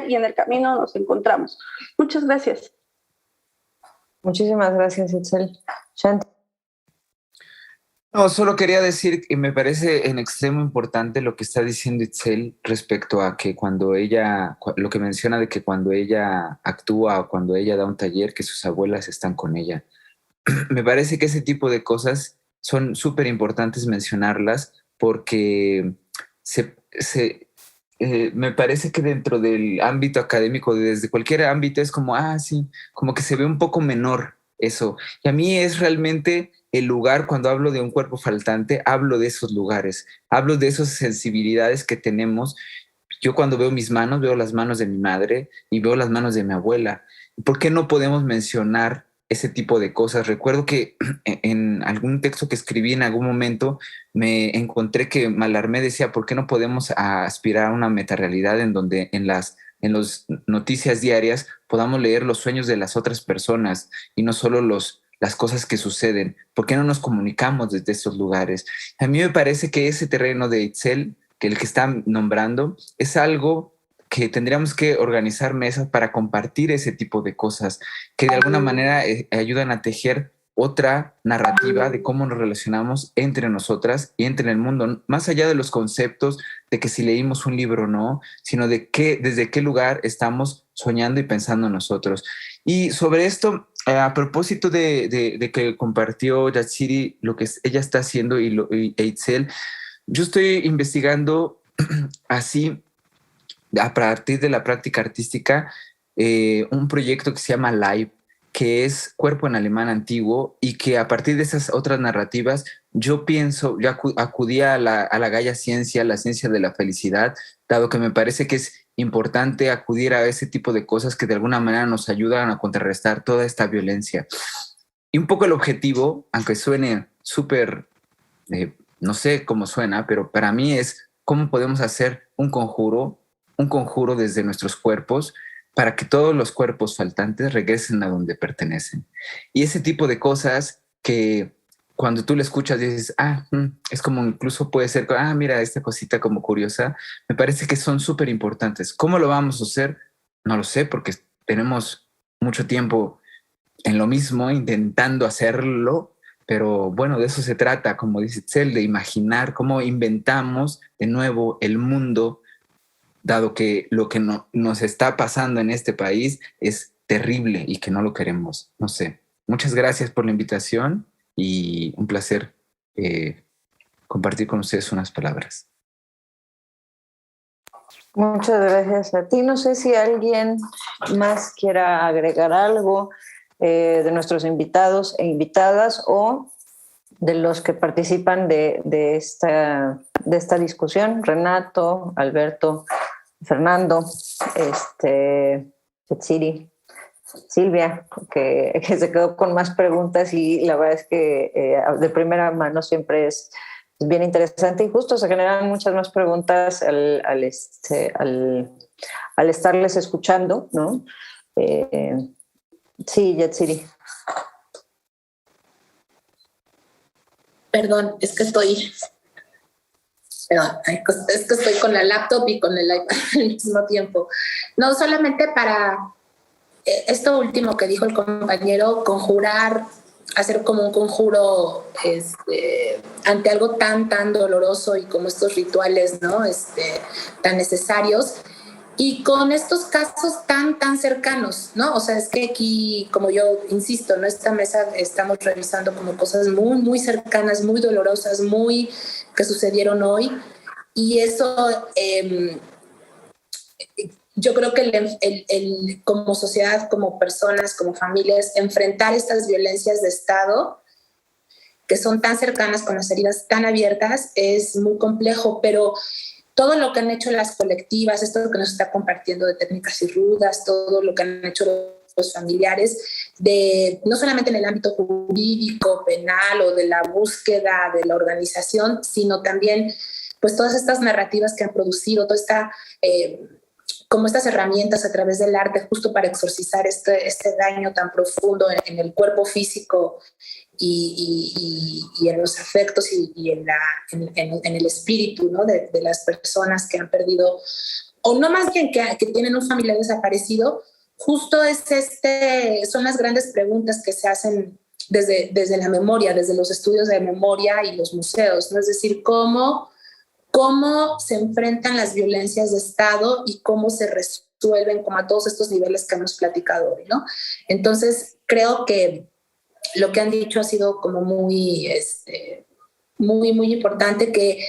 y en el camino nos encontramos. Muchas gracias. Muchísimas gracias, Itzel. Shanti. No, solo quería decir que me parece en extremo importante lo que está diciendo Itzel respecto a que cuando ella, lo que menciona de que cuando ella actúa o cuando ella da un taller, que sus abuelas están con ella. Me parece que ese tipo de cosas son súper importantes mencionarlas porque me parece que dentro del ámbito académico, desde cualquier ámbito, es como, sí, como que se ve un poco menor eso. Y a mí es realmente el lugar, cuando hablo de un cuerpo faltante, hablo de esos lugares, hablo de esas sensibilidades que tenemos. Yo cuando veo mis manos, veo las manos de mi madre y veo las manos de mi abuela. ¿Por qué no podemos mencionar ese tipo de cosas? Recuerdo que en algún texto que escribí en algún momento me encontré que Mallarmé decía, ¿por qué no podemos aspirar a una metarealidad en donde en las noticias diarias podamos leer los sueños de las otras personas y no solo las cosas que suceden? ¿Por qué no nos comunicamos desde esos lugares? A mí me parece que ese terreno de Itzel, que el que está nombrando, es algo que tendríamos que organizar mesas para compartir ese tipo de cosas que de alguna manera ayudan a tejer otra narrativa de cómo nos relacionamos entre nosotras y entre el mundo, más allá de los conceptos de que si leímos un libro o no, sino de desde qué lugar estamos soñando y pensando nosotros. Y sobre esto, a propósito de que compartió Yatsiri lo que ella está haciendo y Itzel, yo estoy investigando así, a partir de la práctica artística, un proyecto que se llama Live, que es cuerpo en alemán antiguo, y que a partir de esas otras narrativas yo acudí a la Gaia Ciencia, la ciencia de la felicidad, dado que me parece que es importante acudir a ese tipo de cosas que de alguna manera nos ayudan a contrarrestar toda esta violencia. Y un poco el objetivo, aunque suene súper, no sé cómo suena, pero para mí es cómo podemos hacer un conjuro desde nuestros cuerpos para que todos los cuerpos faltantes regresen a donde pertenecen. Y ese tipo de cosas que cuando tú le escuchas dices, es como incluso puede ser, mira esta cosita como curiosa, me parece que son súper importantes. ¿Cómo lo vamos a hacer? No lo sé, porque tenemos mucho tiempo en lo mismo intentando hacerlo, pero bueno, de eso se trata, como dice Itzel, de imaginar cómo inventamos de nuevo el mundo, dado que lo que nos está pasando en este país es terrible y que no lo queremos. No sé. Muchas gracias por la invitación y un placer compartir con ustedes unas palabras. Muchas gracias a ti. No sé si alguien más quiera agregar algo de nuestros invitados e invitadas o de los que participan de esta discusión. Renato, Alberto, Fernando, Yatsiri, Silvia, que se quedó con más preguntas, y la verdad es que de primera mano siempre es bien interesante, y justo se generan muchas más preguntas al estarles escuchando, ¿no? Sí, Yatsiri. Perdón, es que estoy con la laptop y con el iPad al mismo tiempo. No, solamente para esto último que dijo el compañero, conjurar, hacer como un conjuro ante algo tan doloroso y como estos rituales, ¿no? Tan necesarios. Y con estos casos tan cercanos, ¿no? O sea, es que aquí, como yo insisto, en esta mesa estamos revisando como cosas muy, muy cercanas, muy dolorosas, muy que sucedieron hoy. Y eso, yo creo que como sociedad, como personas, como familias, enfrentar estas violencias de Estado que son tan cercanas, con las heridas tan abiertas, es muy complejo, pero todo lo que han hecho las colectivas, esto que nos está compartiendo de técnicas y rudas, todo lo que han hecho los familiares, no solamente en el ámbito jurídico, penal o de la búsqueda de la organización, sino también pues todas estas narrativas que han producido, toda esta, como estas herramientas a través del arte justo para exorcizar este daño tan profundo en el cuerpo físico y en los afectos y en el espíritu, ¿no? de las personas que han perdido, o no más bien que tienen un familiar desaparecido. Justo son las grandes preguntas que se hacen desde la memoria, desde los estudios de memoria y los museos, ¿no? Es decir, cómo se enfrentan las violencias de Estado y cómo se resuelven como a todos estos niveles que hemos platicado hoy, ¿no? Entonces, creo que lo que han dicho ha sido como muy importante, que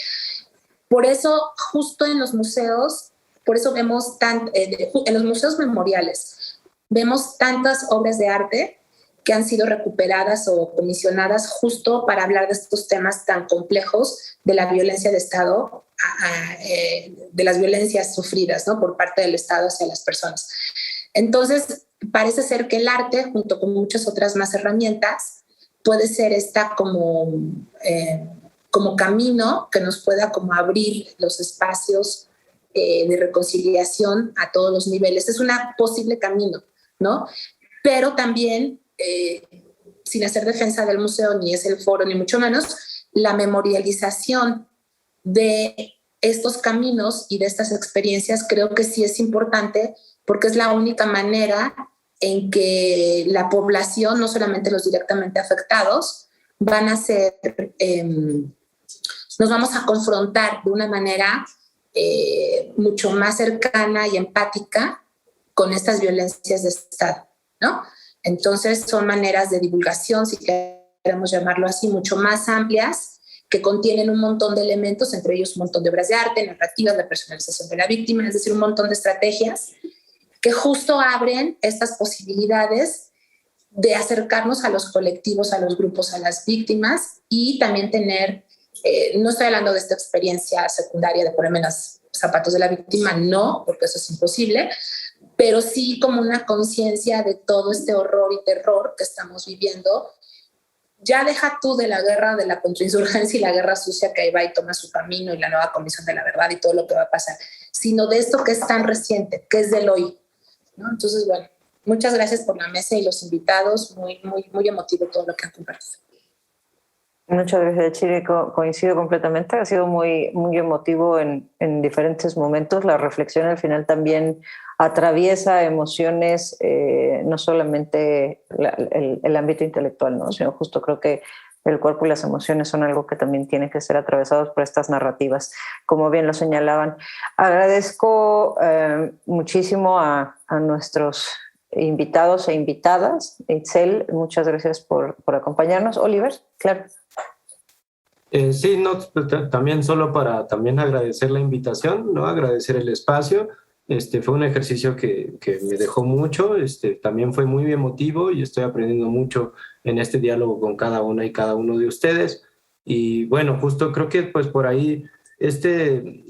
por eso justo en los museos, por eso vemos en los museos memoriales, vemos tantas obras de arte que han sido recuperadas o comisionadas justo para hablar de estos temas tan complejos de la violencia de Estado, de las violencias sufridas, ¿no? por parte del Estado hacia las personas. Entonces, parece ser que el arte, junto con muchas otras más herramientas, puede ser esta como camino que nos pueda como abrir los espacios de reconciliación a todos los niveles. Es un posible camino, ¿no? Pero también, sin hacer defensa del museo, ni es el foro, ni mucho menos, la memorialización de estos caminos y de estas experiencias creo que sí es importante, porque es la única manera en que la población, no solamente los directamente afectados, nos vamos a confrontar de una manera mucho más cercana y empática con estas violencias de Estado, ¿no? Entonces son maneras de divulgación, si queremos llamarlo así, mucho más amplias, que contienen un montón de elementos, entre ellos un montón de obras de arte, narrativas, la personalización de la víctima, es decir, un montón de estrategias que justo abren estas posibilidades de acercarnos a los colectivos, a los grupos, a las víctimas, y también tener, no estoy hablando de esta experiencia secundaria de ponerme en los zapatos de la víctima, no, porque eso es imposible, pero sí como una conciencia de todo este horror y terror que estamos viviendo. Ya deja tú de la guerra, de la contrainsurgencia y la guerra sucia que ahí va y toma su camino, y la nueva Comisión de la Verdad y todo lo que va a pasar, sino de esto que es tan reciente, que es del hoy, ¿no? Entonces, bueno, muchas gracias por la mesa y los invitados, muy, muy, muy emotivo todo lo que han compartido. Muchas gracias, Chiri. Coincido completamente. Ha sido muy, muy emotivo en diferentes momentos. La reflexión al final también atraviesa emociones, no solamente el ámbito intelectual, ¿no? Sino justo creo que el cuerpo y las emociones son algo que también tiene que ser atravesados por estas narrativas, como bien lo señalaban. Agradezco muchísimo a nuestros invitados e invitadas. Itzel, muchas gracias por acompañarnos. Oliver, claro. Sí, no, también solo para también agradecer la invitación, ¿no? Agradecer el espacio. Fue un ejercicio que me dejó mucho, también fue muy emotivo y estoy aprendiendo mucho en este diálogo con cada una y cada uno de ustedes. Y bueno, justo creo que pues por ahí este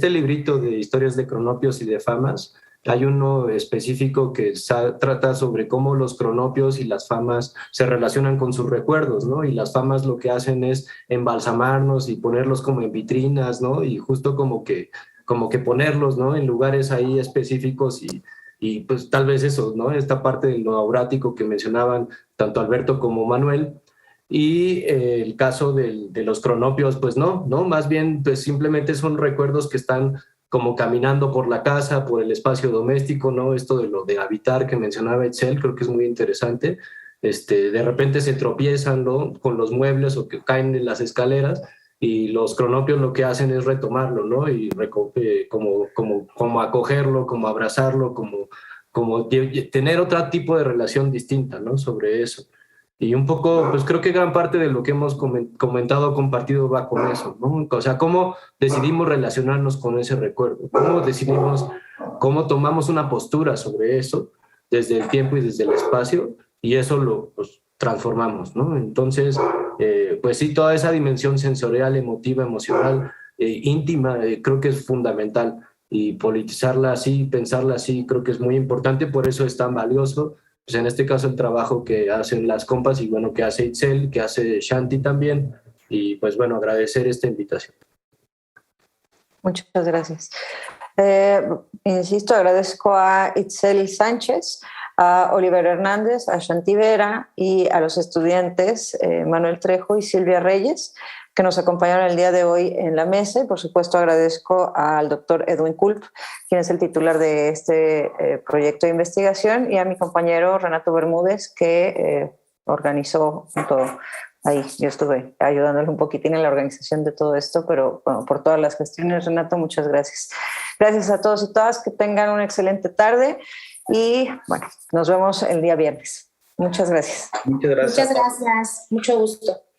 librito de historias de cronopios y de famas, hay uno específico que trata sobre cómo los cronopios y las famas se relacionan con sus recuerdos, ¿no? Y las famas lo que hacen es embalsamarnos y ponerlos como en vitrinas, ¿no? Y justo como que ponerlos, ¿no? En lugares ahí específicos y pues tal vez eso, ¿no? Esta parte de lo aurático que mencionaban tanto Alberto como Manuel. Y el caso de los cronopios, pues no, más bien pues simplemente son recuerdos que están como caminando por la casa, por el espacio doméstico, ¿no? Esto de lo de habitar que mencionaba Itzel, creo que es muy interesante. De repente se tropiezan, ¿no? Con los muebles o que caen en las escaleras, y los cronopios lo que hacen es retomarlo, ¿no? Y como acogerlo, como abrazarlo, como tener otro tipo de relación distinta, ¿no? Sobre eso. Y un poco, pues creo que gran parte de lo que hemos comentado, compartido, va con eso, ¿no? O sea, cómo decidimos relacionarnos con ese recuerdo, cómo tomamos una postura sobre eso desde el tiempo y desde el espacio, y eso transformamos, ¿no? Entonces, pues sí, toda esa dimensión sensorial, emotiva, emocional, íntima, creo que es fundamental, y politizarla así, pensarla así, creo que es muy importante, por eso es tan valioso, pues en este caso el trabajo que hacen las compas y bueno, que hace Itzel, que hace Shanti también, y pues bueno, agradecer esta invitación. Muchas gracias. Insisto, agradezco a Itzel Sánchez, a Oliver Hernández, a Shanti Vera y a los estudiantes Manuel Trejo y Silvia Reyes, que nos acompañaron el día de hoy en la mesa. Y por supuesto agradezco al doctor Edwin Kulp, quien es el titular de este proyecto de investigación, y a mi compañero Renato Bermúdez, que organizó todo. Ahí yo estuve ayudándole un poquitín en la organización de todo esto, pero bueno, por todas las gestiones, Renato, muchas gracias. Gracias a todos y todas, que tengan una excelente tarde y bueno, nos vemos el día viernes. Muchas gracias. Muchas gracias. Muchas gracias. Mucho gusto.